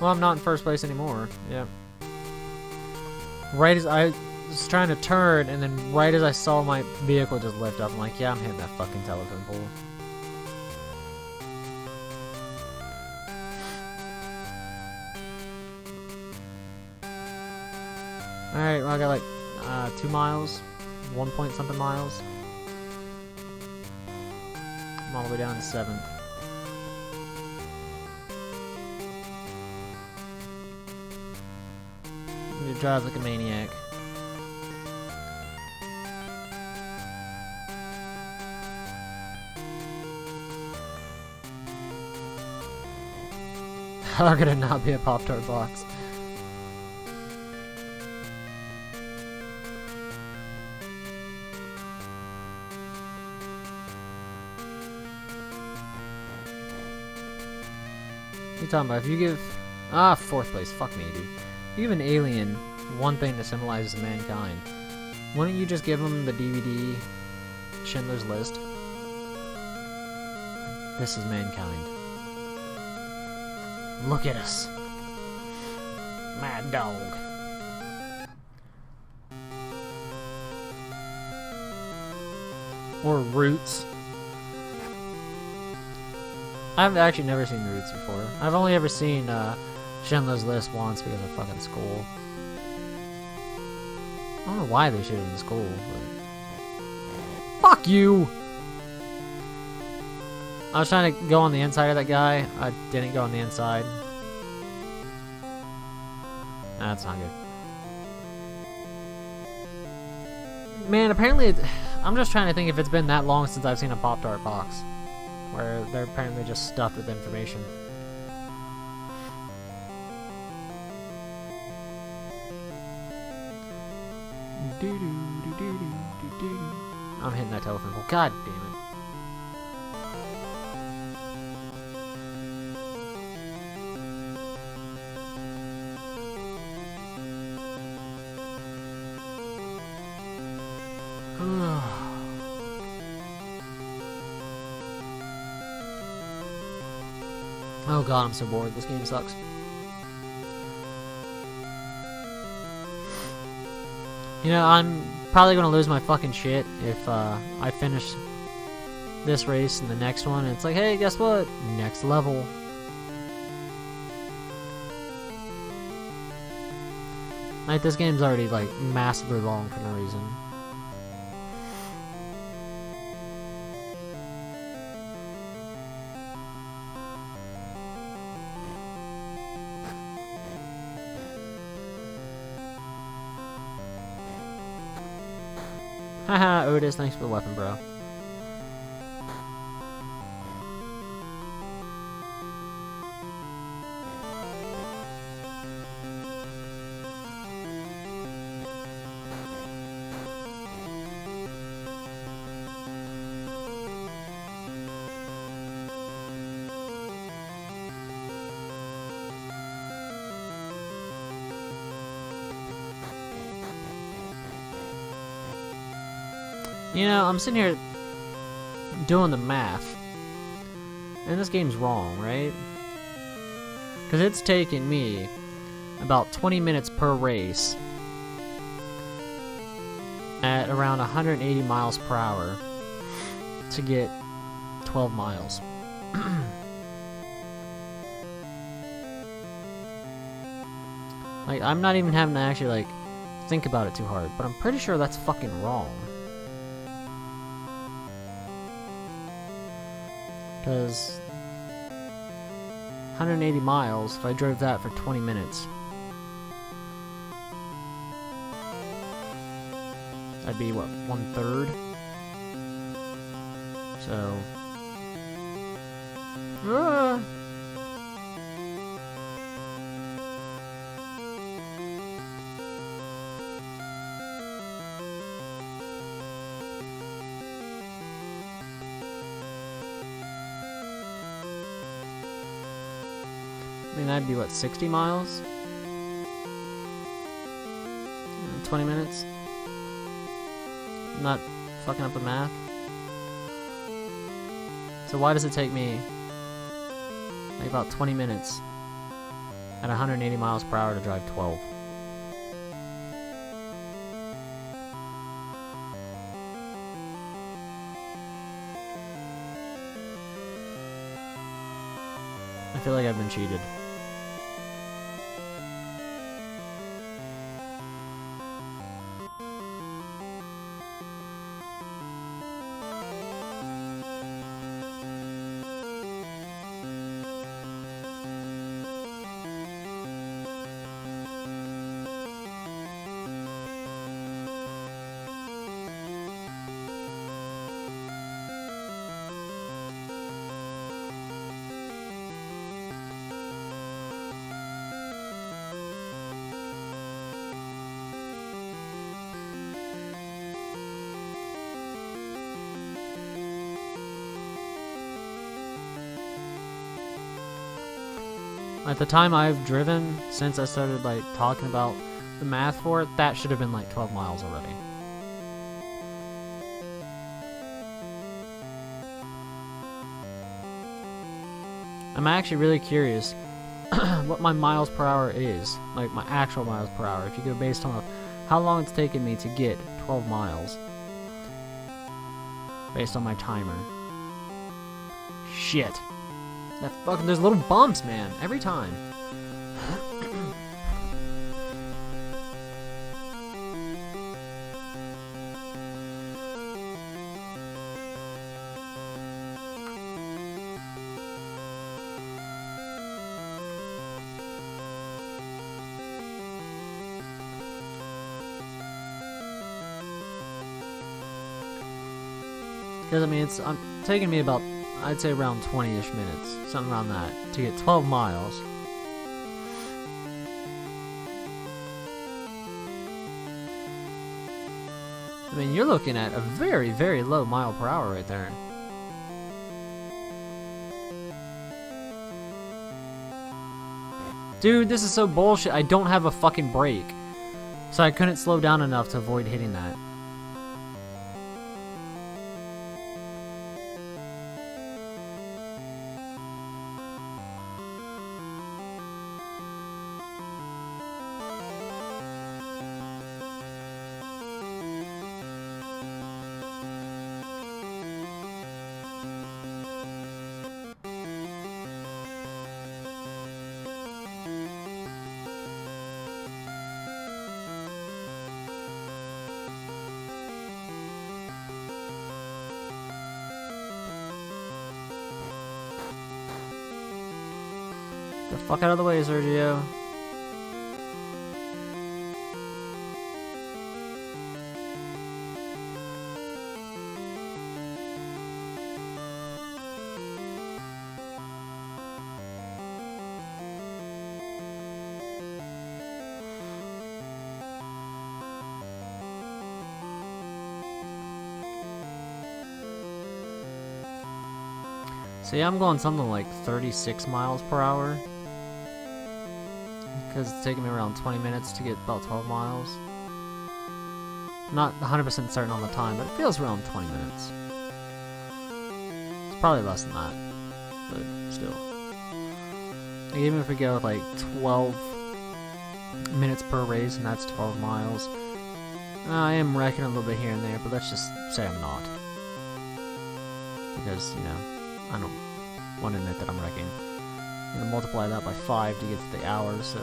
Well, I'm not in first place anymore. Yep. Right as I was trying to turn, and then right as I saw my vehicle just lift up, I'm like, yeah, I'm hitting that fucking telephone pole. Alright, well, I got like 2 miles. 1 point something miles. I'm all the way down to 7th. I'm gonna drive like a maniac. How could it not be a Pop-Tart box? What are you talking about? If you give... Ah, 4th place. Fuck me, dude. If you give an alien one thing that symbolizes mankind, wouldn't you just give them the DVD Schindler's List? This is mankind. Look at us. Mad dog. Or Roots. I've actually never seen Roots before. I've only ever seen Schindler's List once because of fucking school. I don't know why they showed it in school, but... Fuck you! I was trying to go on the inside of that guy. I didn't go on the inside. That's not good. Man, apparently I'm just trying to think if it's been that long since I've seen a Pop-Tart box. Where they're apparently just stuffed with information. I'm hitting that telephone pole. God damn it. Oh god, I'm so bored. This game sucks. You know, I'm probably gonna lose my fucking shit if I finish this race and the next one, and it's like, hey, guess what? Next level. Like, this game's already, like, massively long for no reason. Haha, Otis, thanks for the weapon, bro. You know, I'm sitting here doing the math, and this game's wrong, right? Because it's taking me about 20 minutes per race at around 180 miles per hour to get 12 miles. Like, I'm not even having to actually, like, think about it too hard, but I'm pretty sure that's fucking wrong. Because 180 miles, if I drove that for 20 minutes, that'd be, what, 1/3? So... I mean, that'd be, what, 60 miles? 20 minutes? I'm not fucking up the math. So why does it take me, like, about 20 minutes at 180 miles per hour to drive 12? I feel like I've been cheated. At the time I've driven, since I started, like, talking about the math for it, that should have been, like, 12 miles already. I'm actually really curious what my miles per hour is, like, my actual miles per hour, if you go based on how long it's taken me to get 12 miles, based on my timer. Shit. That fucking, there's little bumps, man, every time. Because, I mean, it's taking me about, I'd say, around 20-ish minutes, something around that, to get 12 miles. I mean, you're looking at a very, very low mile per hour right there. Dude, this is so bullshit. I don't have a fucking brake. So I couldn't slow down enough to avoid hitting that. Fuck out of the way, Sergio. See, I'm going something like 36 miles per hour. Because it's taking me around 20 minutes to get about 12 miles. Not 100% certain on the time, but it feels around 20 minutes. It's probably less than that, but still. Like, even if we go with like 12 minutes per race, and that's 12 miles. I am wrecking a little bit here and there, but let's just say I'm not. Because, you know, I don't want to admit that I'm wrecking. I'm going to multiply that by 5 to get to the hour, so...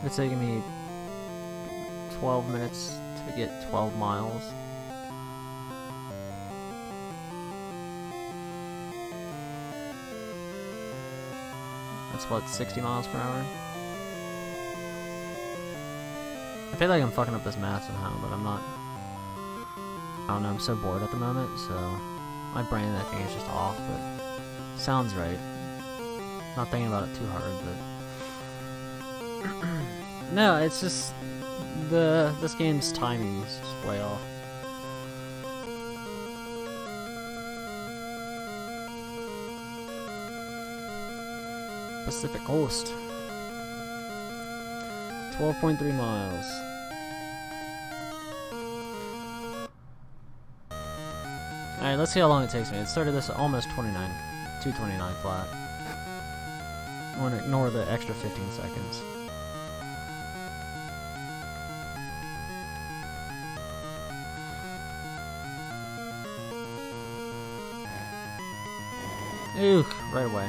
It's taking me 12 minutes to get 12 miles. That's what, 60 miles per hour? I feel like I'm fucking up this math somehow, but I'm not. I don't know, I'm so bored at the moment, so my brain, I think, is just off, but sounds right. Not thinking about it too hard, but no, it's just this game's timing is just way off. Pacific Coast. 12.3 miles. Alright, let's see how long it takes me. It started this at almost 229 flat. I'm gonna ignore the extra 15 seconds. Ooh, right away.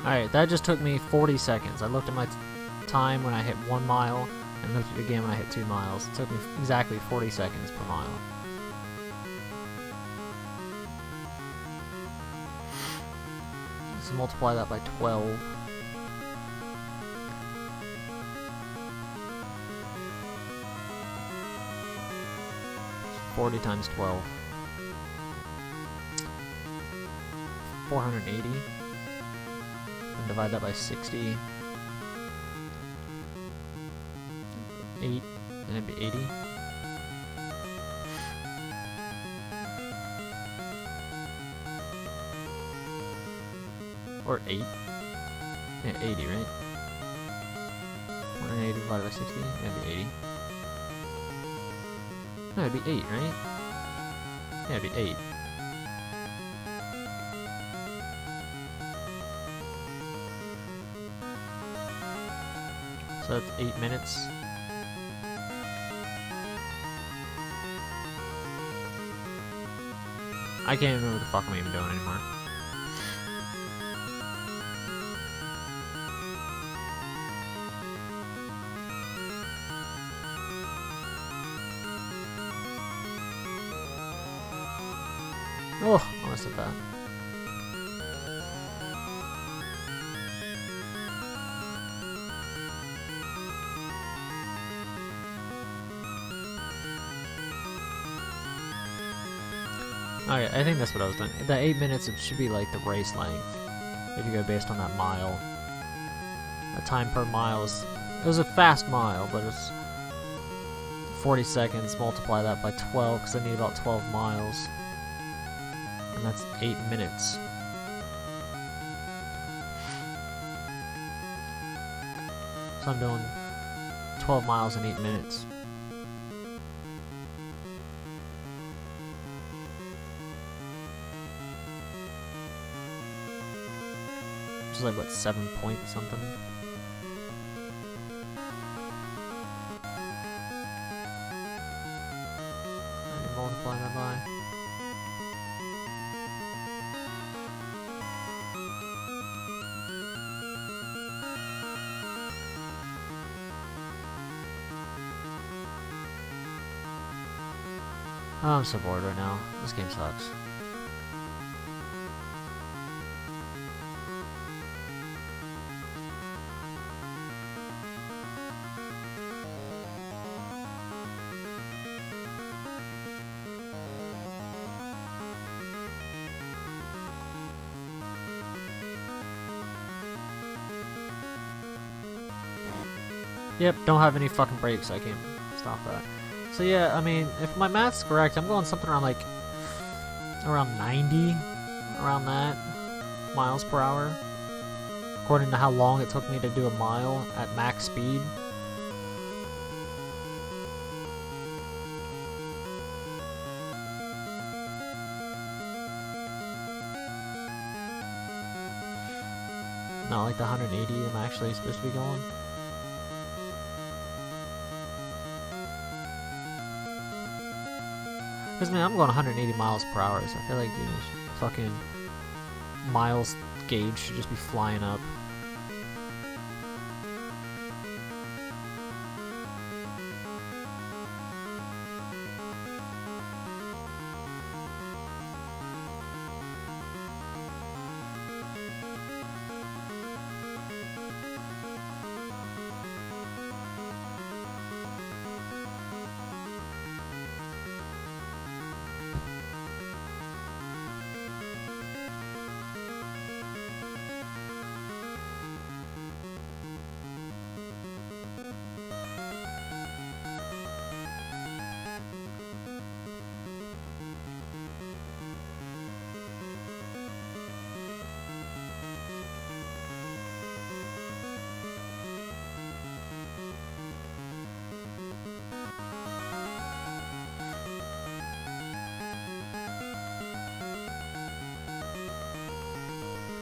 Alright, that just took me 40 seconds. I looked at my time when I hit 1 mile, and looked at it again when I hit 2 miles. It took me exactly 40 seconds per mile. So multiply that by 12. So 40 times 12. 480. Divide that by 60. 8, and it'd be 80. Or 8. Yeah, 80, right? 180 divided by 60, that'd be 80. No, it'd be 8, right? Yeah, it'd be 8. So that's 8 minutes. I can't even know what the fuck I'm even doing anymore. Oh, almost hit that. Okay, I think that's what I was doing. The 8 minutes, it should be like the race length. If you go based on that mile. A time per mile is... It was a fast mile, but it's 40 seconds. Multiply that by 12, because I need about 12 miles. And that's 8 minutes. So I'm doing 12 miles in 8 minutes. Which is like, what, 7 point something? And multiply that by... Oh, I'm so bored right now. This game sucks. Yep, don't have any fucking brakes, I can't stop that. So yeah, I mean, if my math's correct, I'm going something around like, around 90, around that, miles per hour. According to how long it took me to do a mile at max speed. Not like the 180 I'm actually supposed to be going. Because, man, I'm going 180 miles per hour, so I feel like, you know, fucking miles gauge should just be flying up.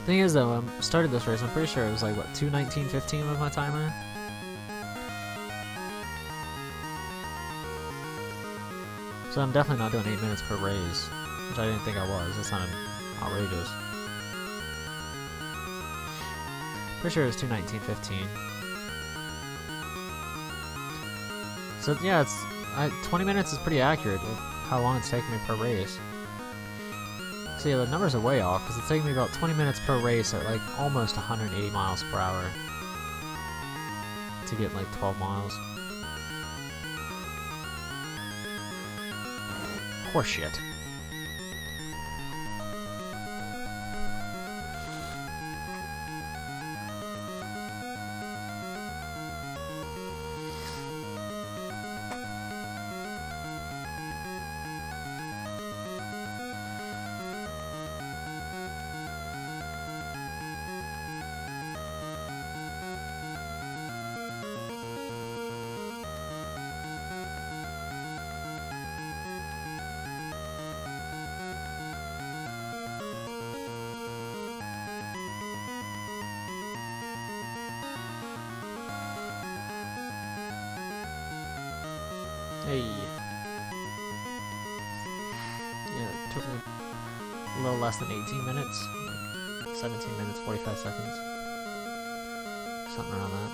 Thing is though, I started this race, I'm pretty sure it was like, what, 2:19:15 was my timer? So I'm definitely not doing 8 minutes per race, which I didn't think I was. That sounded outrageous. Pretty sure it was 2:19:15. So yeah, 20 minutes is pretty accurate with how long it's taking me per race. So yeah, the numbers are way off, because it's taking me about 20 minutes per race at like almost 180 miles per hour to get like 12 miles. Horseshit. Hey. Yeah, it took me a little less than 18 minutes, like 17 minutes, 45 seconds, something around that.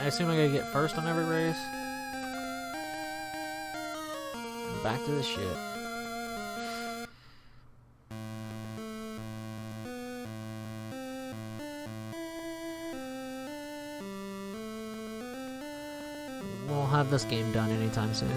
I assume I gotta get first on every race. And back to the shit. We'll have this game done anytime soon.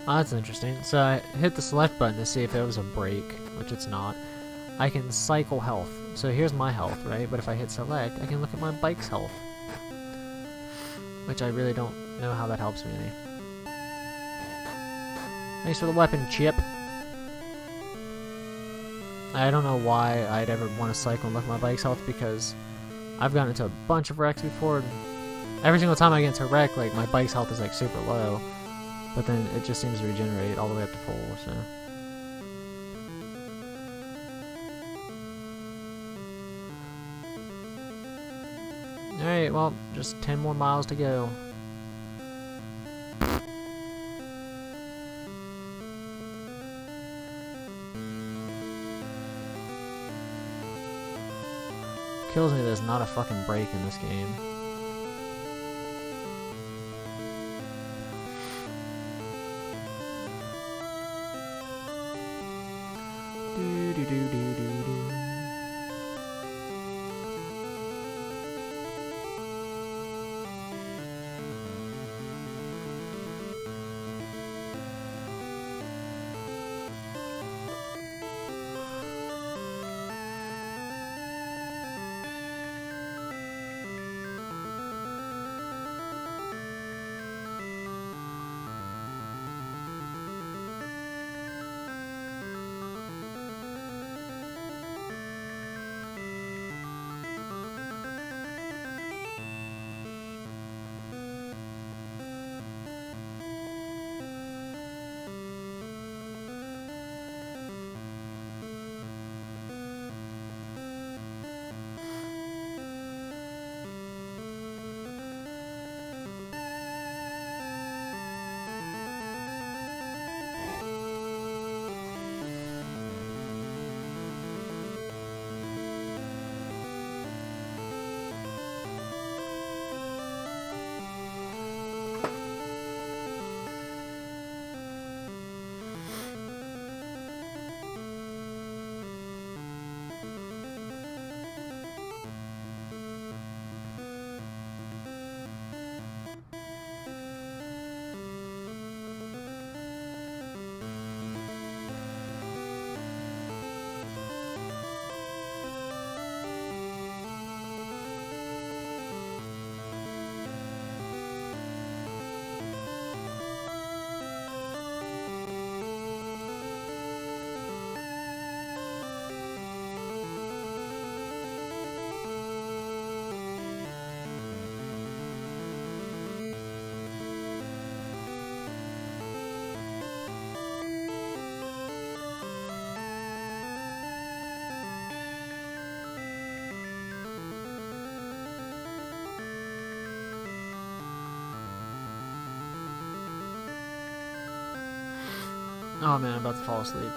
Oh, that's interesting. So I hit the select button to see if it was a break, which it's not. I can cycle health. So here's my health, right? But if I hit select, I can look at my bike's health. Which I really don't know how that helps me any. Thanks for the weapon, Chip. I don't know why I'd ever want to cycle and look at my bike's health, because I've gotten into a bunch of wrecks before, and every single time I get into a wreck, like, my bike's health is like super low. But then it just seems to regenerate all the way up to full, so. Alright, well, just 10 more miles to go. Kills me there's not a fucking break in this game. Oh man, I'm about to fall asleep.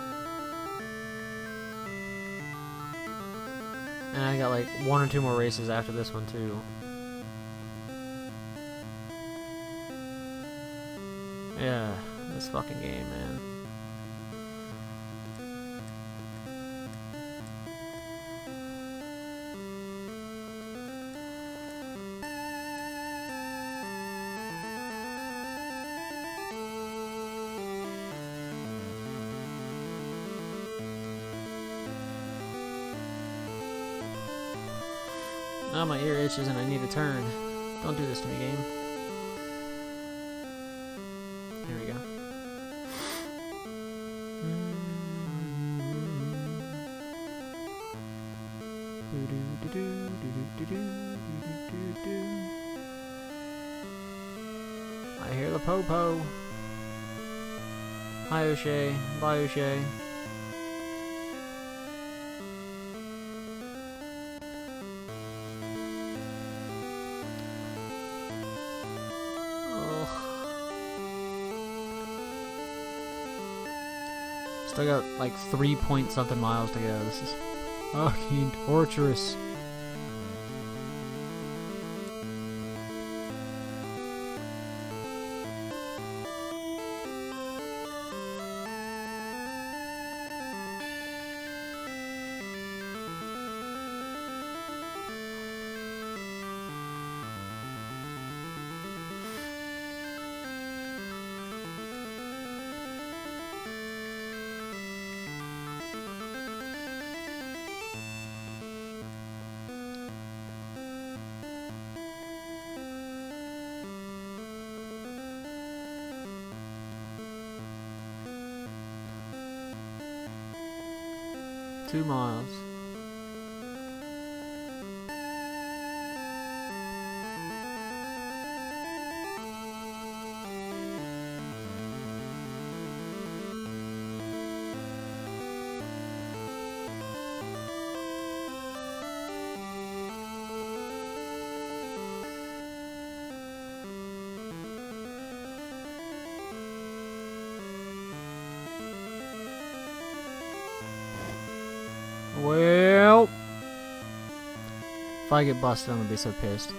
And I got like 1 or 2 more races after this one too. Yeah, this fucking game, man. Oh, my ear itches and I need to turn. Don't do this to me, game. There we go. I hear the po-po. Hi, O'Shea. Bye, O'Shea. Still got like 3 point something miles to go. This is fucking torturous. Two miles. Well, if I get busted, I'm gonna be so pissed.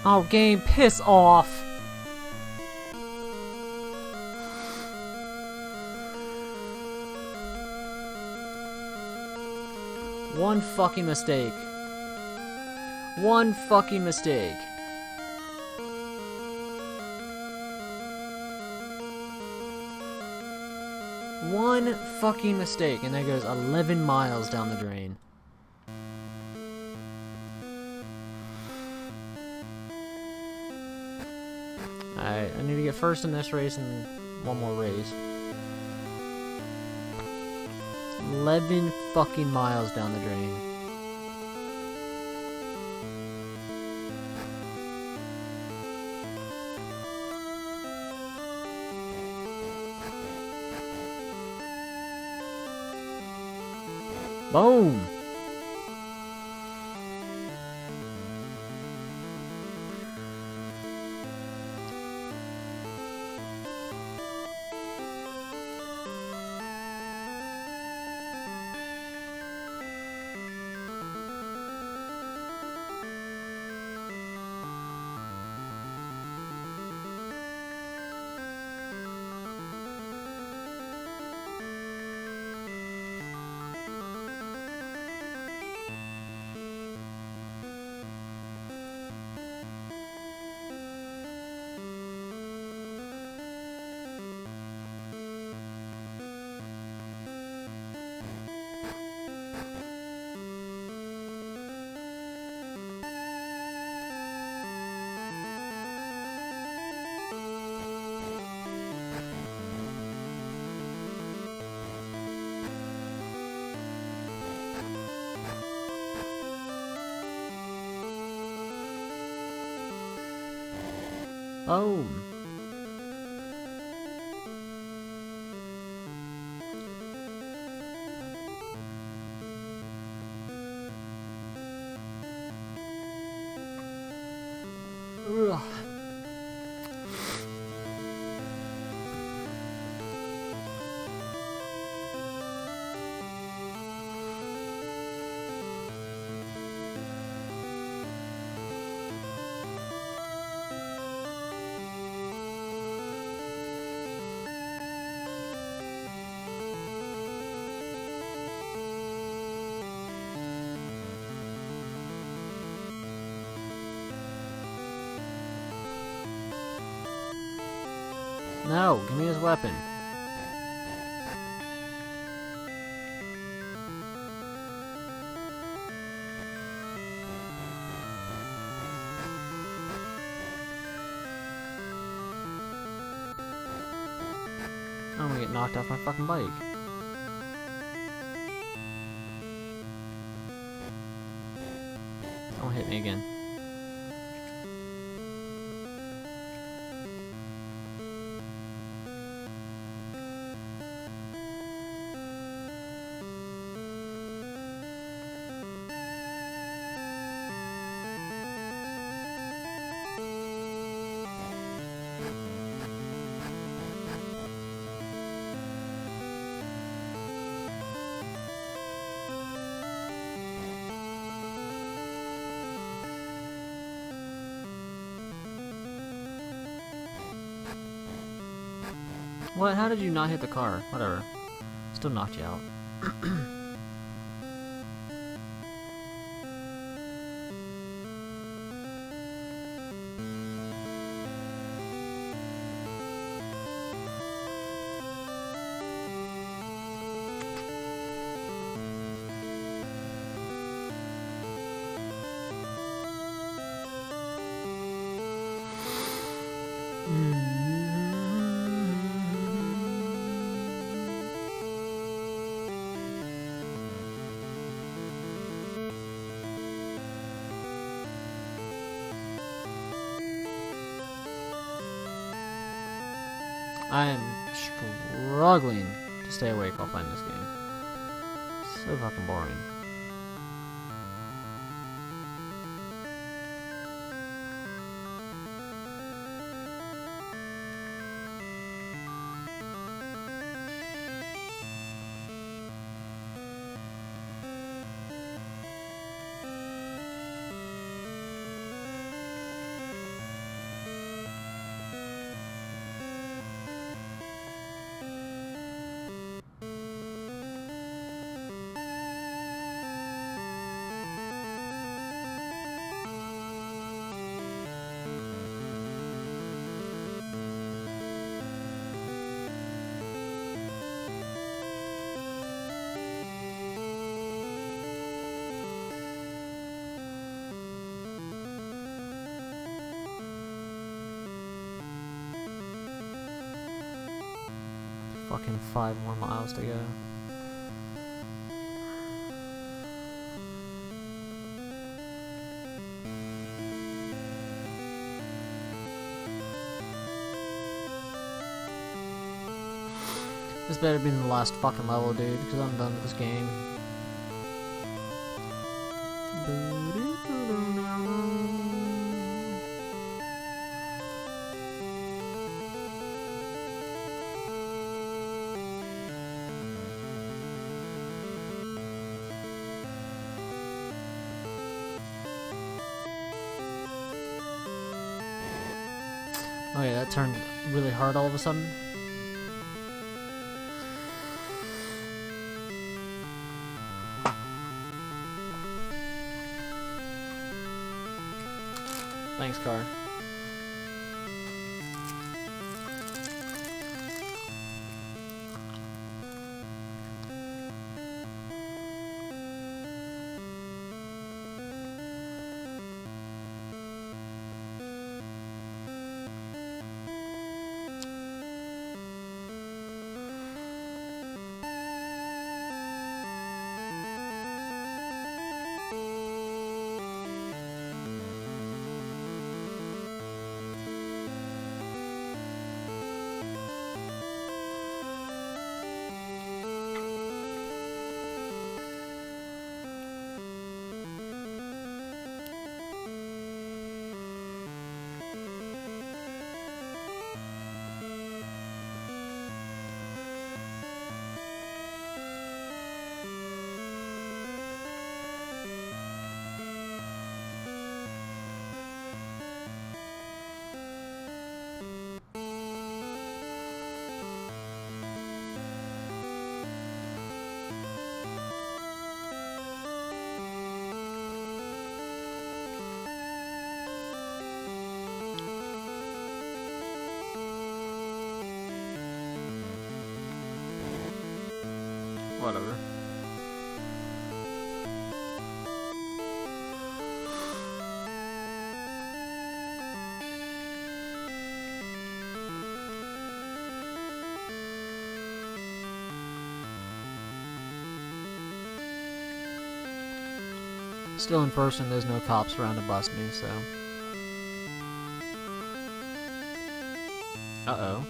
Oh, game, piss off. One fucking mistake. One fucking mistake. One fucking mistake, and that goes 11 miles down the drain. Alright, I need to get first in this race and one more race. 11 fucking miles down the drain. Boom! Boom. Ugh. No, give me his weapon. I'm gonna get knocked off my fucking bike. Don't hit me again. What? How did you not hit the car? Whatever. Still knocked you out. I am struggling to stay awake while playing this game. So fucking boring. Fucking 5 more miles to go. This better be the last fucking level, dude, because I'm done with this game. Oh yeah, that turned really hard all of a sudden. Thanks, car. whatever. Still in first, and there's no cops around to bust me, so. Uh-oh.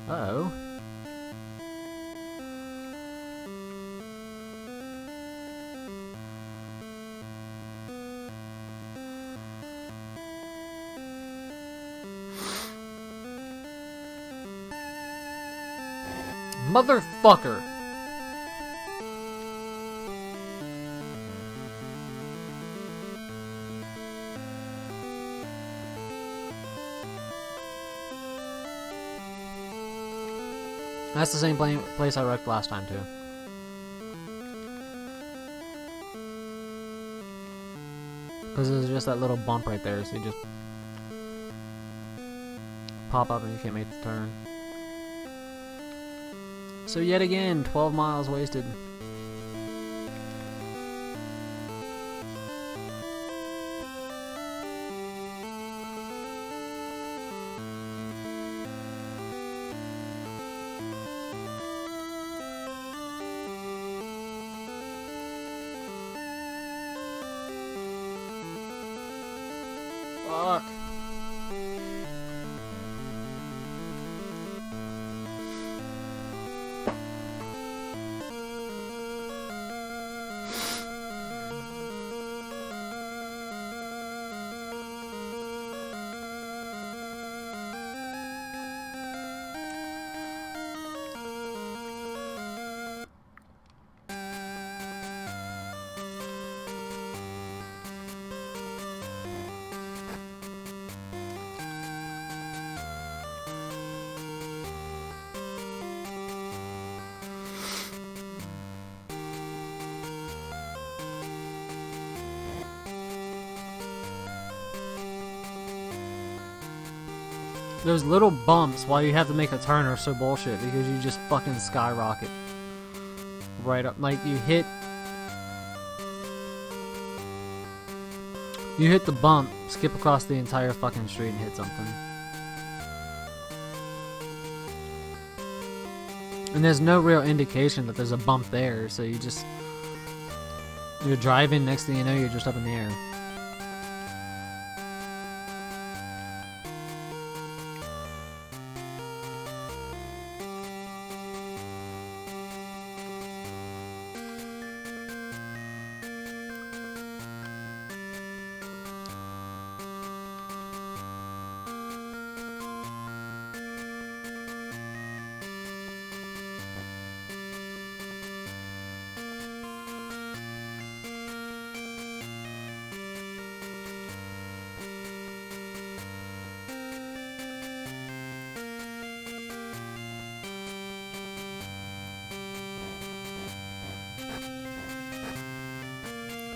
Uh-oh. Motherfucker! That's the same place I wrecked last time, too. Because there's just that little bump right there, so you just pop up and you can't make the turn. So yet again, 12 miles wasted. Fuck. Those little bumps while you have to make a turn are so bullshit because you just fucking skyrocket right up. Like you hit the bump, skip across the entire fucking street and hit something. And there's no real indication that there's a bump there, so you're driving, next thing you know you're just up in the air.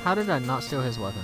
How did I not steal his weapon?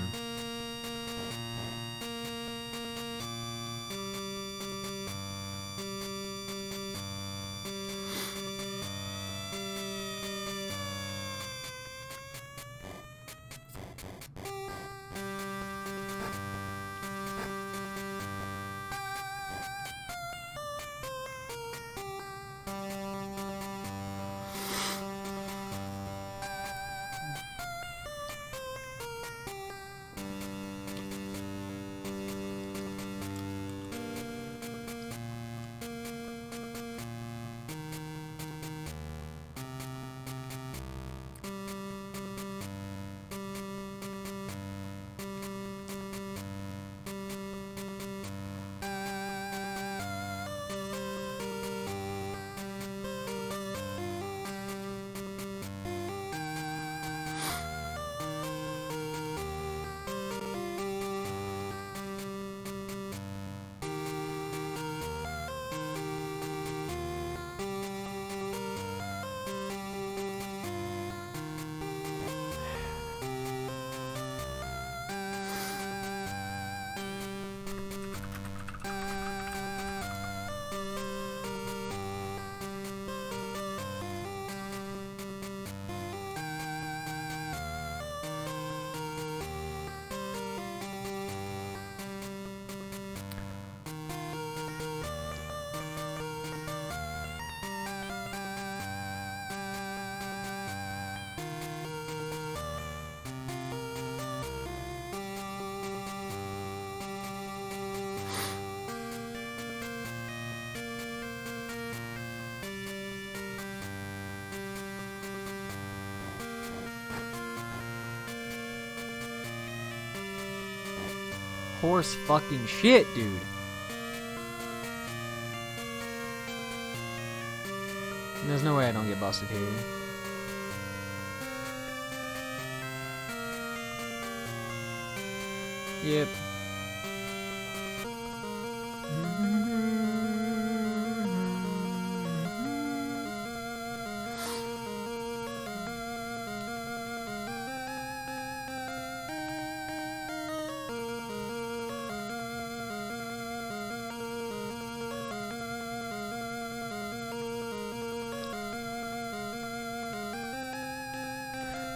Horse fucking shit, dude. There's no way I don't get busted here. Yep.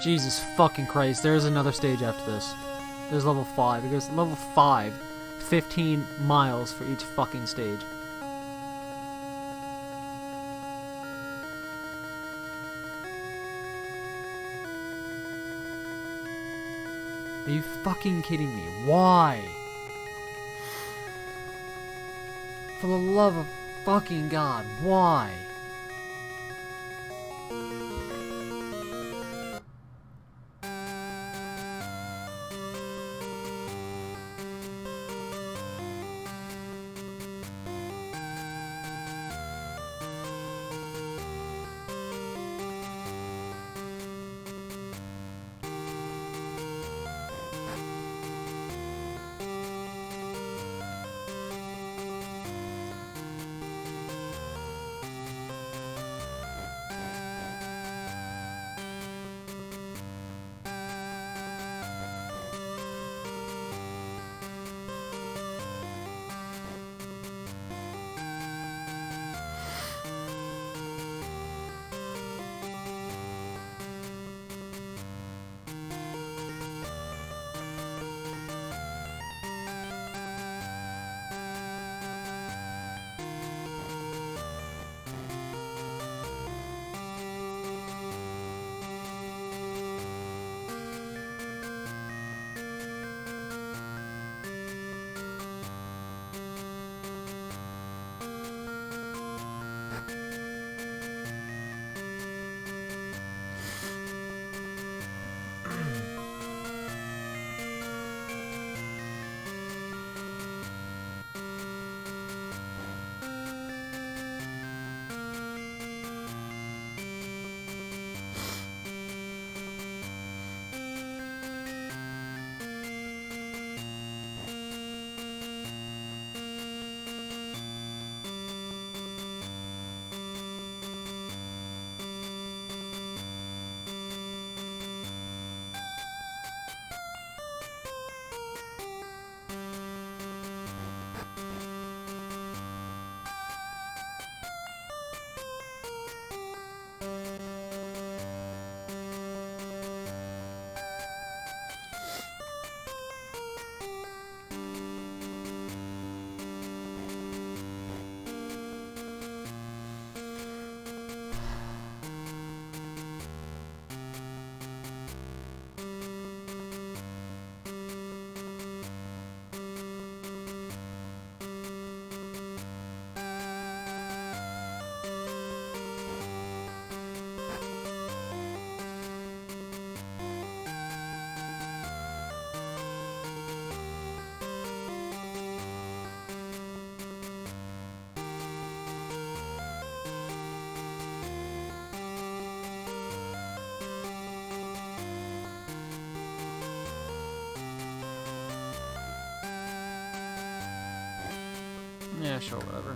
Jesus fucking Christ, there's another stage after this. There's level 5. It goes level 5, 15 miles for each fucking stage. Are you fucking kidding me? Why? For the love of fucking God, why? Yeah, sure, whatever.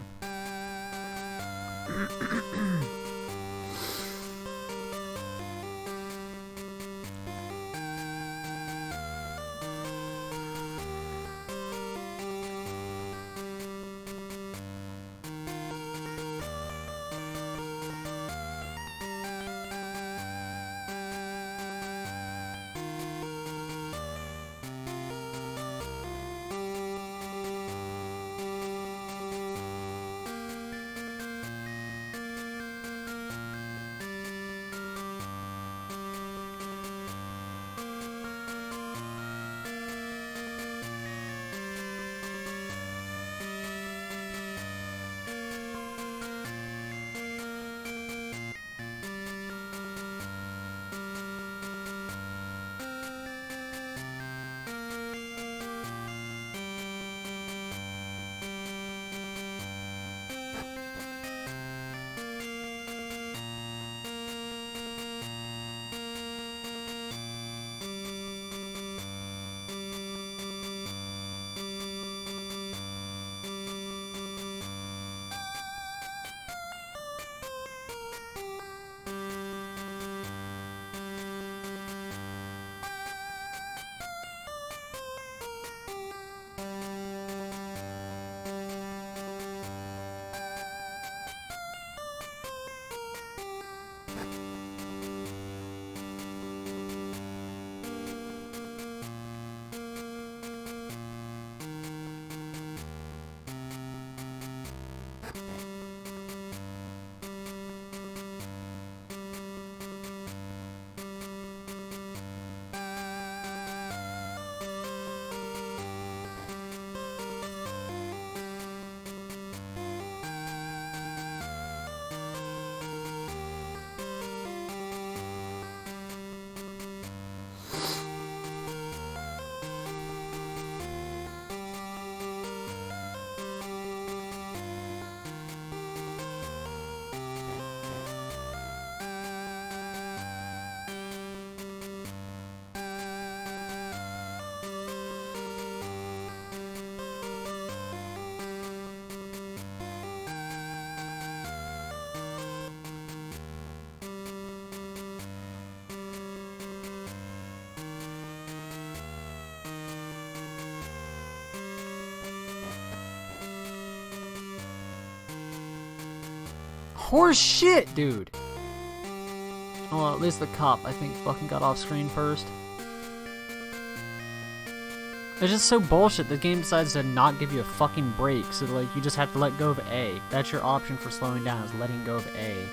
Horse shit, dude. Well, at least the cop, I think, fucking got off screen first. It's just so bullshit. The game decides to not give you a fucking break, so like you just have to let go of A. That's your option for slowing down, is letting go of A.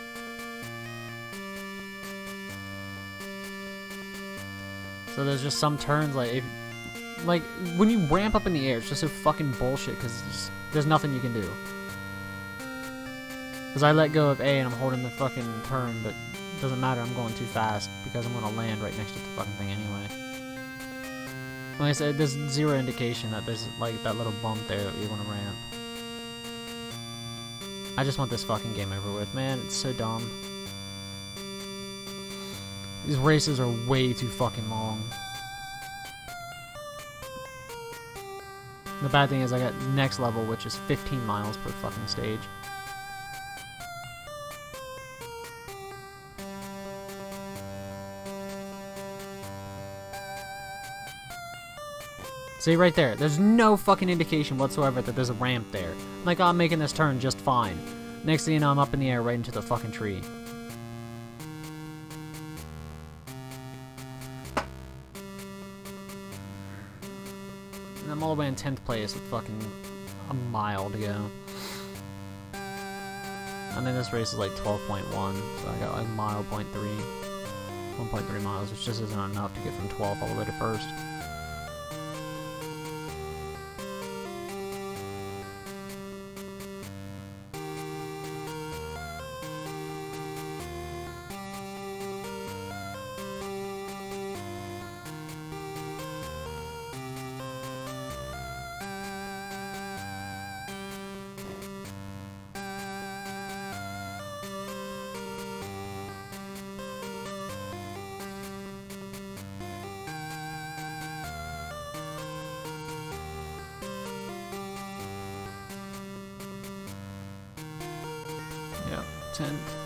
So there's just some turns like when you ramp up in the air, it's just so fucking bullshit because there's nothing you can do. Because I let go of A and I'm holding the fucking turn, but it doesn't matter. I'm going too fast because I'm gonna land right next to the fucking thing anyway. Like I said, there's zero indication that there's like that little bump there that you're gonna ramp. I just want this fucking game over with, man. It's so dumb. These races are way too fucking long. The bad thing is I got next level, which is 15 miles per fucking stage. See, right there, there's no fucking indication whatsoever that there's a ramp there. Like, I'm making this turn just fine. Next thing you know, I'm up in the air right into the fucking tree. And I'm all the way in 10th place with fucking a mile to go. And then this race is like 12.1, so I got like mile point 3. 1.3 miles, which just isn't enough to get from 12th all the way to 1st. Yeah, 10th.